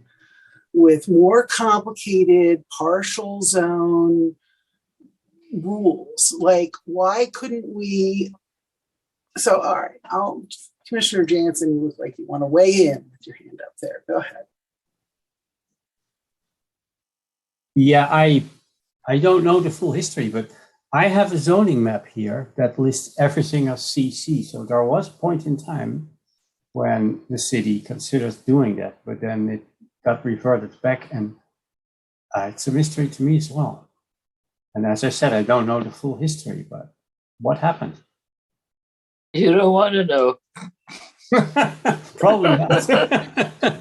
with more complicated partial zone rules. Like, why couldn't we? So, all right, Commissioner Jansen, you look like you want to weigh in with your hand up there. Go ahead. Yeah, I don't know the full history, but I have a zoning map here that lists everything as CC. So there was a point in time when the city considered doing that, but then it got reverted back, and it's a mystery to me as well. And as I said, I don't know the full history, but what happened? You don't want to know. Probably not.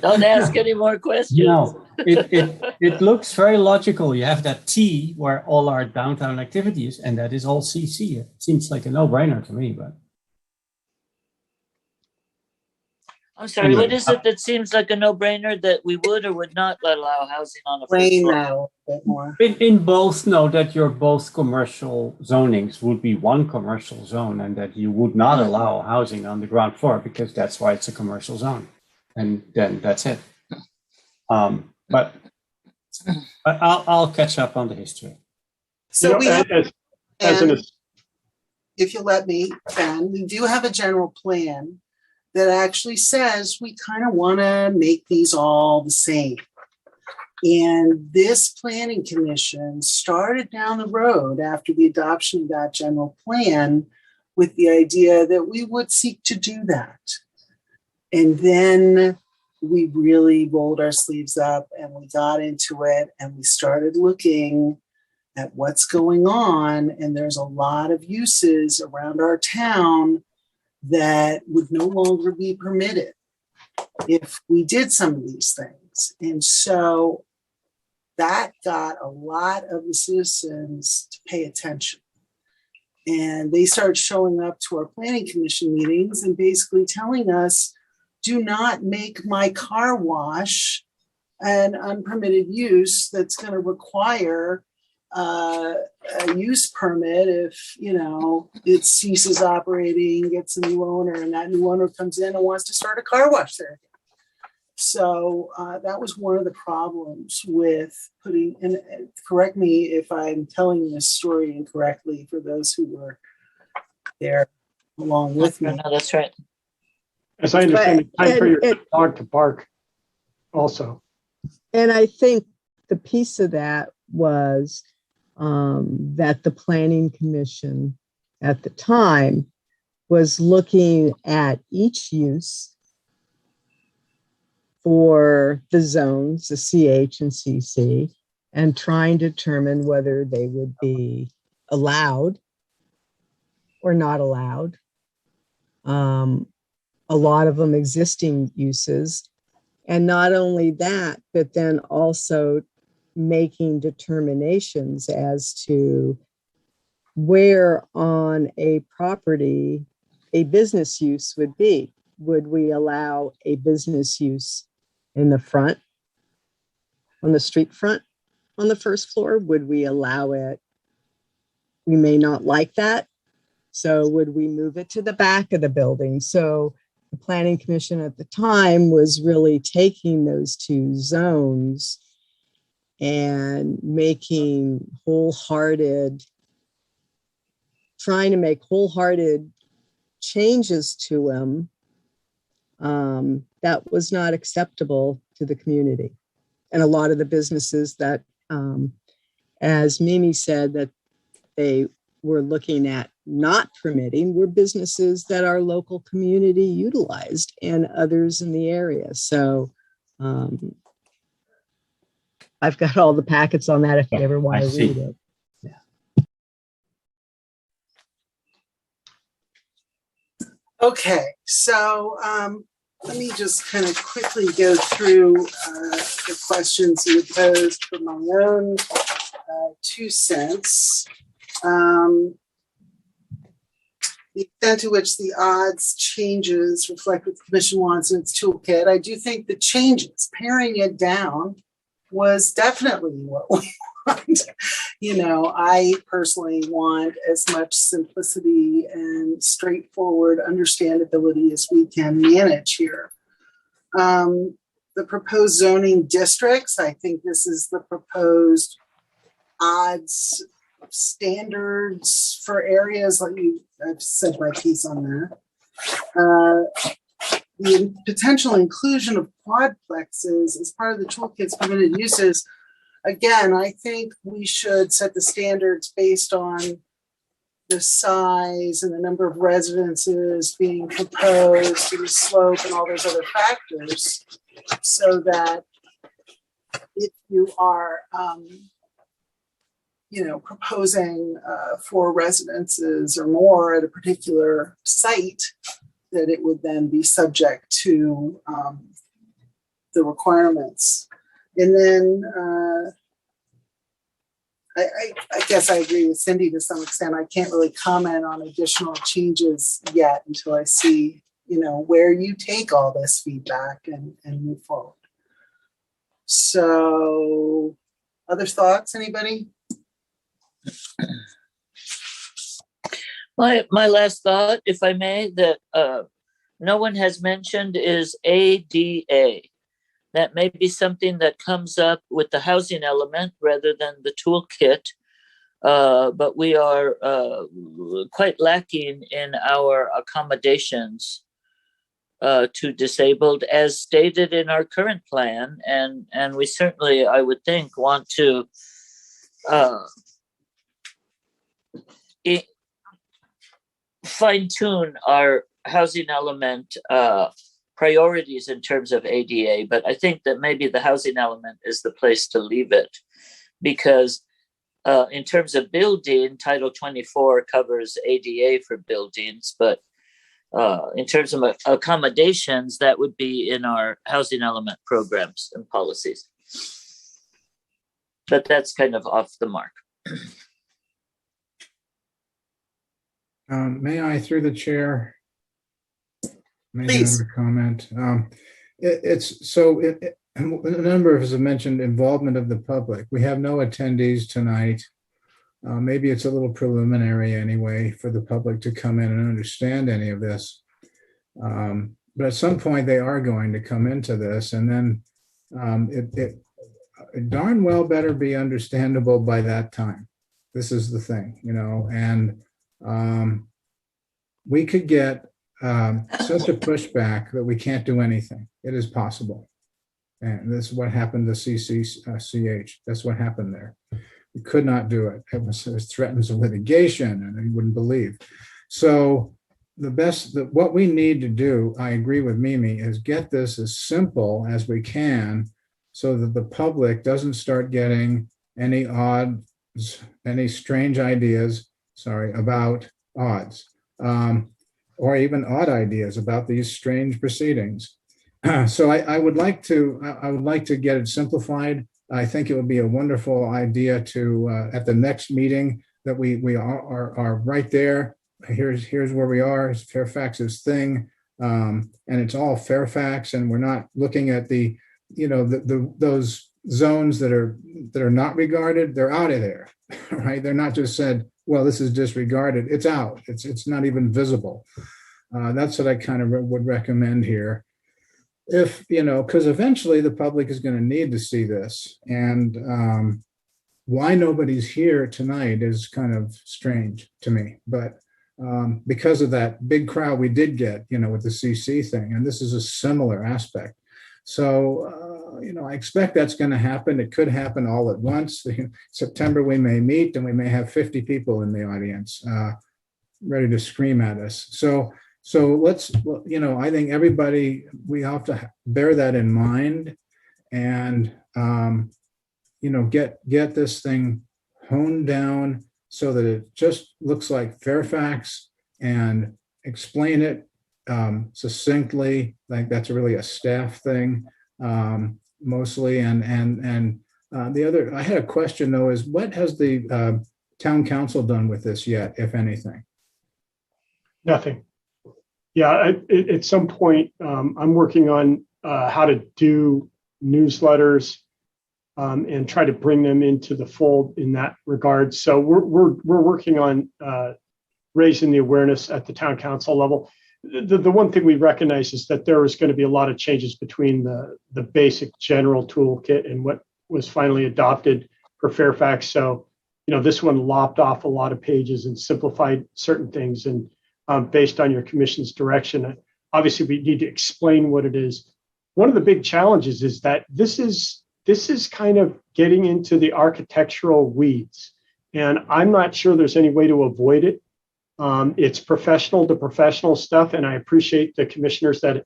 Don't ask any more questions. No, it looks very logical. You have that T where all our downtown activity is, and that is all CC. It seems like a no-brainer to me, but. I'm sorry, Anyway, what is it that seems like a no-brainer that we would or would not allow housing on the first Explain floor? that a little bit more. In both, know that your both commercial zonings would be one commercial zone, and that you would not allow housing on the ground floor because that's why it's a commercial zone, and then that's it. But I'll catch up on the history. So we have, as an if you let me, Ben, we do have a general plan that actually says we kind of want to make these all the same. And this planning commission started down the road after the adoption of that general plan with the idea that we would seek to do that. And then we really rolled our sleeves up and we got into it and we started looking at what's going on. And there's a lot of uses around our town that would no longer be permitted if we did some of these things. And so that got a lot of the citizens to pay attention. And they started showing up to our planning commission meetings and basically telling us, do not make my car wash an unpermitted use that's going to require a use permit if, it ceases operating, gets a new owner, and that new owner comes in and wants to start a car wash there. So that was one of the problems with putting, and correct me if I'm telling this story incorrectly for those who were there along with me. No, that's right. As I understand it, time for your dog to bark also. And I think the piece of that was that the Planning Commission at the time was looking at each use for the zones, the CH and CC, and trying to determine whether they would be allowed or not allowed. A lot of them existing uses. And not only that, but then also making determinations as to where on a property a business use would be. Would we allow a business use in the front, on the street front, on the first floor? Would we allow it? We may not like that. So would we move it to the back of the building? So the Planning Commission at the time was really taking those two zones and trying to make wholehearted changes to them that was not acceptable to the community. And a lot of the businesses that, as Mimi said, that they were looking at not permitting were businesses that our local community utilized and others in the area. So I've got all the packets on that if you ever want to read it. Yeah. Okay, so let me just kind of quickly go through the questions you posed for my own 2 cents. The extent to which the odds changes reflect what the commission wants in its toolkit. I do think the changes, paring it down, was definitely what we want. I personally want as much simplicity and straightforward understandability as we can manage here. The proposed zoning districts, I think this is the proposed odds standards for areas. I've said my piece on that. The potential inclusion of quadplexes as part of the toolkit's permitted uses. Again, I think we should set the standards based on the size and the number of residences being proposed and the slope and all those other factors, so that if you are proposing 4 residences or more at a particular site, that it would then be subject to the requirements. And then I guess I agree with Cindy to some extent. I can't really comment on additional changes yet until I see, where you take all this feedback and move forward. So, other thoughts, anybody? My last thought, if I may, that no one has mentioned is ADA. That may be something that comes up with the housing element rather than the toolkit, but we are quite lacking in our accommodations to disabled as stated in our current plan, and we certainly, I would think, want to fine-tune our housing element priorities in terms of ADA, but I think that maybe the housing element is the place to leave it, because in terms of building, Title 24 covers ADA for buildings, but in terms of accommodations, that would be in our housing element programs and policies. But that's kind of off the mark. May I, through the chair, make Please. another comment? A number of us have mentioned involvement of the public. We have no attendees tonight. Maybe it's a little preliminary anyway for the public to come in and understand any of this. But at some point they are going to come into this, and then it darn well better be understandable by that time. This is the thing, and we could get such a pushback that we can't do anything. It is possible. And this is what happened to CCCH. That's what happened there. We could not do it. It was threatens of litigation, and you wouldn't believe. So what we need to do, I agree with Mimi, is get this as simple as we can so that the public doesn't start getting any strange ideas, about odds, or even odd ideas about these strange proceedings. So I would like to get it simplified. I think it would be a wonderful idea to at the next meeting that we are right there. Here's where we are. It's Fairfax's thing, and it's all Fairfax, and we're not looking at those zones that are not regarded. They're out of there, right? They're not just said, well, this is disregarded. It's out. It's not even visible. That's what I kind of would recommend here. If, because eventually the public is going to need to see this. And why nobody's here tonight is kind of strange to me. But because of that big crowd we did get, with the CC thing, and this is a similar aspect. So, I expect that's going to happen. It could happen all at once. September, we may meet and we may have 50 people in the audience ready to scream at us. So let's, I think everybody, we have to bear that in mind and, get this thing honed down so that it just looks like Fairfax, and explain it succinctly, like that's really a staff thing mostly. And the other, I had a question though, is what has the town council done with this yet, if anything? Nothing. Yeah, at some point, I'm working on how to do newsletters and try to bring them into the fold in that regard. So we're working on raising the awareness at the town council level. The one thing we recognize is that there is going to be a lot of changes between the basic general toolkit and what was finally adopted for Fairfax. So, this one lopped off a lot of pages and simplified certain things. And based on your commission's direction, obviously we need to explain what it is. One of the big challenges is that this is kind of getting into the architectural weeds, and I'm not sure there's any way to avoid it. It's professional to professional stuff, and I appreciate the commissioners that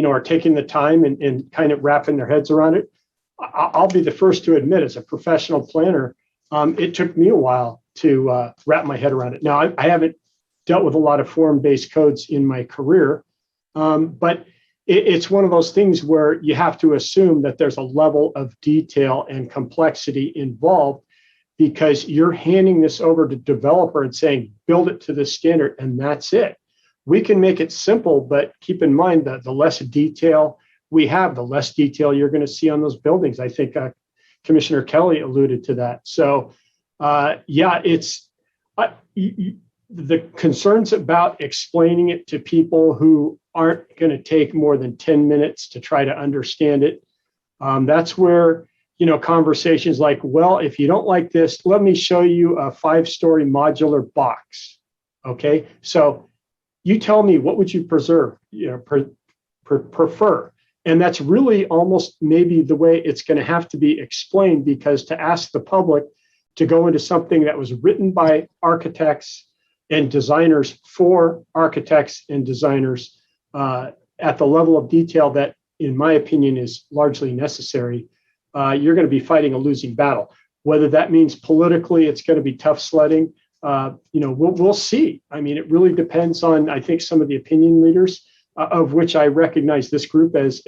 are taking the time and kind of wrapping their heads around it. I'll be the first to admit, as a professional planner, it took me a while to wrap my head around it. Now, I haven't dealt with a lot of form-based codes in my career, but it's one of those things where you have to assume that there's a level of detail and complexity involved, because you're handing this over to developer and saying, build it to this standard, and that's it. We can make it simple, but keep in mind that the less detail we have, the less detail you're going to see on those buildings. I think Commissioner Kelly alluded to that. So, it's the concerns about explaining it to people who aren't going to take more than 10 minutes to try to understand it. That's where conversations like, well, if you don't like this, let me show you a 5-story modular box. Okay, so you tell me, what would you prefer? And that's really almost maybe the way it's going to have to be explained, because to ask the public to go into something that was written by architects and designers for architects and designers at the level of detail that, in my opinion, is largely necessary, you're going to be fighting a losing battle. Whether that means politically it's going to be tough sledding, we'll see. I mean, it really depends on, I think, some of the opinion leaders, of which I recognize this group as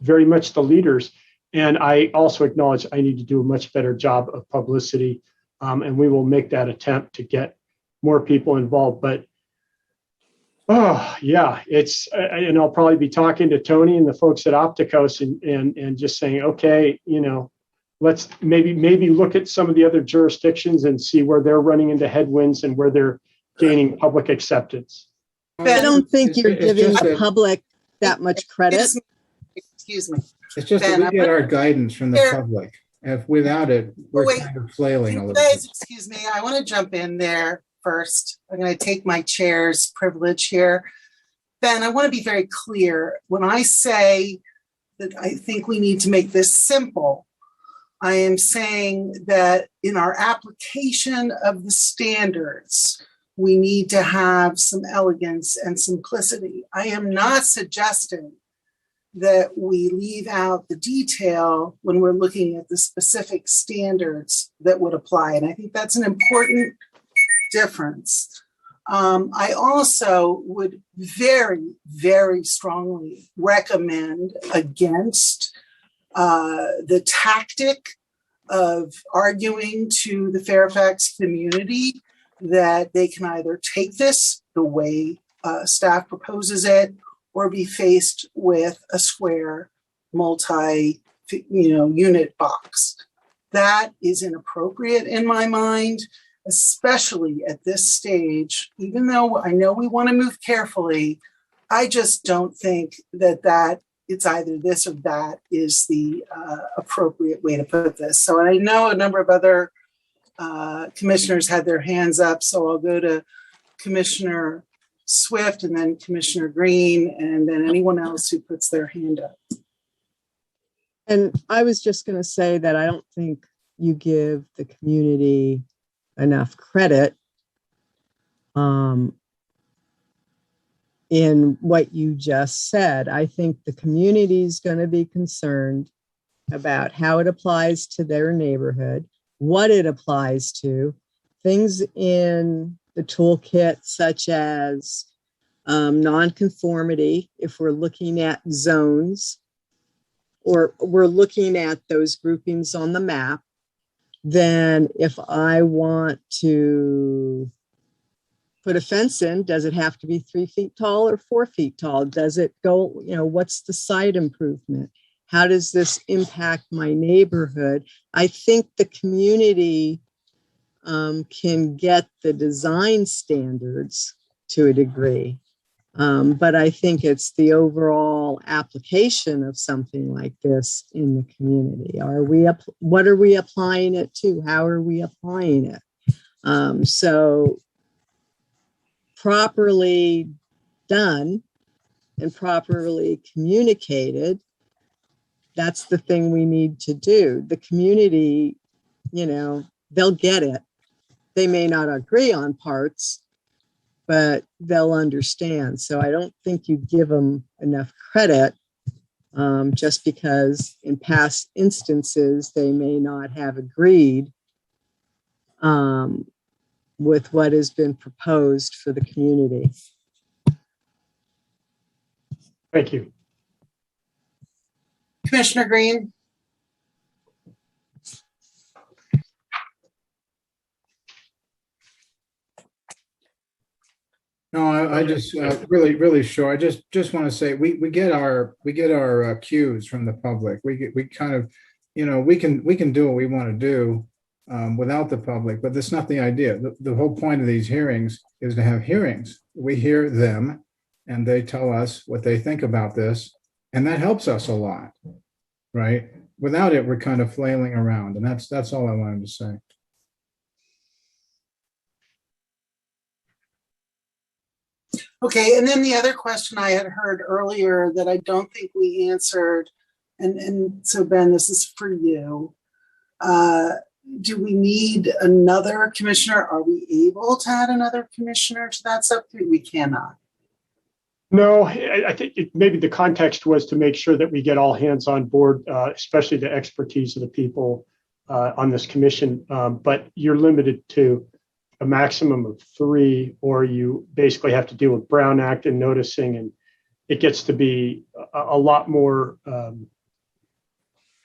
very much the leaders. And I also acknowledge I need to do a much better job of publicity, and we will make that attempt to get more people involved. But and I'll probably be talking to Tony and the folks at Opticos and just saying, okay, let's maybe look at some of the other jurisdictions and see where they're running into headwinds and where they're gaining public acceptance. I don't think you're giving the public that much credit. Excuse me. It's just that we get our guidance from the public. If without it, we're kind of flailing a little bit. Excuse me, I want to jump in there first. I'm going to take my chair's privilege here. Ben, I want to be very clear. When I say that I think we need to make this simple, I am saying that in our application of the standards, we need to have some elegance and simplicity. I am not suggesting that we leave out the detail when we're looking at the specific standards that would apply. And I think that's an important difference. I also would very, very strongly recommend against the tactic of arguing to the Fairfax community that they can either take this the way staff proposes it, or be faced with a square multi-unit box. That is inappropriate in my mind, especially at this stage. Even though I know we want to move carefully, I just don't think that it's either this or that is the appropriate way to put this. So I know a number of other commissioners had their hands up, so I'll go to Commissioner Swift and then Commissioner Green and then anyone else who puts their hand up. And I was just going to say that I don't think you give the community enough credit in what you just said. I think the community is going to be concerned about how it applies to their neighborhood, what it applies to, things in the toolkit, such as nonconformity, if we're looking at zones or we're looking at those groupings on the map, then if I want to put a fence in, does it have to be 3 feet tall or 4 feet tall? Does it go, what's the site improvement? How does this impact my neighborhood? I think the community can get the design standards to a degree. But I think it's the overall application of something like this in the community. What are we applying it to? How are we applying it? So properly done and properly communicated, that's the thing we need to do. The community, they'll get it. They may not agree on parts, but they'll understand. So I don't think you give them enough credit just because in past instances, they may not have agreed with what has been proposed for the community. Thank you. Commissioner Green? No, I just really short. I just want to say we get our cues from the public. We kind of, we can do what we want to do without the public, but that's not the idea. The whole point of these hearings is to have hearings. We hear them, and they tell us what they think about this, and that helps us a lot, right? Without it, we're kind of flailing around, and that's all I wanted to say. Okay, and then the other question I had heard earlier that I don't think we answered, and so Ben, this is for you. Do we need another commissioner? Are we able to add another commissioner to that subcommittee? We cannot. No, I think maybe the context was to make sure that we get all hands on board, especially the expertise of the people on this commission. But you're limited to a maximum of 3, or you basically have to deal with Brown Act and noticing, and it gets to be a lot more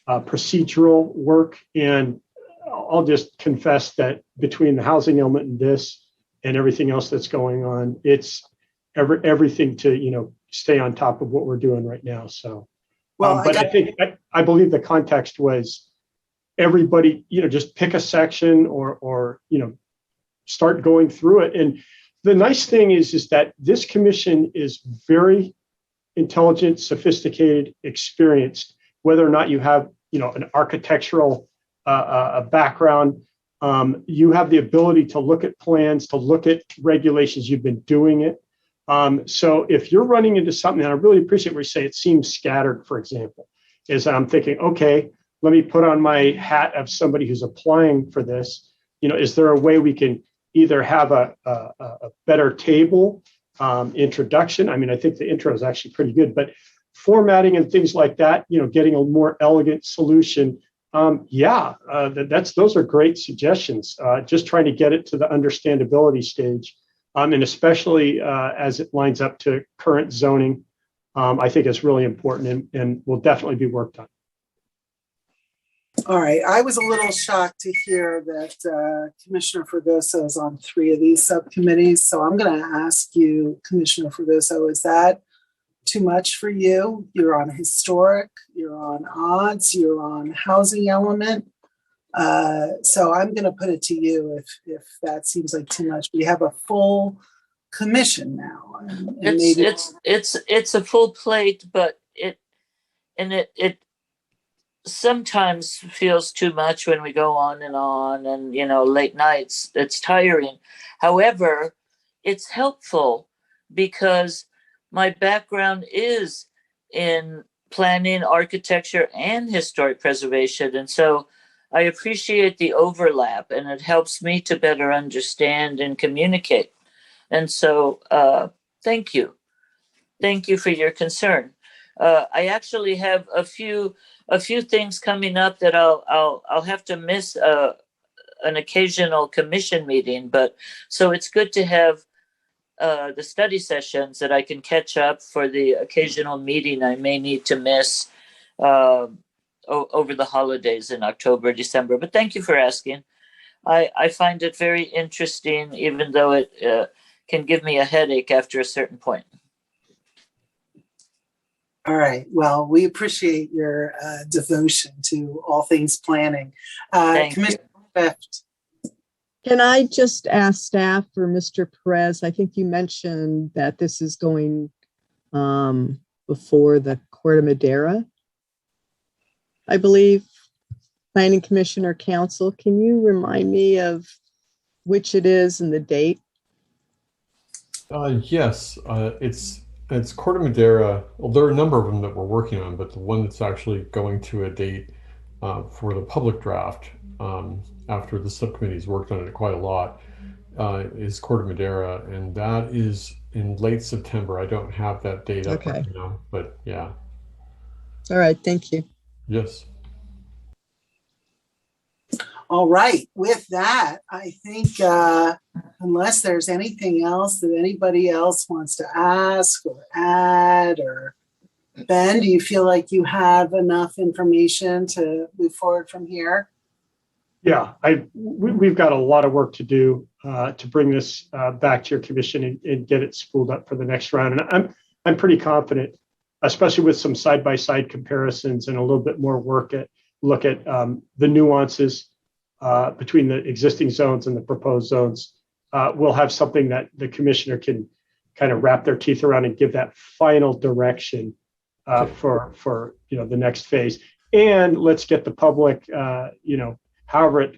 procedural work. And I'll just confess that between the housing element and this and everything else that's going on, it's everything to stay on top of what we're doing right now. So, but I believe the context was everybody, just pick a section or start going through it. And the nice thing is that this commission is very intelligent, sophisticated, experienced, whether or not you have, an architectural background. You have the ability to look at plans, to look at regulations. You've been doing it. So if you're running into something, and I really appreciate what you say, it seems scattered, for example, is I'm thinking, okay, let me put on my hat of somebody who's applying for this. Is there a way we can either have a better table introduction? I mean, I think the intro is actually pretty good, but formatting and things like that, getting a more elegant solution. Those are great suggestions. Just trying to get it to the understandability stage. And especially as it lines up to current zoning, I think it's really important and will definitely be worked on. All right, I was a little shocked to hear that Commissioner Fregoso is on 3 of these subcommittees. So I'm going to ask you, Commissioner Fregoso, is that too much for you? You're on historic, you're on odds, you're on housing element. So I'm going to put it to you if that seems like too much. We have a full commission now. And it's a full plate, but it sometimes feels too much when we go on and late nights. It's tiring. However, it's helpful because my background is in planning, architecture, and historic preservation, and so I appreciate the overlap, and it helps me to better understand and communicate. And so thank you for your concern. I actually have a few things coming up that I'll have to miss an occasional commission meeting, but so it's good to have the study sessions that I can catch up for the occasional meeting I may need to miss over the holidays in October, December. But thank you for asking. I find it very interesting, even though it can give me a headache after a certain point. All right. Well, we appreciate your devotion to all things planning. Commissioner Swift. Can I just ask staff for Mr. Perez? I think you mentioned that this is going before the Court of Madera, I believe. Planning Commission or Council. Can you remind me of which it is and the date? Yes, it's Court of Madera. Well, there are a number of them that we're working on, but the one that's actually going to a date for the public draft after the subcommittee's worked on it quite a lot is Court of Madera, and that is in late September. I don't have that date up right now, but yeah. All right, thank you. Yes. All right. With that, I think unless there's anything else that anybody else wants to ask or add, or Ben, do you feel like you have enough information to move forward from here? Yeah, we've got a lot of work to do to bring this back to your commission and get it spooled up for the next round. And I'm pretty confident, especially with some side-by-side comparisons and a little bit more look at the nuances between the existing zones and the proposed zones. We'll have something that the commissioner can kind of wrap their teeth around and give that final direction for the next phase. And let's get the public,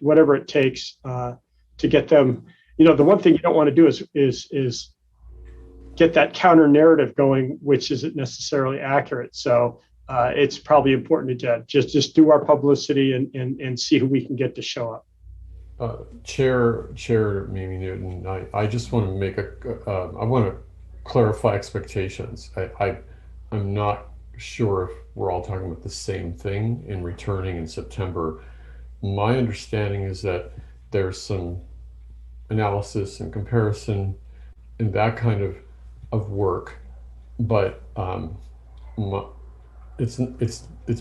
whatever it takes to get them. The one thing you don't want to do is get that counter narrative going, which isn't necessarily accurate. So it's probably important to just do our publicity and see who we can get to show up. Chair Mimi Newton, I just want to make I want to clarify expectations. I'm not sure if we're all talking about the same thing in returning in September. My understanding is that there's some analysis and comparison and that kind of work, but it's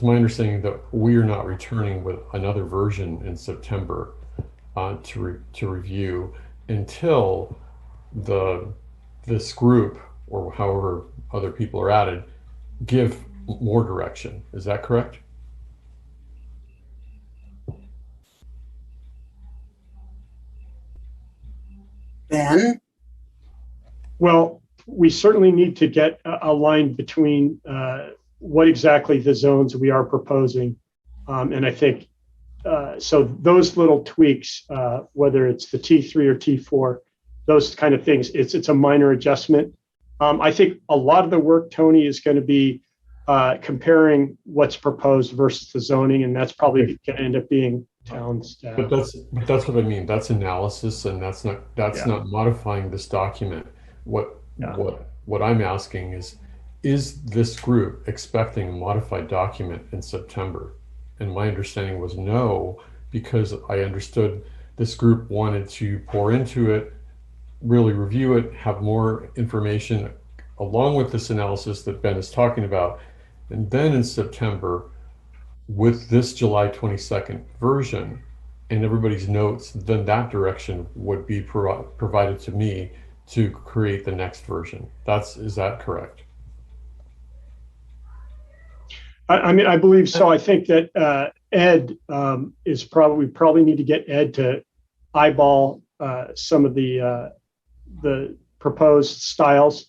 my understanding that we are not returning with another version in September to review until this group, or however other people are added, give more direction. Is that correct? Ben? Well, we certainly need to get a line between what exactly the zones we are proposing. And I think, so those little tweaks, whether it's the T3 or T4, those kind of things, it's a minor adjustment. I think a lot of the work, Tony, is going to be comparing what's proposed versus the zoning, and that's probably going to end up being town staff. But that's what I mean. That's analysis, and that's not modifying this document. What I'm asking is this group expecting a modified document in September? And my understanding was no, because I understood this group wanted to pour into it, really review it, have more information along with this analysis that Ben is talking about. And then in September, with this July 22nd version and everybody's notes, then that direction would be provided to me to create the next version. Is that correct? I mean, I believe so. I think that Ed is probably need to get Ed to eyeball some of the proposed styles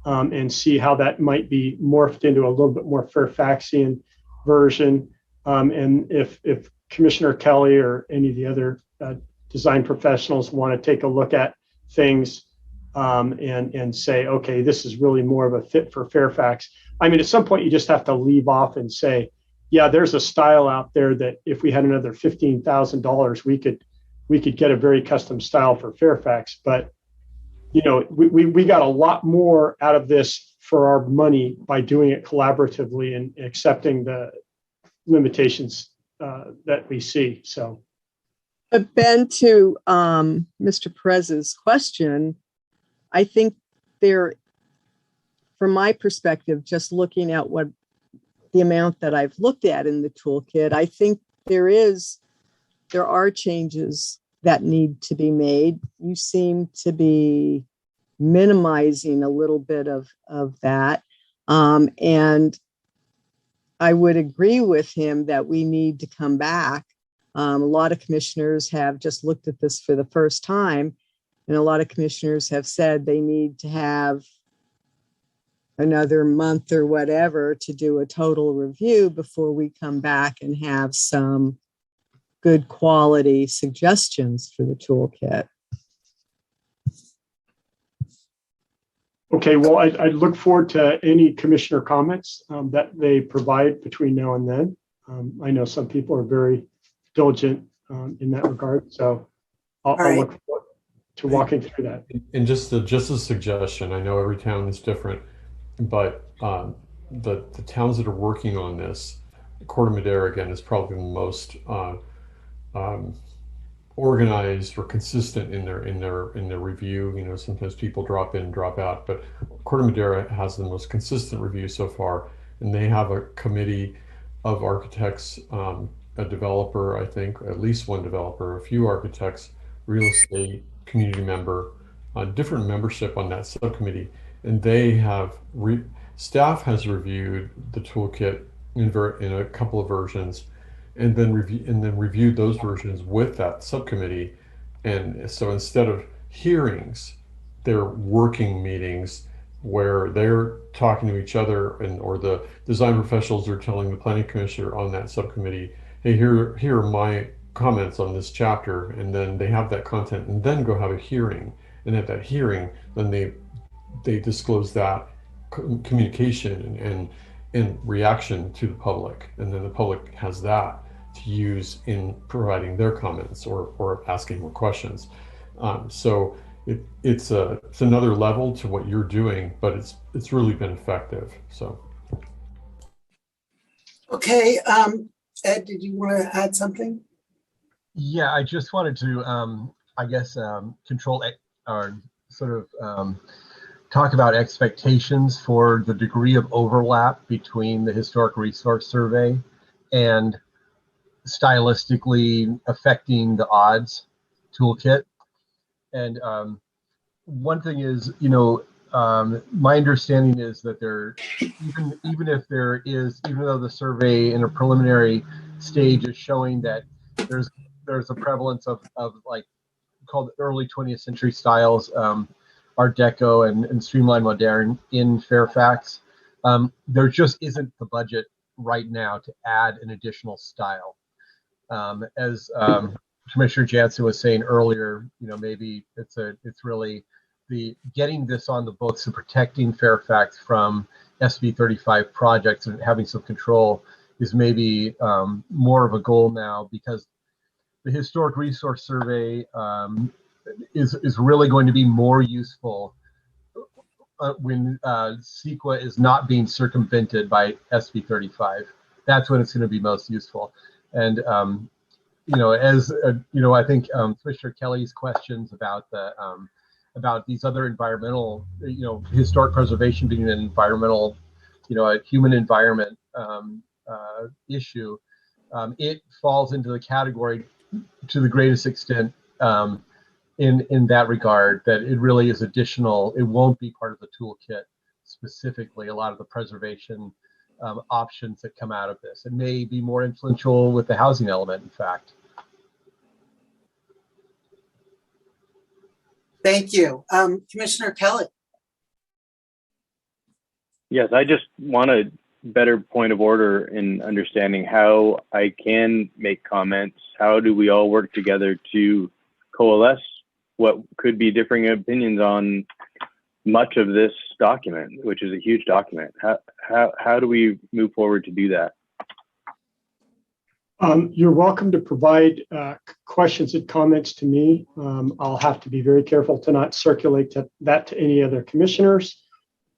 and see how that might be morphed into a little bit more Fairfaxian version. And if Commissioner Kelly or any of the other design professionals want to take a look at things and say, okay, this is really more of a fit for Fairfax. I mean, at some point you just have to leave off and say, yeah, there's a style out there that if we had another $15,000, we could get a very custom style for Fairfax. But we got a lot more out of this for our money by doing it collaboratively and accepting the limitations that we see. So, but Ben, to Mr. Perez's question, I think there, from my perspective, just looking at what the amount that I've looked at in the toolkit, I think there are changes that need to be made. You seem to be minimizing a little bit of that. And I would agree with him that we need to come back. A lot of commissioners have just looked at this for the first time, and a lot of commissioners have said they need to have another month or whatever to do a total review before we come back and have some good quality suggestions for the toolkit. Okay, well, I look forward to any commissioner comments that they provide between now and then. I know some people are very diligent in that regard, so I'll look forward to walking through that. And just a suggestion, I know every town is different, but the towns that are working on this, Corte Madera again is probably the most organized or consistent in their review. You know, sometimes people drop in, drop out, but Corte Madera has the most consistent review so far, and they have a committee of architects, a developer, I think, at least one developer, a few architects, real estate, community member, different membership on that subcommittee, and they have staff has reviewed the toolkit in a couple of versions, and then reviewed those versions with that subcommittee. And so instead of hearings, they're working meetings where they're talking to each other, or the design professionals are telling the planning commissioner on that subcommittee, hey, here are my comments on this chapter, and then they have that content and then go have a hearing. And at that hearing, then they disclose that communication and reaction to the public, and then the public has that to use in providing their comments or asking more questions. So it's another level to what you're doing, but it's really been effective. So Okay, Ed, did you want to add something? Yeah, I just wanted to, I guess, control or sort of talk about expectations for the degree of overlap between the historic resource survey and stylistically affecting the odds toolkit. And one thing is, you know, my understanding is that there, even if there is, even though the survey in a preliminary stage is showing that there's a prevalence of like called early 20th century styles, Art Deco and streamlined modern in Fairfax, there just isn't the budget right now to add an additional style. As Commissioner Jansen was saying earlier, you know, maybe it's really the getting this on the books and protecting Fairfax from SB 35 projects and having some control is maybe more of a goal now, because the historic resource survey is really going to be more useful when CEQA is not being circumvented by SB 35. That's when it's going to be most useful. And you know, as you know, I think Commissioner Kelly's questions about the about these other environmental, you know, historic preservation being an environmental, you know, a human environment issue, it falls into the category to the greatest extent in that regard, that it really is additional. It won't be part of the toolkit specifically. A lot of the preservation options that come out of this, it may be more influential with the housing element, in fact. Thank you. Commissioner Kelly. Yes, I just want a better point of order in understanding how I can make comments. How do we all work together to coalesce what could be differing opinions on much of this document, which is a huge document? How do we move forward to do that? You're welcome to provide questions and comments to me. I'll have to be very careful to not circulate that to any other commissioners,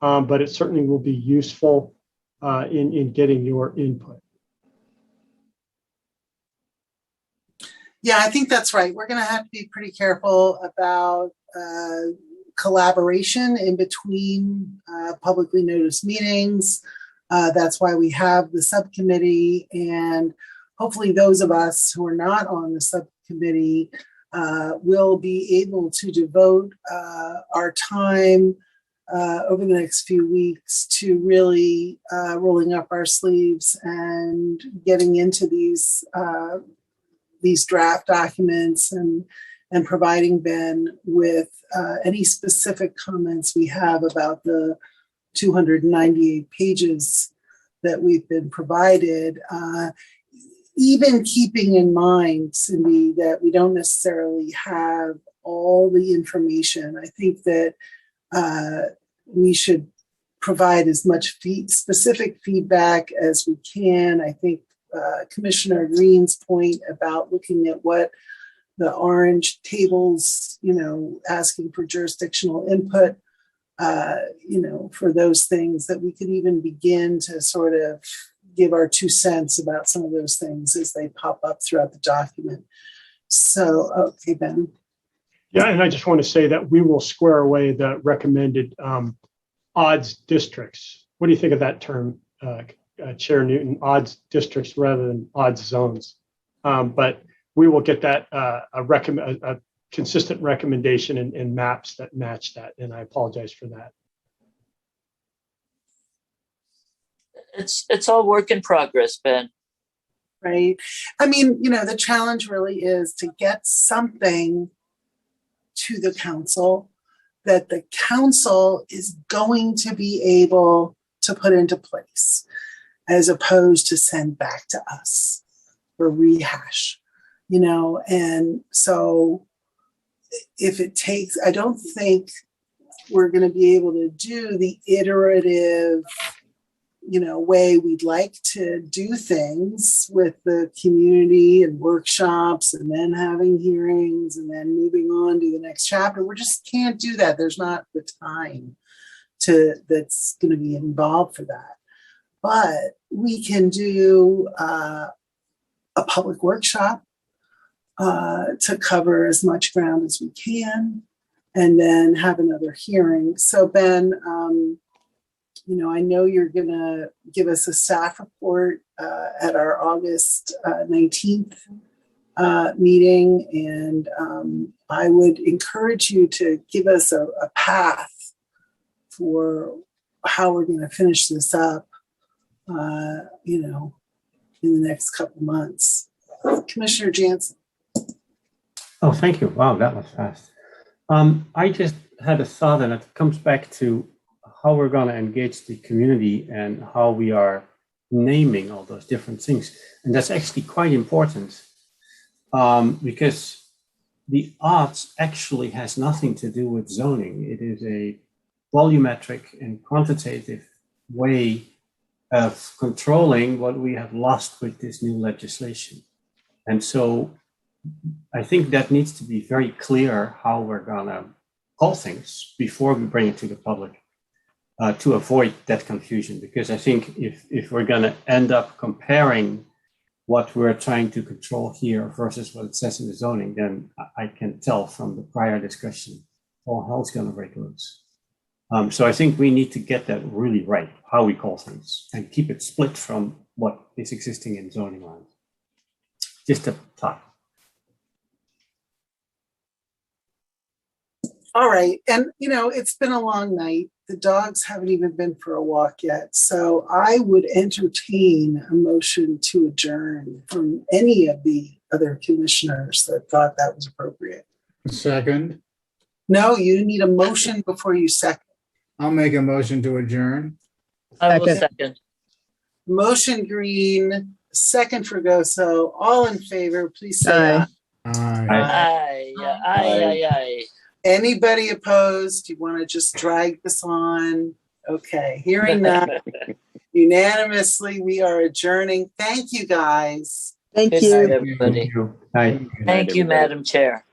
but it certainly will be useful in getting your input. Yeah, I think that's right. We're going to have to be pretty careful about collaboration in between publicly noticed meetings. That's why we have the subcommittee, and hopefully those of us who are not on the subcommittee will be able to devote our time over the next few weeks to really rolling up our sleeves and getting into these draft documents and providing Ben with any specific comments we have about the 298 pages that we've been provided, even keeping in mind, Cindy, that we don't necessarily have all the information. I think that we should provide as much specific feedback as we can. I think Commissioner Green's point about looking at what the orange tables, asking for jurisdictional input, for those things, that we could even begin to sort of give our 2 cents about some of those things as they pop up throughout the document. So, okay, Ben. Yeah, and I just want to say that we will square away the recommended odds districts. What do you think of that term, Chair Newton? Odds districts rather than odds zones. But we will get that a consistent recommendation in maps that match that, and I apologize for that. It's all work in progress, Ben. Right. I mean, the challenge really is to get something to the council that the council is going to be able to put into place, as opposed to send back to us for rehash, and so if it takes, I don't think we're going to be able to do the iterative, way we'd like to do things with the community and workshops and then having hearings and then moving on to the next chapter. We just can't do that. There's not the time that's going to be involved for that. But we can do a public workshop to cover as much ground as we can, and then have another hearing. So Ben, I know you're going to give us a staff report at our August 19th meeting, and I would encourage you to give us a path for how we're going to finish this up, in the next couple months. Commissioner Jansen. Oh, thank you. Wow, that was fast. I just had a thought, and it comes back to how we're going to engage the community and how we are naming all those different things. And that's actually quite important, because the odds actually has nothing to do with zoning. It is a volumetric and quantitative way of controlling what we have lost with this new legislation. And so I think that needs to be very clear how we're going to call things before we bring it to the public, to avoid that confusion. Because I think if we're going to end up comparing what we're trying to control here versus what it says in the zoning, then I can tell from the prior discussion, all hell's going to break loose. So I think we need to get that really right, how we call things, and keep it split from what is existing in zoning land. Just a thought. All right. And, it's been a long night. The dogs haven't even been for a walk yet. So I would entertain a motion to adjourn from any of the other commissioners that thought that was appropriate. Second. No, you need a motion before you second. I'll make a motion to adjourn. I will second. Motion Green, second Fregoso. All in favor, please say aye. Aye. Aye. Anybody opposed? You want to just drag this on? Okay, hearing that unanimously, we are adjourning. Thank you, guys. Thank Good you. night, everybody. Aye. Thank you, Madam Chair.